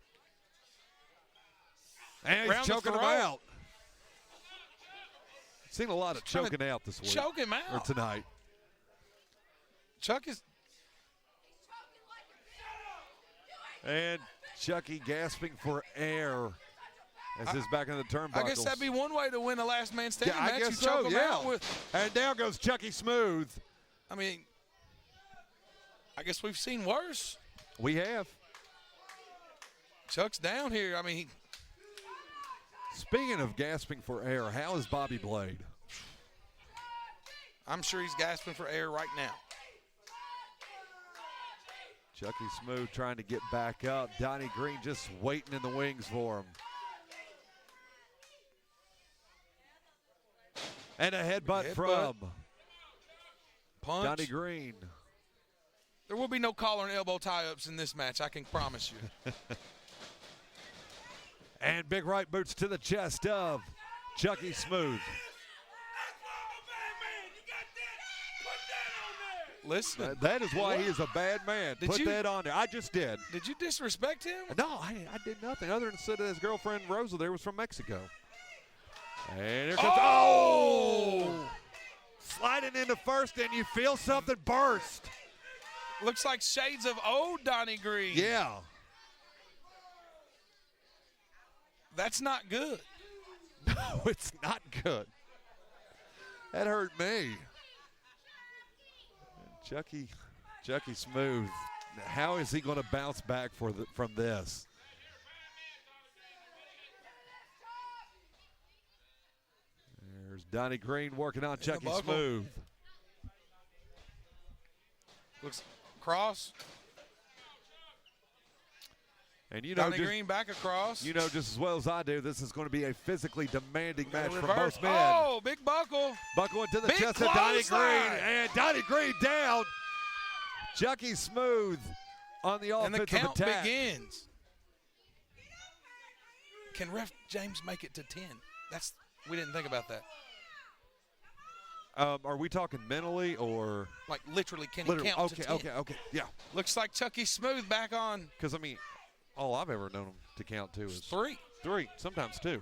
And he's choking him out. Seen a lot of choking out this week. Choke him out. Or tonight. Chuck is. And Chucky gasping for air as he's back in the turnbuckles. I guess that'd be one way to win a last man standing match. I guess you choke so, him out with. And down goes Chucky Smooth. I mean, I guess we've seen worse. We have. Chuck's down here. I mean, speaking of gasping for air, how is Bobby Blade? I'm sure he's gasping for air right now. Chucky Smooth trying to get back up. Donnie Green just waiting in the wings for him. And a headbutt from punch. Donnie Green. There will be no collar and elbow tie-ups in this match, I can promise you. And big right boots to the chest of Chucky Smooth. Listen. That is why he is a bad man. Put that on there. I just did. Did you disrespect him? No, I did nothing other than say that his girlfriend Rosa there was from Mexico. And here comes, sliding into first, and you feel something burst. Looks like shades of old Donnie Green. Yeah. That's not good. No, it's not good. That hurt me. Chucky Smooth. How is he going to bounce back from this? There's Donnie Green working on Chucky Smooth. Looks cross. And you know, Donnie Green back across. You know just as well as I do, this is going to be a physically demanding match for both men. Oh, big buckle. Buckle into the chest of Donnie Green. And Donnie Green down. Chucky Smooth on the offensive attack. And the count begins. Can Ref James make it to 10? We didn't think about that. Are we talking mentally or? Like literally, can he count to 10? Okay, yeah. Looks like Chucky Smooth back on. Because, I mean, all I've ever known him to count to is 3. 3, sometimes 2.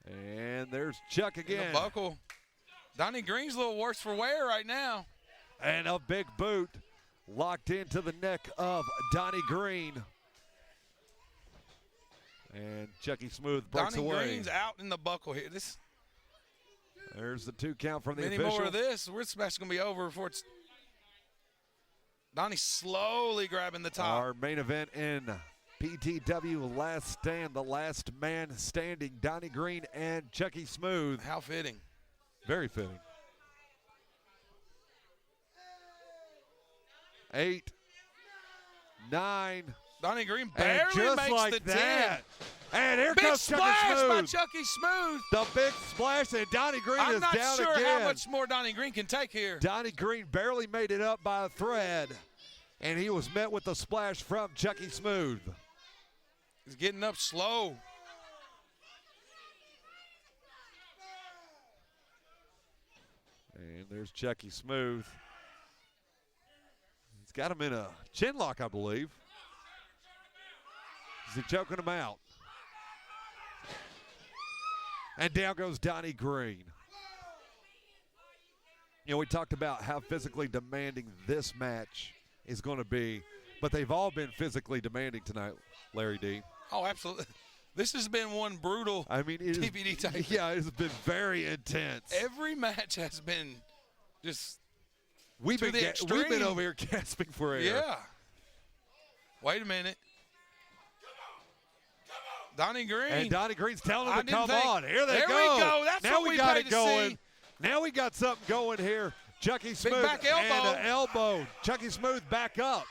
And there's Chuck again. The buckle. Donnie Green's a little worse for wear right now. And a big boot locked into the neck of Donnie Green. And Chucky Smooth breaks Donnie away. Green's out in the buckle here. There's the 2 count from the Many official. more of this. This match is going to be over before it's. Donnie slowly grabbing the top. Our main event in PTW Last Stand, the last man standing, Donnie Green and Chucky Smooth. How fitting. Very fitting. 8, 9. Donnie Green barely and just makes like the that. 10. And here big comes Chucky splash Smooth. by Chucky Smooth. The big splash, and Donnie Green I'm is not down sure again. how much more Donnie Green can take here. Donnie Green barely made it up by a thread, and he was met with the splash from Chucky Smooth. He's getting up slow. And there's Chucky Smooth. He's got him in a chin lock, I believe. Is he choking him out? And down goes Donnie Green. You know, we talked about how physically demanding this match is going to be, but they've all been physically demanding tonight, Larry D. Oh, absolutely. This has been one brutal TBD type. Yeah, it has been very intense. Every match has been just we've been over here gasping for air. Yeah. Wait a minute. Donnie Green. And Donnie Green's telling him to come on. Here they go. There we go. That's now what we got paid it to going. see. Now we got something going here. Chucky Smooth Big back elbow. and an elbow. Chucky Smooth back up.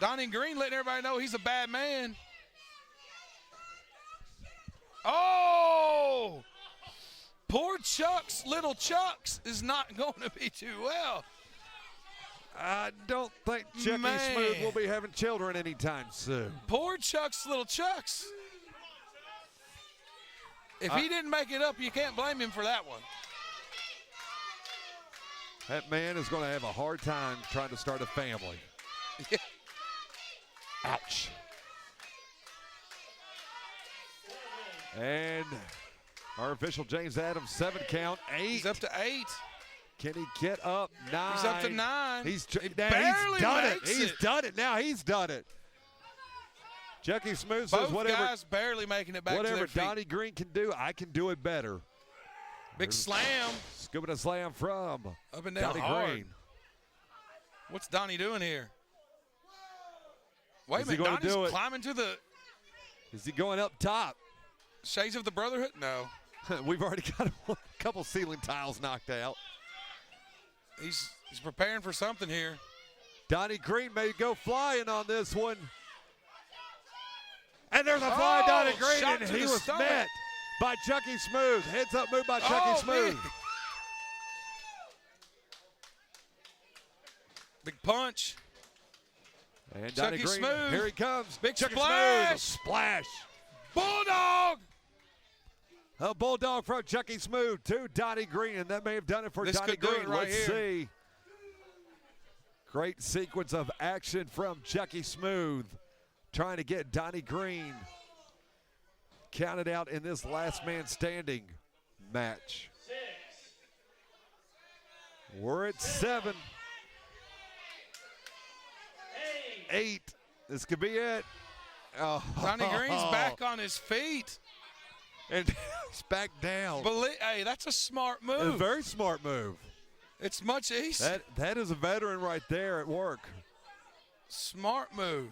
Donnie Green letting everybody know he's a bad man. Oh! Poor little Chucks is not going to be too well. I don't think Chucky Smooth will be having children anytime soon. Poor little Chucks. If he didn't make it up, you can't blame him for that one. That man is going to have a hard time trying to start a family. Ouch. And our official James Adams, 7 count, 8. He's up to 8. Can he get up? 9. He's up to 9. He's barely done it. makes He's done it. Now he's done it. Chucky Smooth says Both guys barely making it back to their feet. Whatever Donnie Green can do, I can do it better. Big slam. Scooping a slam from up and down Donnie hard. Green. What's Donnie doing here? Wait Is a he minute, going to Donnie's do it? climbing to the Is he going up top? Shades of the Brotherhood? No. We've already got a couple ceiling tiles knocked out. He's preparing for something here. Donnie Green may go flying on this one. And there's a fly, Donnie Green, and he was met by Chucky Smooth. Heads up move by Chucky Smooth. Man. Big punch. And Donnie Green, Smooth. here he comes. Big Chucky splash. Smooth, a splash. Bulldog. A bulldog from Chucky Smooth to Donnie Green, and that may have done it for Donnie Green. Let's see. Great sequence of action from Chucky Smooth, trying to get Donnie Green counted out in this last man standing match. 6. We're at 7. 8. This could be it. Oh. Donnie Green's back on his feet. And he's back down. Hey, that's a smart move. A very smart move. It's much easier. That is a veteran right there at work. Smart move.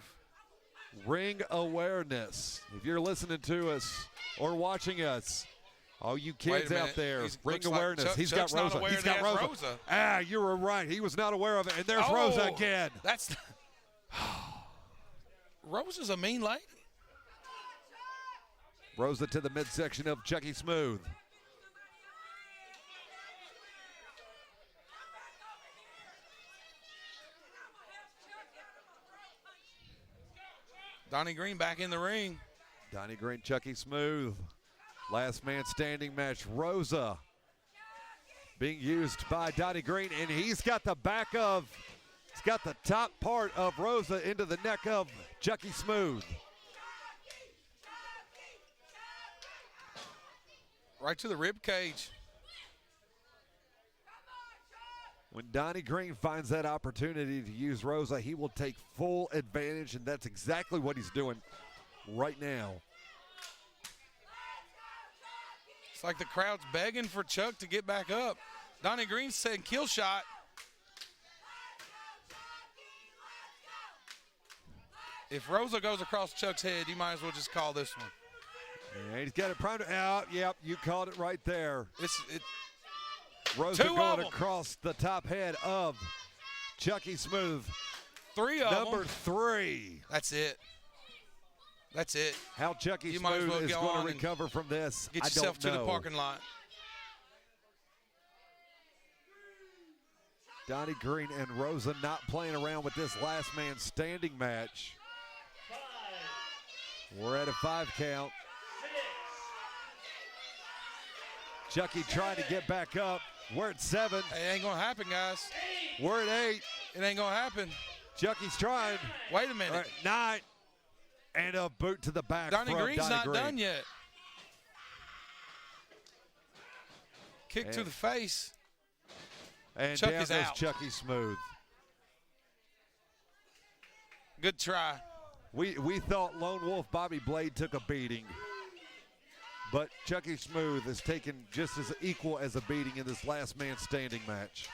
Ring awareness. If you're listening to us or watching us, all you kids out there, ring awareness. Like He's Chuck's got Rosa. He's got Rosa. Rosa. Ah, you were right. He was not aware of it. And there's Rosa again. That's Rosa's a mean lady. Rosa to the midsection of Chucky Smooth. Donnie Green back in the ring. Donnie Green, Chucky Smooth. Last man standing match. Rosa being used by Donnie Green, and he's got the top part of Rosa into the neck of Chucky Smooth. Right to the rib cage. When Donnie Green finds that opportunity to use Rosa, he will take full advantage, and that's exactly what he's doing right now. It's like the crowd's begging for Chuck to get back up. Donnie Green said kill shot. If Rosa goes across Chuck's head, you might as well just call this one. Yeah, he's got it primed out. Yep, you called it right there. Rosa Two going across the top head of Chucky Smooth. Three of them. Number 3. That's it. That's it. How Chucky You might as Smooth well is go going on to and recover from this, Get I yourself don't to know. the parking lot. Donnie Green and Rosa not playing around with this last man standing match. We're at a 5 count. Chucky trying to get back up. We're at 7. It ain't going to happen, guys. We're at 8. It ain't going to happen. Chucky's trying. Wait a minute. All right, 9. And a boot to the back. Donnie from Green's Donnie not Green. done yet. Kick to the face. And Chuck down is goes out. Chucky Smooth. Good try. We thought Lone Wolf Bobby Blade took a beating, but Chucky Smooth has taken just as equal as a beating in this last man standing match.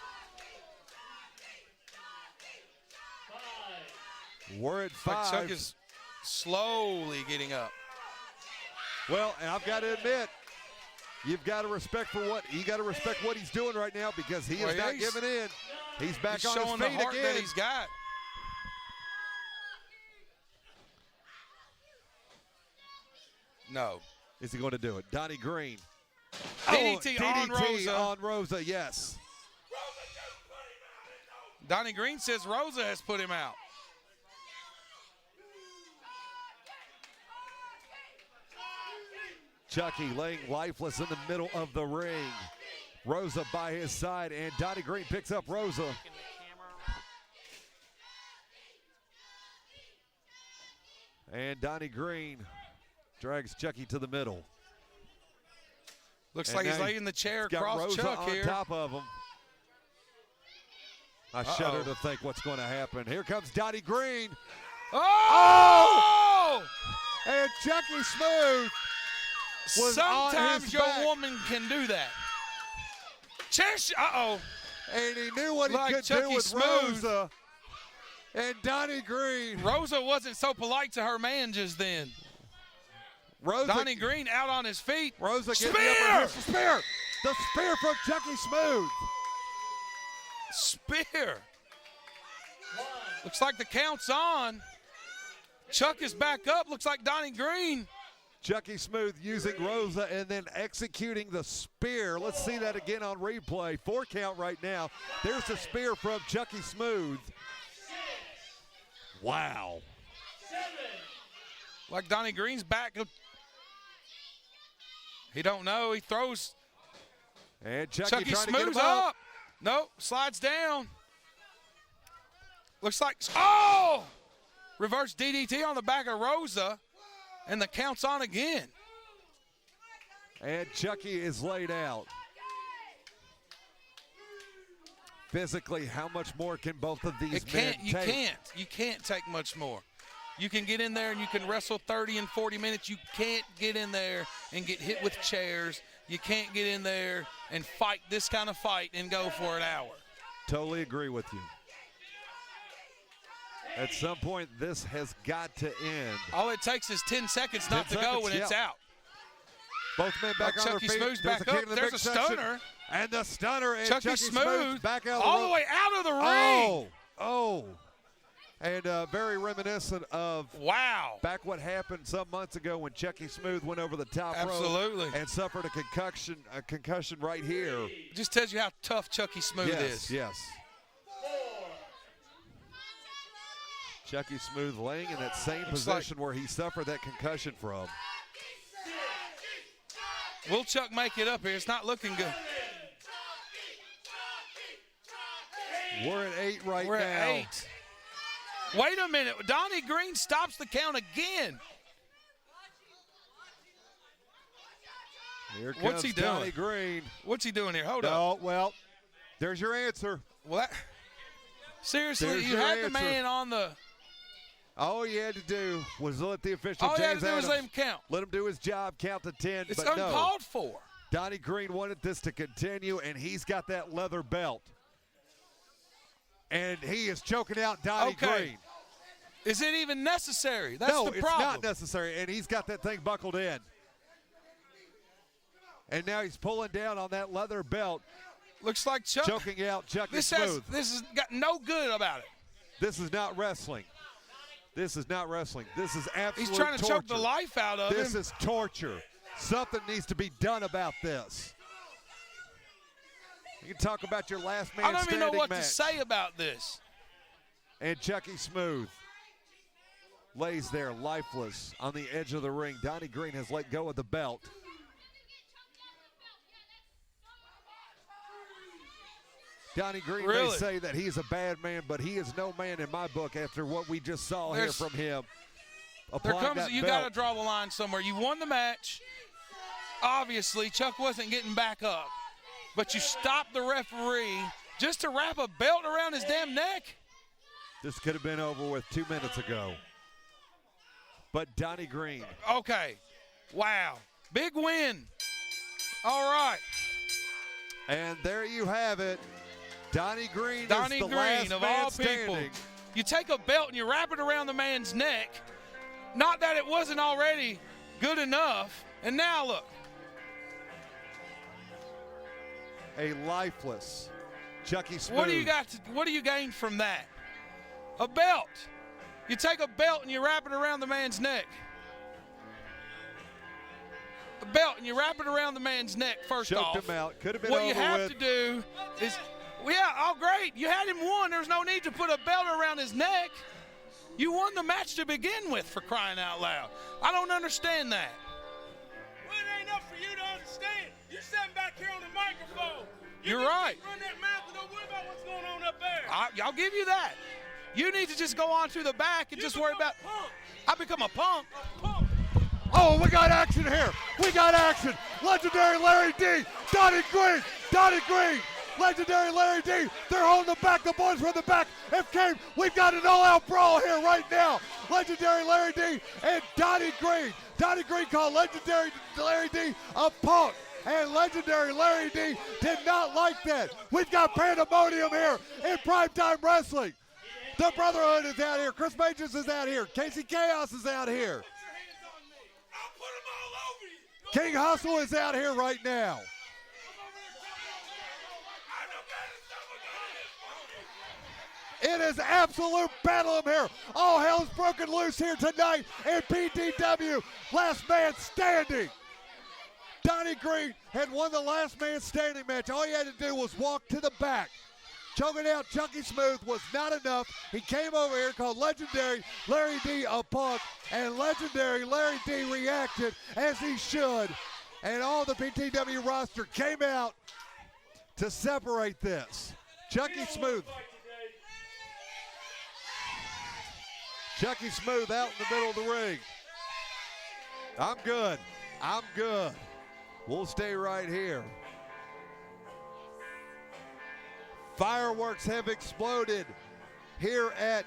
We're at 5. Like Chuck is slowly getting up. Well, and I've got to admit, you've got to respect what he's doing right now, because he is not giving in. He's back on showing his the feet heart again. that he's got. No. Is he going to do it? Donnie Green. DDT on DDT Rosa. on Rosa, yes. Donnie Green says Rosa has put him out. Chucky laying lifeless in the middle of the ring. Rosa by his side, and Donnie Green picks up Rosa. And Donnie Green drags Chucky to the middle. Looks And like he's now laying the chair got across Rosa Chuck on here. top of him. I shudder to think what's going to happen. Here comes Donnie Green. Oh! And Chucky Smooth was on Sometimes his your back. woman can do that. Uh-oh. And he knew what Like he could Chucky do with Smooth. Rosa. And Donnie Green. Rosa wasn't so polite to her man just then. Rosa, Donnie Green out on his feet. Rosa getting Spear! the upper fist. Spear! The spear from Chucky Smooth. Spear. Looks like the count's on. Chuck is back up. Looks like Donnie Green. Chucky Smooth using Rosa and then executing the spear. Let's see that again on replay. 4 count right now. There's the spear from Chucky Smooth. Wow. Like Donnie Green's back. He don't know. He throws. And Chucky Chucky trying to get him Smooth's up. up. Nope. Slides down. Looks like, oh! Reverse DDT on the back of Rosa. And the count's on again. And Chucky is laid out. Physically, how much more can both of these men take? You can't take much more. You can get in there and you can wrestle 30 and 40 minutes. You can't get in there and get hit with chairs. You can't get in there and fight this kind of fight and go for an hour. Totally agree with you. At some point, this has got to end. All it takes is 10 seconds not to go when it's out. Both men back Like on Chucky their feet. Smooth's There's back a kick up. in the There's a midsection. stunner. And the stunner. And Chucky Smooth back out of the all ring. the way out of the ring. Oh. And very reminiscent of back what happened some months ago when Chucky Smooth went over the top rope and suffered a concussion right here. It just tells you how tough Chucky Smooth is. Yes. Chucky Smooth laying in that same position where he suffered that concussion from. Will Chuck make it up here? It's not looking good. We're at 8 right now. We're at 8. Wait a minute. Donnie Green stops the count again. Here comes What's he doing? Donnie Green. What's he doing here? Hold up. Oh, well, there's your answer. Well, seriously, There's you your had the answer. man on the. All you had to do was let the official All you had James to do was Adams let him count. let him do his job, count to 10. It's but uncalled for. Donnie Green wanted this to continue, and he's got that leather belt. And he is choking out Donnie Green. Is it even necessary? That's no, the problem. it's not necessary, and he's got that thing buckled in. And now he's pulling down on that leather belt. Looks like Chuck. Choking out Chucky This Smooth. has got no good about it. This is not wrestling. This is not wrestling. This is absolute He's trying to torture. choke the life out of This him. is torture. Something needs to be done about this. You can talk about your last man I don't even know what match. to say about this. And Chucky Smooth lays there lifeless on the edge of the ring. Donnie Green has let go of the belt. Donnie Green may say that he's a bad man, but he is no man in my book after what we just saw here from him. You got to draw the line somewhere. You won the match. Obviously, Chuck wasn't getting back up. But you stopped the referee just to wrap a belt around his damn neck? This could have been over with 2 minutes ago. But Donnie Green. Okay. Wow. Big win. All right. And there you have it. Donnie Green is the last of man all standing. people. You take a belt and you wrap it around the man's neck. Not that it wasn't already good enough. And now look. A lifeless Chucky Smooth. What do you gain from that? A belt. You take a belt and you wrap it around the man's neck. A belt and you wrap it around the man's neck first off. Choked him out. Could have been what over you have with. to do is, great. You had him won. There's no need to put a belt around his neck. You won the match to begin with, for crying out loud. I don't understand that. Well, it ain't up for you to understand. You sitting back here on the microphone. You're right. Run that mouth and don't worry about what's going on up there. I'll give you that. You need to just go on to the back and just worry about. I become a punk. Oh, we got action here. We got action. Legendary Larry D. Donnie Green. Donnie Green. Legendary Larry D. They're holding the back. The boys from the back have came. We've got an all-out brawl here right now. Legendary Larry D. and Donnie Green. Donnie Green called Legendary Larry D. a punk. And Legendary Larry D. did not like that. We've got pandemonium here in Primetime Wrestling. The Brotherhood is out here. Chris Majors is out here. Casey Chaos is out here. King Hustle is out here right now. It is absolute bedlam here. All hell's broken loose here tonight in PTW Last Man Standing. Donnie Green had won the Last Man Standing match. All he had to do was walk to the back. Choking out Chucky Smooth was not enough. He came over here, called Legendary Larry D a punk, and Legendary Larry D reacted as he should. And all the PTW roster came out to separate this. Chucky Smooth. Chucky Smooth out in the middle of the ring. I'm good. I'm good. We'll stay right here. Fireworks have exploded here at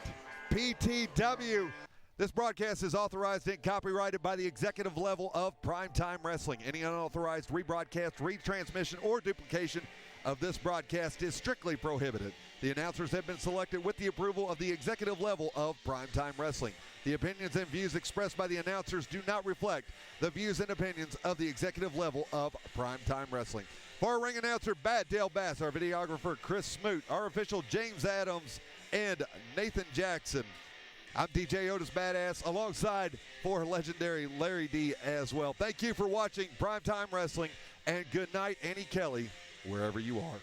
PTW. This broadcast is authorized and copyrighted by the executive level of Primetime Wrestling. Any unauthorized rebroadcast, retransmission, or duplication of this broadcast is strictly prohibited. The announcers have been selected with the approval of the executive level of Primetime Wrestling. The opinions and views expressed by the announcers do not reflect the views and opinions of the executive level of Primetime Wrestling. For our ring announcer, Bat Dale Bass, our videographer, Chris Smoot, our official, James Adams, and Nathan Jackson. I'm DJ Otis Badass, alongside for Legendary Larry D as well. Thank you for watching Primetime Wrestling, and good night, Annie Kelly, wherever you are.